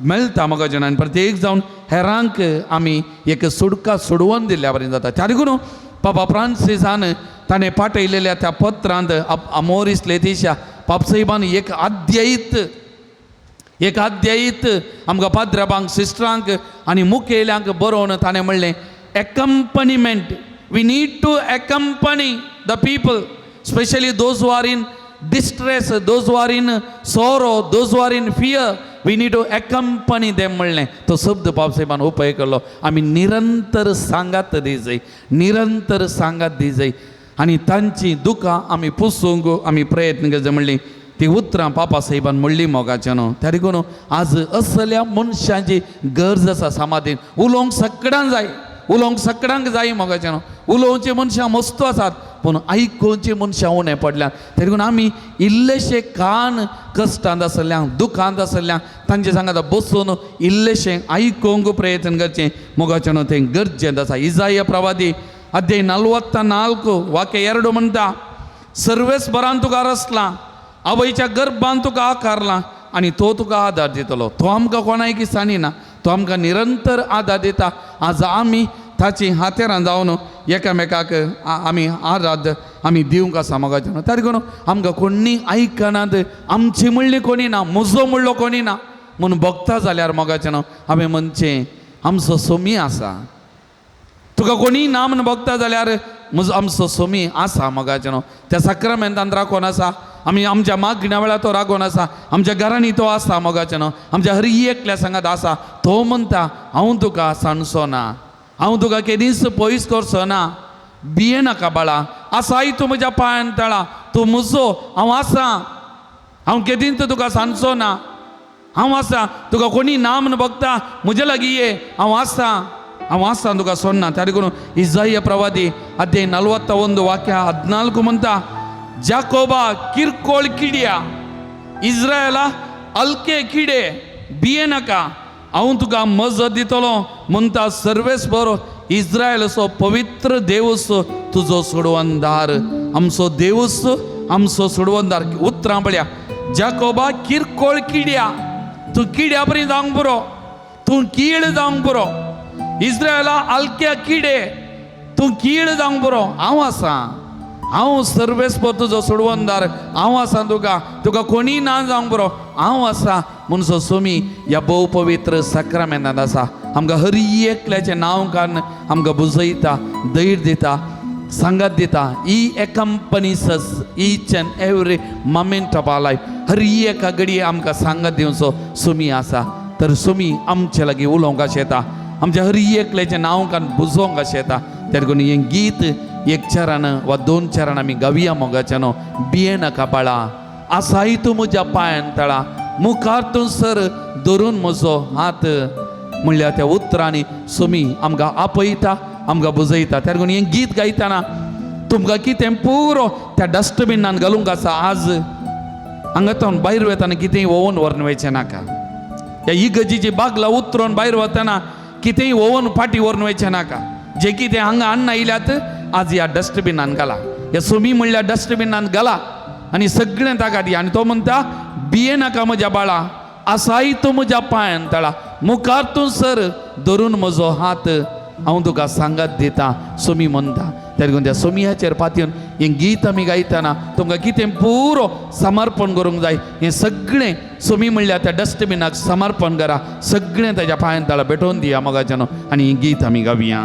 Speaker 2: मेळटा मोगाचें. आनी प्रत्येक जावन हेरांक आमी एक सुडका सोडवून दिल्ल्या बरें जाता. त्या देखून पापा फ्रांसिसान ताणें पाठयलेल्या त्या पत्रांत अमोरिस लेतिशा पापसाहेबान एक अध्यायीत आमकां पाद्रबांक, सिस्टरांक आनी मुखेल्यांक बरोवन ताणें म्हणलें, accompaniment, we need to accompany the people, specially those who are in distress, those who are in sorrow, those who are in fear, we need to accompany them म्हणलें. तो शब्द पापसाहेबान उपाय केलो. आमी निरंतर सांगात दी जाय, निरंतर सांगात दी जाय आनी तांची दुखां आमी पुसूंक आमी प्रयत्न करचे म्हणली. ती उतरां पापा साहेबान म्हणली मोगाचें न्हू. त्या देखून आज असल्या मनशांची गरज आसा समाधीन. उलोवंक सगळ्यांक जाय, उलोवंक सगळ्यांक जाय मोगाचें न्हू. उलोवचे मनशां मस्त आसात पूण आयकोवची मनशां उणें पडल्यात. त्या देखून आमी इल्लेशे कान कश्टांत आसल्यांक, दुखांत आसल्यांक तांचे सांगात बसून इल्लेशें आयकोवंक प्रयत्न करचें मोगाचें न्हू. तें गरजेंत आसा. इजाया प्रवादी अध्याय 44 वाक्य 2 म्हणटा, सर्वेस बरान तुका रचलां, आवयच्या गर्भांत तुका आकारलां आनी तो तुका आदार दितलो. तो आमकां कोणाय की सांडिना, तो आमकां निरंतर आदार दिता. आज आमी ताची हातेरां जावन एकामेकाक आमी आदार आमी दिवंक आसा मोगाचें न्हू. त्या देखून आमकां कोणी आयकनात, आमची म्हणली कोणी ना, म्हजो म्हणलो कोणी ना म्हूण भोगता जाल्यार मोगाचें न्हू. हांवें म्हणचें आमचो सोमी आसा. तुका कोणी ना म्हूण भोगता जाल्यार म्हजो आमचो सोमी आसा मोगाचें न्हू. त्या सक्रामेंतांत राखून आसा. आमी आमच्या मागण्या वेळार तो रागोवन आसा. आमच्या घरांनी तो आसा मोगाचें न्हू. आमच्या हर एकल्या सांगात आसा. तो म्हणटा, हांव तुका सांडचो ना, हांव तुका केदींच पयस करचो ना, भिये नाका बाळा, आसाय तूं म्हज्या पांयान तळा, तूं म्हजो, हांव आसा, हांव केदींच तुका सांडचो ना, हांव आसा. तुका कोणी ना म्हूण भोगता म्हजे लागीं ये, हांव आसा, हांव आसा, तुका सोडना. त्या देखून इजाया प्रवादी अध्याय 41 वाक्य 14 म्हणटा, जाकोबा किरकोळ किड्या, इस्रायला हलके किडे, भिये नाका, हांव तुका मजत दितलो म्हणटा सर्वेस बरो इस्रायलचो पवित्र देवूस तुजो सोडवंदार. आमचो देवूस आमचो सोडवंदार. उतरां पळया, जाकोबा किरकोळ किड्या, तूं किड्या बरी जावंक बरो, तूं कीड जावंक बरो. इस्रायला आलक्या किडे, तूं कीड जावंक बरो. हांव आसा, हांव सर्वेस्पर तुजो सोडवणदार. हांव आसा तुका कोणी ना जावंक बरो. हांव आसा म्हणसो सोमी ह्या भोव पवित्र सक्रामेंतांत आसा. आमकां हर एकल्याचें नांव काडून आमकां बुजयता, धैर्य दिता, सांगात दिता. ही accompanies us each and every moment of our life. हर एका घडये आमकां सांगात दिवचो सोमी आसा. तर सोमी आमचे लागीं उलोवंक अशें येता, आमच्या हर एकल्याचें नांव काडून बुजोवंक अशें येता. त्या लागून हें गीत एक चरण वा दोन चरण आमी गावया मोगाच्या न्हू. भिये नाका बाळा, आसाय तूं म्हज्या पांयां तळा, मुखार तूं सर धरून म्हजो हात. म्हणल्यार त्या उतरांनी सोमी आमकां आपयता, आमकां बुजयता. त्या लागून हें गीत गायतना तुमकां कितें पुरो त्या डस्टबिनान घालूंक आसा. आज हांगातून भायर वताना कितेंय वोवन व्हरून वयचें नाका. ह्या इगर्जीची बागलां उतरून भायर वतना कितेंय वोवन फाटी व्हरून वयचें नाका. जे कितें हांगा हाडून आयल्यात आज ह्या डस्टबिनान घाला. ह्या सोमी म्हणल्यार डस्टबिनान घाला आनी सगळें ताका दी. आनी तो म्हणटा भिये नाका म्हज्या बाळा, आसाय तूं म्हज्या पांयां तळा, मुखार तूं सर धरून म्हजो हात, हांव तुका सांगात दिता. सोमी म्हणटा. त्या लागून त्या सोमियाचेर पातयेवन हें गीत आमी गायतना तुमकां कितें पुरो समर्पण करूंक जाय. हें सगळें सोमी म्हणल्यार त्या डस्टबिनाक समर्पण करा. सगळें ताच्या पांयां तळा भेटोवन दिया मोगाच्यान. आनी हें गीत आमी गावया.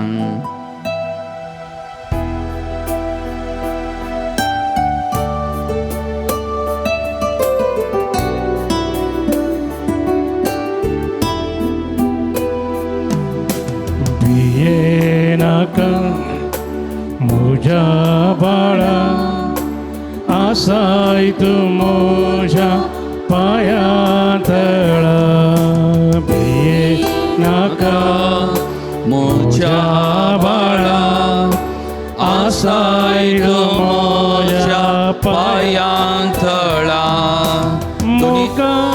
Speaker 1: भिये नाका म्हज्या बाळा, आसाय तूं म्हज्या पांयां तळा. भिये नाका
Speaker 2: म्हज्या बाळा, आसाय तूं म्हज्या पांयां तळा.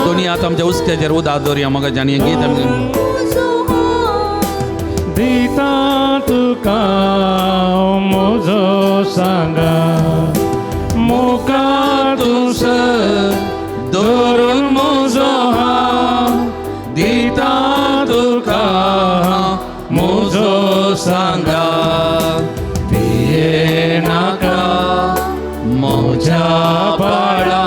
Speaker 2: दोनी आतां आमच्या उस्त्याचेर उदार दवरया मोगाच्यान. हें गीत आमी
Speaker 1: दिता तुका म्हजो सांगा, मुखार तूं सर
Speaker 2: धरून म्हजो हात, दिता तुका म्हजो सांगा. भिये नाका म्हज्या बाळा,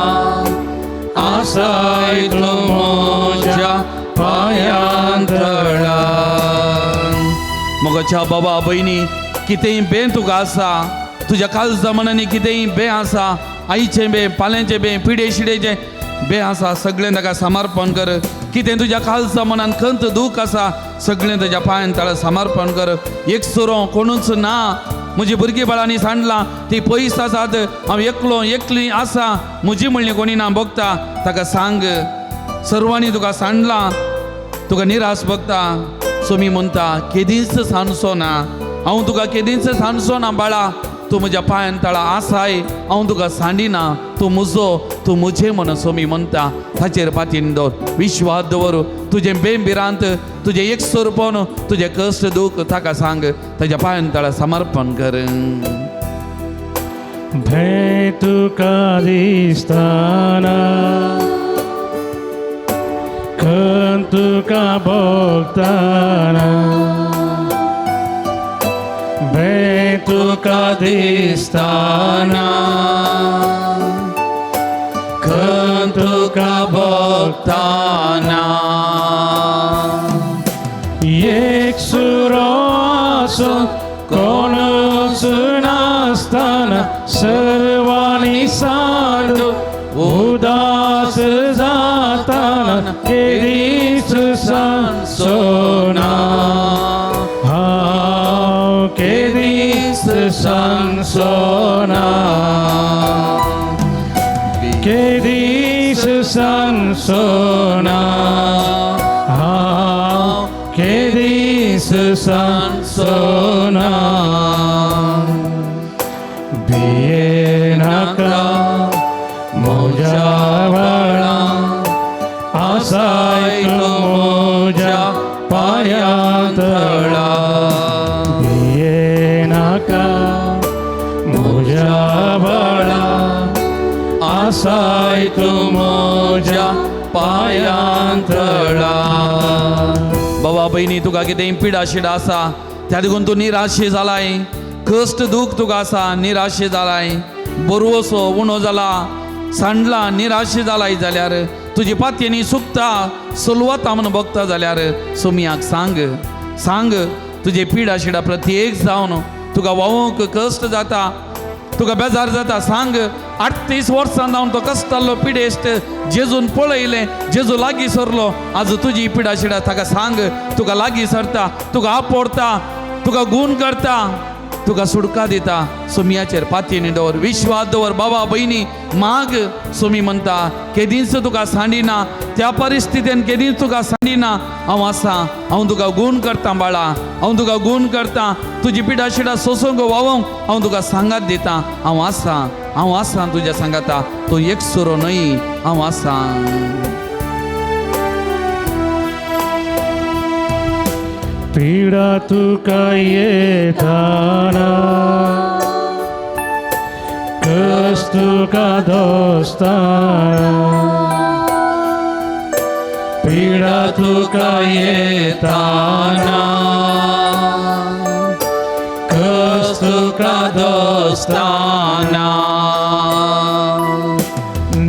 Speaker 2: आसाय तूं म्हज्या पांयां तळा. मोगाच्या बाबा भयणी, कितेंय बे तुका आसा, तुज्या काळजा मनांनी कितेंय बे आसा, आईचें बे, फाल्यांचें बे, पिडे शिडेचें बे आसा, सगळें ताका समर्पण कर. कितें तुज्या काळजा मनान खंत दूख आसा, सगळें ताज्या पांयां तळा समर्पण कर. एक सुरो कोणूच ना, म्हजी भुरगीं बाळांनी सांडलां, ती पयस आसात, हांव एकलो एकली आसा, म्हजी म्हणली कोणी ना भोगता. ताका सांग सर्वांनी तुका सांडलां, तुका निराश भोगता. सोमी म्हणटा केदींच सांडचो ना, हांव तुका केदींच सांडचो ना बाळा. तूं म्हज्या पांयां तळा आसाय, हांव तुका सांडिना. तूं म्हजो, तूं म्हजें म्हण सोमी म्हणटा. ताचेर पातयेन दवर, विश्वास दवर. तुजें बेंबिरांत, तुजें एकसरपण, तुजें कश्ट दूख ताका सांग. ताज्या पांयां तळा समर्पण कर.
Speaker 1: भंय तुका दिसताना, खंत तुका भोगताना. भंय तुका दिसताना, खंत तुका भोगताना. एक सुरो आसून कोणूच नासतना, सर्वांनी सांडून उदास जाताना, केदींच सांडचोना. हांव केदींच सांडचोना, केदींच सांडचोना. हांव केदींच सांडचोना. भिये नाका म्हज्या बाळा, आसाय तूं म्हज्या पांयां तळा. भिये नाका म्हज्या बाळा, आसाय तूं म्हज्या पांयां तळा.
Speaker 2: बहिणी तुका कितेंय पिडा शिडा आसा त्या देखून तूं निराशे जालाय कश्ट दूख तुका आसा निराशे जालाय बरवसो उणो जाला सांडला निराशे जालाय जाल्यार तुजी पातयेनी सुकता सुलवता म्हणून बघता जाल्यार सोमयाक सांग तुजे पिडा शिडा प्रत्येक जावन तुका वावूंक कश्ट जाता तुका बेजार जाता सांग 38 वर्सां जावन तो कश्टाल्लो पिडेस्त जेजून पळयलें जेजू लागीं सरलो आज तुजी पिडा शिडा ताका सांग तुका लागीं सरता तुका आपडटा तुका गूण करता तुका सुडका दिता सोमयाचेर पातयेनी दवर विश्वास दवर बाबा बहिणी माग सोमी म्हणटा केदींच तुका सांडिना त्या परिस्थितीन केदींच तुका सांडिना हांव आसा हांव तुका गूण करता बाळा हांव तुका गूण करता तुजी पिडा शिडा सोसूंक वावोंक हांव तुका सांगात दिता हांव आसा तुज्या सांगाता तूं एकसुरो न्हय हांव आसा
Speaker 1: पीडा तुका येताना कश्ट तुका दोस्ताना पीडा तुका येताना कश्ट तुका दोस्ताना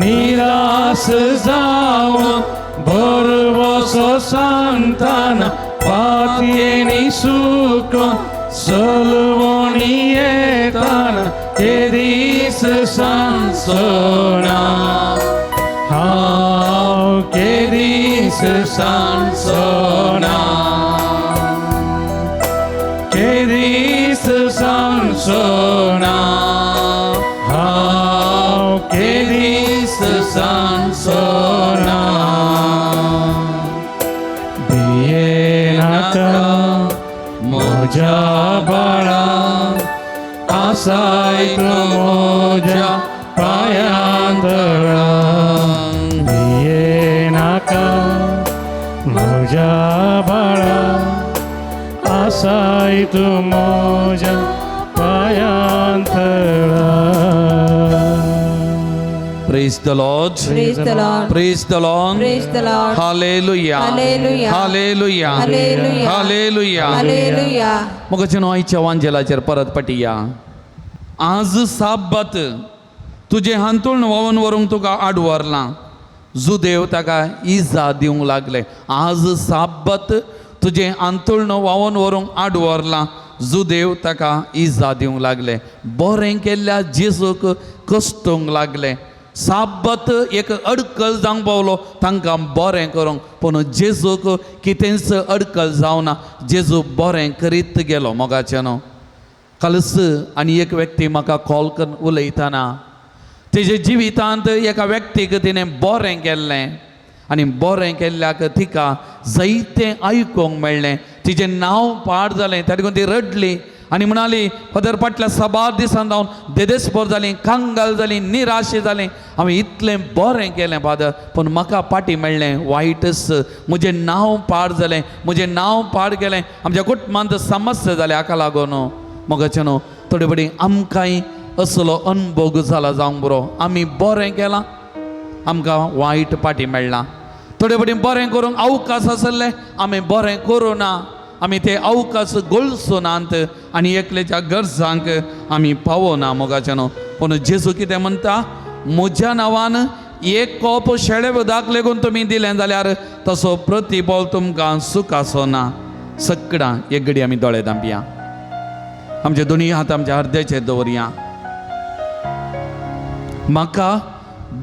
Speaker 1: निराश जावन बरवसो सांगताना पातयेनी सुकून सलवणी येताना ते दीस सांसोना हांव के दीस सांसोना के दीस सांसोना हांव के दीस सांसोना मोजा बाळा आसाय तूं मोजा पायांतळा भिये नाका मोजा बाळा आसाय तूं मोजा पायांतळा
Speaker 2: Praise the Lord.
Speaker 6: Praise the Lord.
Speaker 2: Praise the Lord.
Speaker 6: Praise the Lord.
Speaker 2: Hallelujah.
Speaker 6: Hallelujah.
Speaker 2: Hallelujah.
Speaker 6: Hallelujah.
Speaker 2: Hallelujah.
Speaker 6: Hallelujah.
Speaker 2: मग आयच्या वांजेलाचेर परत पटिया आज साबत तुजे हांतूळ वावन व्हरूंक तुका आडवरलां जुदेव ताका इजा दिवंक लागले आज साबत तुजे हांतूळ वावन व्हरूंक आडवरलां जुदेव ताका इजा दिवंक लागले बरें केल्ल्या जेजूक कश्टूंक लागले साबत एक अडकल जावंक पावलो तांकां बरें करूंक पूण जेजूक कितेंच अडकल जावना जेजू बरें करीत गेलो मोगाचें न्हू कालस आनी एक व्यक्ती म्हाका कॉल करून उलयतना तेजे जिवितांत एका व्यक्तीक तिणें बरें केल्लें आनी बरें केल्ल्याक तिका जायतें आयकूंक मेळ्ळें तिजें नांव पाड जालें त्या देखून ती रडली आनी म्हणाली फादर फाटल्या 7 दिसान जावन देदेस्पर जालीं कांगाल जालीं निराशे जालीं हांवें इतलें बरें केलें फादर पूण म्हाका पाटी मेळ्ळें वायटच म्हजें नांव पाड जालें म्हजें नांव पाड केलें आमच्या कुटुंबांत समस्या जाल्या हाका लागून मोगाचें न्हू थोडे बडी आमकांय असलो अनुभव जाला जावंक बरो आमी बरें केलां आमकां वायट पाटी मेळना थोडे बडी बरें करूंक अवकाश आसले आमी बरें करूं ना आमी ते अवकाश गोळसोनांत आनी एकल्याच्या गरजांक आमी पावोना मोगाचें न्हू पूण जेजू कितें म्हणटा म्हज्या नांवान एक कोप शेळे उदक लेगून तुमी दिलें जाल्यार तसो प्रतिफळ तुमकां सूख आसना सगळां एक घडी आमी दोळे धांपया आमचे दोनी हात आमच्या हृदयाचेर दवरया म्हाका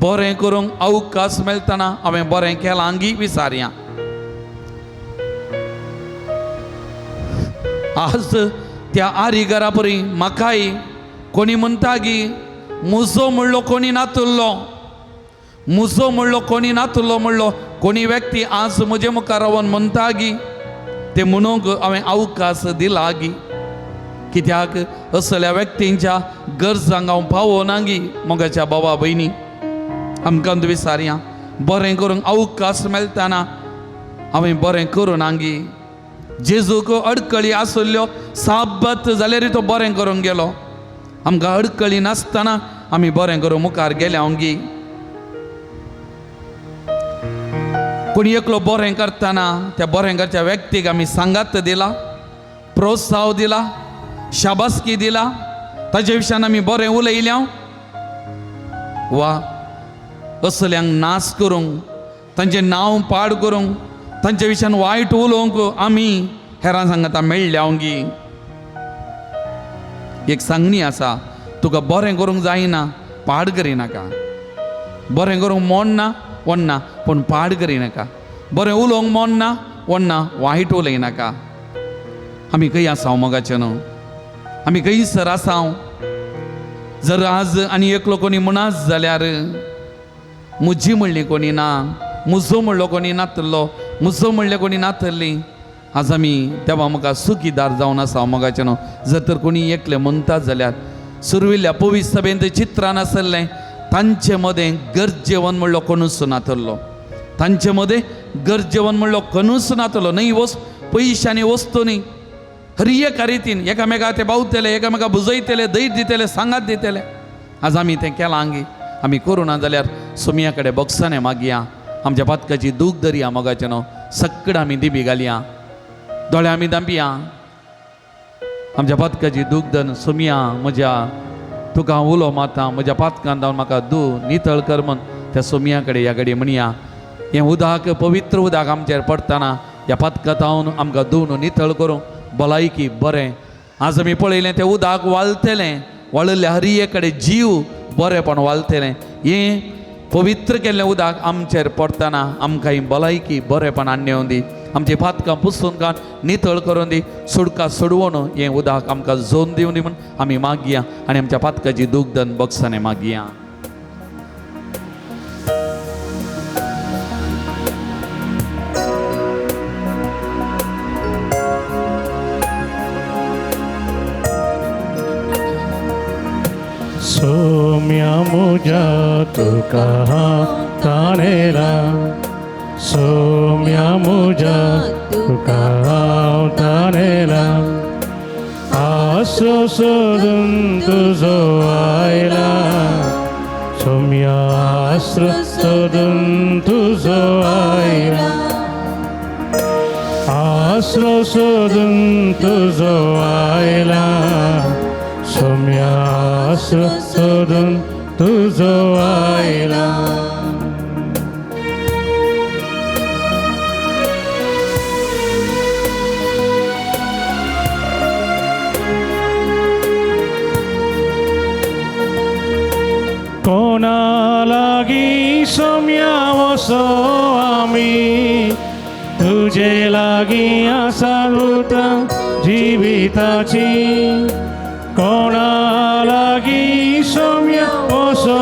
Speaker 2: बरें करूंक अवकाश मेळटना हांवें बरें केलां हांगी विचारया आज त्या आरिगरा परी म्हाकाय कोणी म्हणटा की मुजो म्हणलो कोणी नातुल्लो मुजो म्हणलो कोणी नातुल्लो म्हणलो कोणी व्यक्ती आज म्हजे मुखार रावन म्हणटा की ते म्हणूंक हांवें अवकाश दिला गी कित्याक असल्या व्यक्तींच्या गरजांक हांव पावोना गी मोगाच्या बाबा भयणी आमकां विचारया बरें करूंक अवकाश मेळटना हांवें बरें करूं ना गी जेजूक अडकळी आसल्ल्यो साबत जाल्यार तो बरें करूंक गेलो आमकां अडकळी नासतना आमी बरें करूंक मुखार गेले हांव गी कोणी एकलो बरें करतना त्या बरें करच्या व्यक्तीक आमी सांगात दिला, प्रोत्साह दिला, शाबासकी दिला, ताचे विशयान आमी बरें उलयल्या, वा असल्यांक नाश करूंक, तांचें नांव पाड करूंक, तांचे विशयान वायट उलोवंक आमी हेरां सांगता मेळ्ळ्या ओंगी. एक सांगणी आसा, तुका बरें करूंक जायना पाड करिनाका. बरें करूंक मोडना वडना पूण पाड करिनाका. बरें उलोवंक मोडना वडना वायट उलयनाका. आमी खंय आसांव मोगाचे न्हू, आमी खंयसर आसांव. जर आज आनी एकलो कोणी मुनास जाल्यार मुजी म्हणली कोणी ना, मुजो म्हणलो कोणी नातल्लो, मुजो म्हणलें कोणी नातल्ली. आज आमी देवा म्हाका सुखीदार जावन आसा मोगाचे न्हू. जर तर कोणी एकले म्हणटा जाल्यार सुरविल्ल्या पवित्र सभेंत चित्रान आसलें तांचे मदें गरजेवन म्हणलो कोणूच नातल्लो. तांचे मदें गरजेवन म्हणलो कोणूच नातलो. न्हय पयशांनी वस्तूंनी हर एका रितीन एकामेका ते बावतले, एकामेका बुजयतले, दैट दितले, सांगात दितले. आज आमी तें केलां आंगी. आमी करूं ना जाल्यार सुमया कडेन बक्षाने मागया, आमच्या पातकाची दूख धरया मोगाचे न्हू. सक्कड आमी दिबी घालया, दोळे आमी दांबया. आमच्या पातकाची दूख धन सुमया म्हज्या तुका उलो माता, म्हज्या पातकान जावन म्हाका नितळ कर म्हण त्या सुमया कडेन ह्या घडी म्हणया. हें उदक पवित्र उदक आमचेर पडटना ह्या पातकातावन आमकां धुवन नितळ करूं भलायकी बरें. आज आमी पळयलें तें उदक वाळतलें, वाळिल्ल्या हर एक कडेन जीव बरेंपण वाळतलें. हें पवित्र केल्लें उदक आमचेर पडटना आमकां ही भलायकी बरेंपण हाडून दी. आमची पातकां पुसून कान नितळ करून दी. सुडका सोडवून हें उदक आमकां जोन दिवन दी म्हूण आमी मागया आनी आमच्या पातकाची दूख धन बक्षाने मागया.
Speaker 1: सोम्या मुजा तुका तानेला, सोम्या मुजा तुका तानेला. आसरो सोदून तुजो आयला, सोम्या आसरो सोदून तुजो आयला. आसरो सोदून तुजो आयला, सोम्या आसरो सोदून तुजो आयला. कोणा लागी सोम्या वसो आमी, तुजे लागी आसा उतरां जिविताची. कोणा लागी सोम्या वसो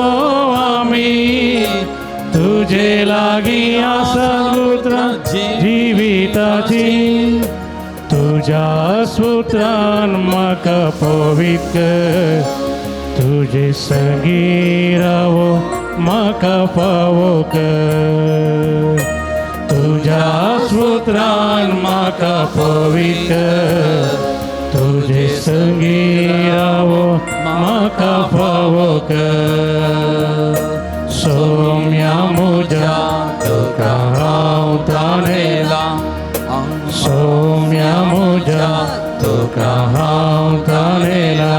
Speaker 1: आमी, तुजे लागी आसा उतरां जिविताची. तुज्या सुत्रान म्हाका पवित्र, तुजे संगी रावो म्हाका फावो कर. तुज्या सुत्रान म्हाका पवित्र, तुजे संगी रावो म्हाका फावो कर. सोम्या मुजा तुका हांव ताणेला, सोम्या मुजा तुका हांव ताणेला.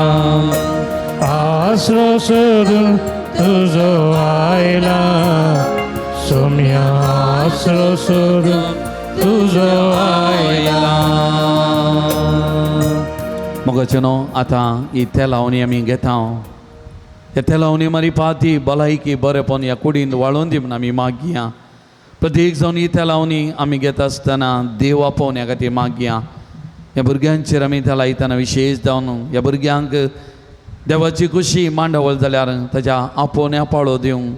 Speaker 1: आसरो सोदून तुजो आयला, सोम्या आसरो सोदून तुजो आयला.
Speaker 2: मोगाचे न्हू, आतां ही तेलावणी आमी घेता. ह्या तेलावणी मारी पाती भलायकी बरेंपण ह्या कुडींत वाळून दी म्हूण आमी मागया. प्रत्येक जावन ही तेलावणी आमी घेता आसतना देव आपोवन ह्या खातीर मागया. ह्या भुरग्यांचेर आमी त्या लायतना विशेश जावन ह्या भुरग्यांक देवाची खुशी मांडवळ जाल्यार ताच्या आपोवण्या पाळो दिवंक,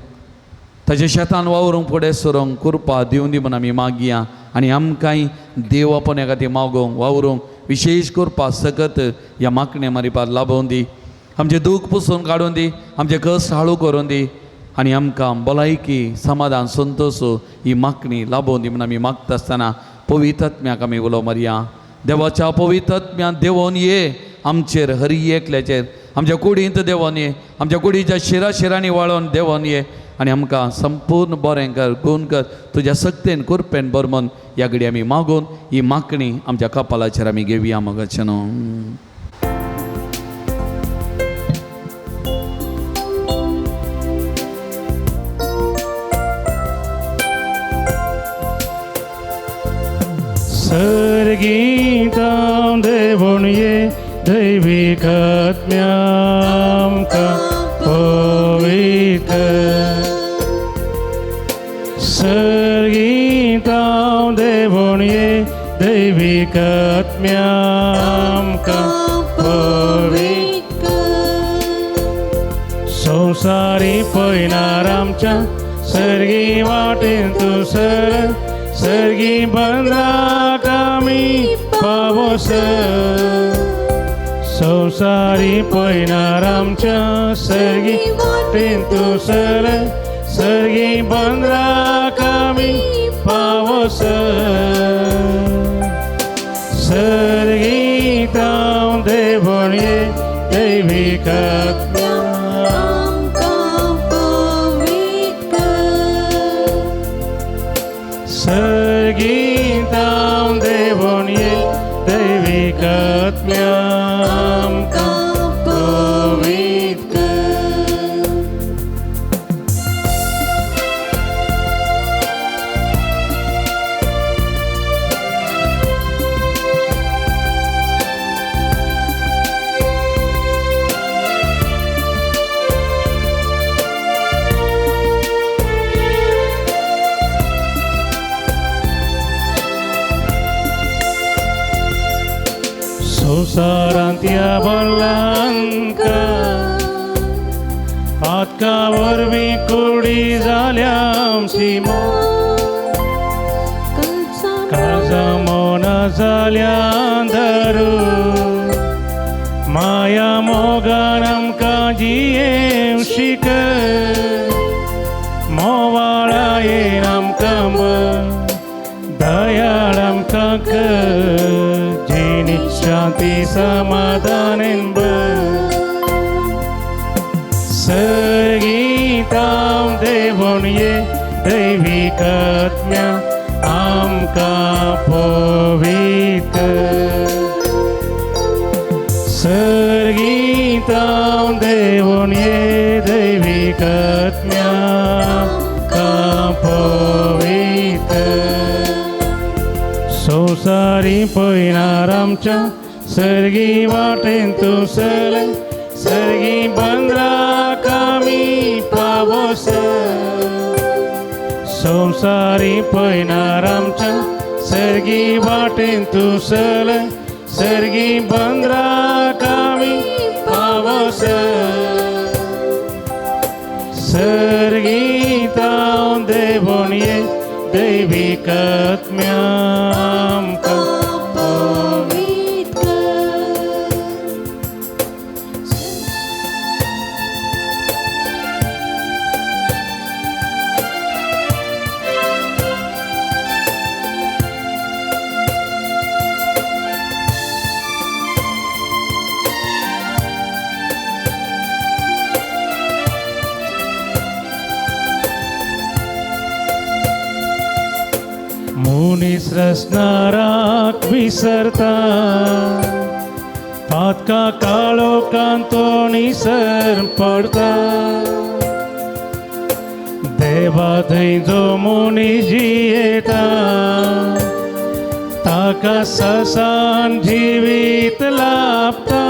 Speaker 2: ताच्या शेतान वावरूंक फुडें सरूंक कृपा दिवन दी म्हूण आमी मागया. आनी आमकांय देव आपोवण्या खातीर मागोवंक वावरूंक विशेश कृपा सकत ह्या मागण्या मारिपाक लाभोवन दी. आमचें दूख पुसून काडून दी, आमचे कश्ट हाळू करून दी आनी आमकां भलायकी समाधान संतोश ही मागणी लाभोवन दी म्हूण आमी मागता आसतना पवित्र आत्म्याक आमी उलो मारया. देवाच्या पवित्र आत्म्यान देवोन ये आमचेर हर एकल्याचेर, आमच्या कुडींत देवोन ये, आमच्या कुडीच्या शिराशिरांनी वाळोवन देवोन ये. आनी आमकां संपूर्ण बरें कर गूण कर तुज्या सक्तेन कुरपेन बरमन ह्या घडी आमी मागून ही मागणी आमच्या कपालाचेर आमी घेवया मोगाचें न्हू.
Speaker 1: सर्गीतां देवून ये दैवीक आत्म्यामकां पवित्र सर्गीतां देवून ये दैवीक आत्म्यामकां पवित्र संवसारी पळयनार आमच्या सर्गी वाटेन तूं सर सर्गी बंदाक आमी पावस संवसारी पळयनार आमच्या सर्गी वाटेन तूं सर सर्गी बंदाक आमी पावस सर्गीतां देवून ये दैवीक सर्गीतां देवून ये दैवीक आत्म्यामकां पवित्र संवसारांत ह्या बल्लांका आतका वरवीं कुडी जाल्या आमची काळजा मोना जाल्या अंधारू माया मोगान आमकां जियेव शिक मोवाळा येन आमकां दयाळ आमकां शांती समाधानेन सर्गीतां देवून ये दैवीक आत्म्या आमकां पवित्र सर्गीतां देवून ये दैवीक आत्म्या आमकां पवित्र संवसारी पळयनार आमच्या सर्गी वाटेन तूं चल सर्गी बंदराक आमी पावस संवसारी पळयनार आमच्या सर्गी वाटेन तूं चल सर्गी बंदराक आमी पावस सर्गीतां देवून ये दैवीक आत्म्यामकां पवित्र मुनीस रचणाराक विसरता पातका काळोखांत तो निसर पडता देवा थंय जो मनीस जियेता ताका ससान जिवीत लाभता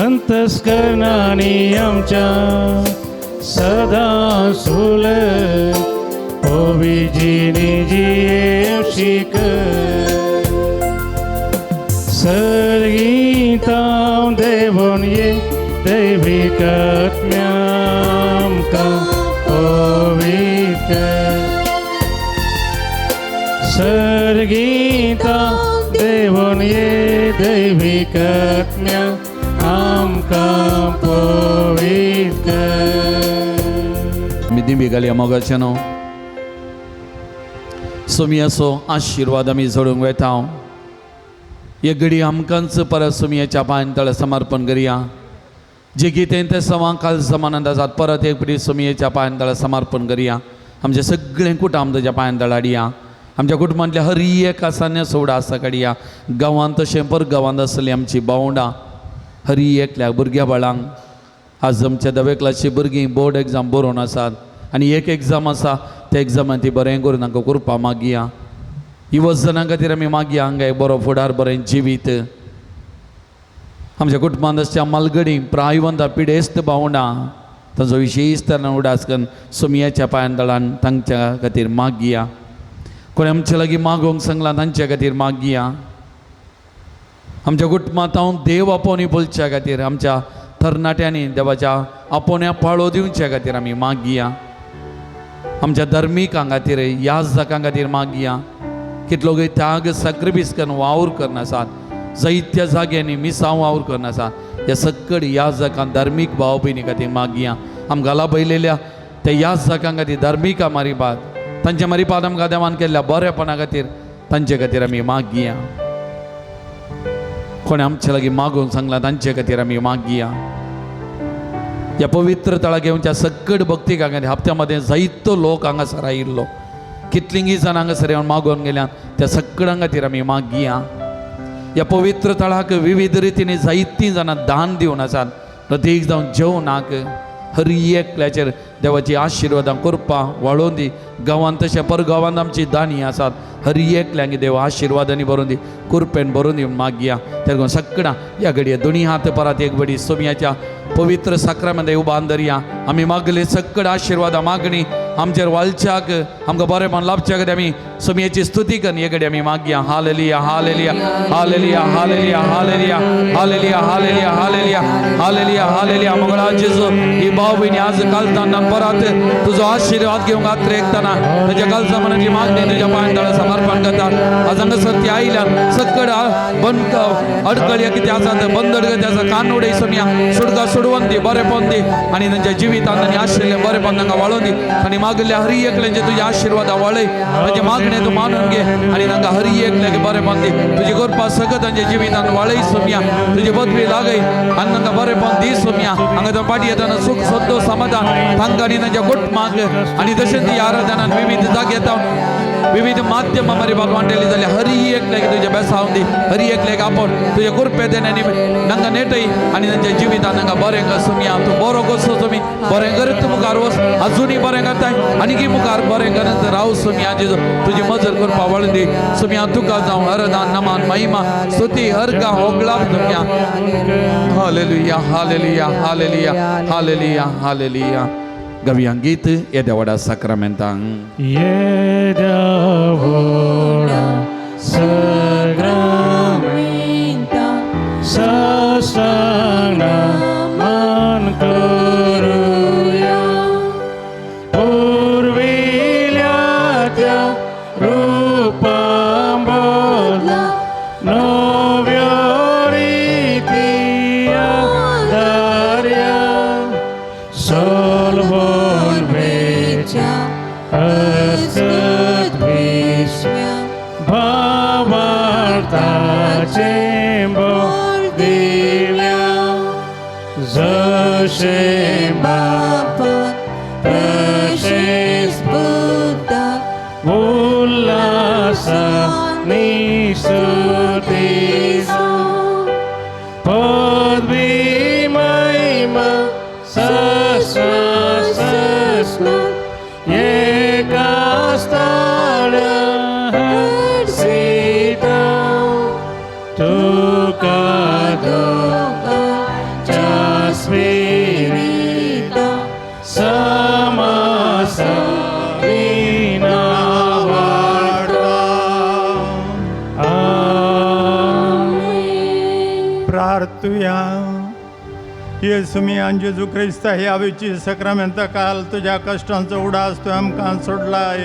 Speaker 1: अंतस्करणांनी आमच्या सदां सुल ओविजीनी जियेव शिक सर्गीतां देवून ये दैवीक आत्म्यामकां पवित्र सर्गीतां देवून ये दैवीक आत्म्या आमकां पवित्र
Speaker 2: मी दिंबी घालया मोगाचें न्हू सोमियाचो आशिर्वाद आमी जोडूंक वेता एक घडी आमकांच परत सोमियाच्या पांय तळे समर्पण करया जे गीतेन ते सवां काल समानंद आसात परत एक पिडी सुमयेच्या पांयंदळा समर्पण करुया. आमचे सगळे कुटुंब तुज्या पांयंदळा हाडया. आमच्या कुटुंबांतल्या हर एक आसान्य सोडा आसा काडया. गांवांत तशें परगांवांत आसली आमची भावंडां हर एकल्या भुरग्या बाळांक आज आमच्या 10वे क्लासची भुरगीं बोर्ड एग्जाम बरोवन आसात आनी एक एग्जाम आसा त्या एग्जामांत ती बरें करून तांकां करपा मागया. युवजनां खातीर आमी मागया हांगा एक बरो फुडार बरें जिवीत. आमच्या कुटुंबांत आसच्या मालगडी प्रायवंत पिडेस्त भावंडां तांचो विशेश तरेन उडास करून सुमयाच्या पांयंदळान तांच्या खातीर मागया. कोणी आमचे लागीं मागोवंक सांगलां तांच्या खातीर मागया. आमच्या कुटुंबांत हांव देव आपोवणी बोलच्या खातीर आमच्या तरणाट्यांनी देवाच्या आपोवण्या पाळो दिवच्या खातीर आमी मागया. आमच्या धर्मीकां खातीर याजकां खातीर मागया. कितलो त्याग सॅक्रिफीस करून वावर करून आसात. जायत्या जाग्यांनी मिसांव वावर करून आसात. ह्या सकड याजकां धर्मीक भाव भयणी खातीर मागया. आमकां लाभयलेल्या त्या याजकां खातीर धर्मिका मारिपात तांच्या मारिपात आमकां देवान केल्ल्या बरेपणा खातीर तांचे खातीर आमी मागया. कोणी आमचे लागीं मागोवंक सांगलां तांचे खातीर आमी मागया. ह्या पवित्र तळा घेवच्या सकड भक्तीकां खातीर हप्त्या मदें जायतो लोक हांगासर आयिल्लो कितलींगी जाण हांगासर येवन मागोवन गेल्यात त्या सगळ्यां खातीर आमी मागया. ह्या पवित्र तळाक विविध रितींनी जायतीं जाणां दान दिवन आसात. प्रत्येक जावन जेवणाक हर एकल्याचेर देवाची आशिर्वादां करपा वाळोवन दी. गांवांत तशें परगांवांत आमची दानी आसात. हर एकल्यांक देव आशिर्वादांनी भरून दी कुरपेन भरून दिवन मागया. त्या लागून सगळां ह्या घडये दोनी हात परत एक बडी सुमयाच्या पवित्र साक्रामेंत उबान धरया. आमी मागले सकड आशिर्वादां मागणी आमचेर वालच्याक आमकां बरेपण लाभच्या खातीर आमी सुमयेची स्तुती करून हे घडये आमी मागया. हालेलुया हालेलुया हालेलुया हालेलुया हालेलुया हालेलुया हालेलुया हालेलुया हालेलुया हालेलुया. मंगळा जेजू ही भाव भयणी आज कालताना परत तुजो आशिर्वाद घेवंक खातीर एकताना ताच्या कालचा मनाची मागणी तुज्या पांयंदळा समर्पण करतात. आज हांगासर ती आयल्यान सकड बंद अडकळ्या कितें आसात बंद अडकळ्या आसा कान उडय सुमया सुडका सोडवून दी बरेपण दी आनी तांच्या जिवितांत तांणी आशिल्लें बरेपण तांकां वाळोवन दी आनी मागल्या हर एकल्यांचे तुज्या आशिर्वादा वाळय तांचे मागणे तूं मानून घे आनी तांकां हर एकल्याक बरेपण दी. तुजी करपा सगळं तांच्या जिवितांत वाळय सुमया तुजी पदवी लागय आनी तांकां बरेपण दी सुमया. हांगा तो पाटी येताना सुख सद्दो समाधान तांकां आनी तांच्या कुटुंबाक आनी तशेंच ती आराधनान विविध जाग येता विविध माध्यमां मारी वांटेली जाल्यार हर एकल्याक तुज्या बेसावून दी हर एकल्याक आपोवन तुजे कुरपेदेन आनी तांकां नेटय आनी तांच्या जिवितांत तांकां बरें कर सुमया. तूं बरो कसो तुमी बरें करत मुखार वच अजुनूय बरें करताय आनीकी मुखार बरें करत राव सुमया. जेजू तुजी मजत करपा वळून दी सुमया. तुका जावं हरदान नमान महिमा स्तुती हरका होगलाप सुमया. हालेलुया हालेलुया हालेलुया हालेलुया हालेलुया. गव्या गीत येद्या व्हडा साक्रामेंतांक
Speaker 1: येद्या व्हडा साष्टांग नमन करुया. पुर्विल्या त्या रूपां बदला नव्यो रिती आदार्या. सोलवोन वेच्या असत भीष्म्या भावार्थाचे बोल दिव्या. जशे बापाक तशेंच बुद्धाक उल्हासानी स्तुती जावं. पदवी महिमा एका स्थळार सीता तुका दोगांच्या स्पिरिता समासाविना वाढवा. आमेन.
Speaker 3: प्रार्थुया. येसू मी जेजू क्रिस्ता ह्या वेची सक्रामेंत काल तुझ्या कष्टांचो उडास तूं आमकां सोडलाय.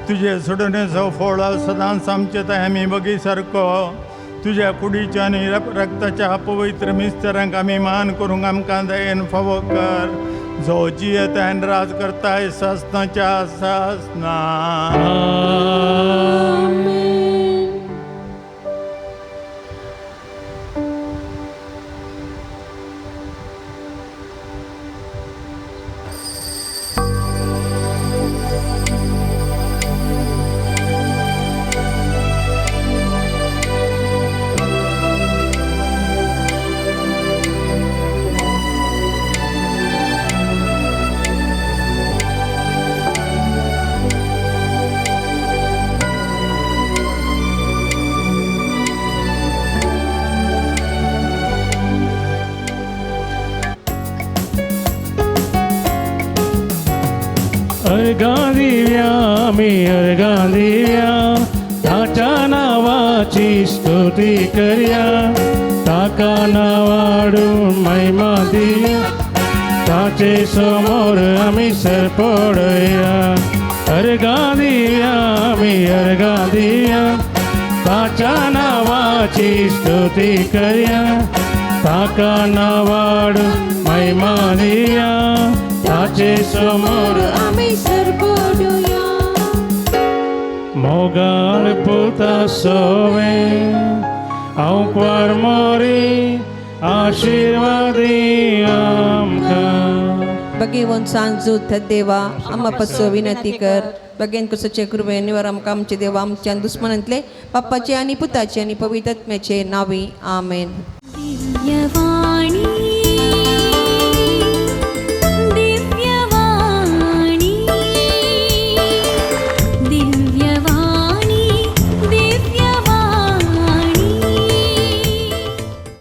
Speaker 3: तुजे सोडणेचो फळ सदांच आमचे थंय आमी बगी सारको तुझ्या कुडीच्या आनी रक्ताच्या पवित्र मिस्तरांक आमी मान करूंक आमकां दयेन फावो कर. जो जियेत आनी राज करताय सासनाच्या सासना.
Speaker 1: अर्घां दिव्या मी अर्घां दिव्या ताच्या नावाची स्तुती करया ताका नावाडून महिमा दिया ताचे समोर आमी सरपडया अर्घां दिव्या मी अर्घां दिव्या ताच्या नावाची स्तुती करया ताका नावाडून महिमा दिया ताचे समोर
Speaker 6: आम्ही सरपडूया
Speaker 1: मोगाल पुता सोवे हांव परमोरी आशीर्वादी आमकां
Speaker 6: बगेवन सांजू देवा आम्हा पासो विनंती कर बगेन कसोचे कृपेनिवर आमकां आमचे देवा आमच्या दुस्मनांतले पापाचे आनी पुताचे आनी पवित्र आत्म्याचे नावी आमेन
Speaker 4: दिव्यवाणी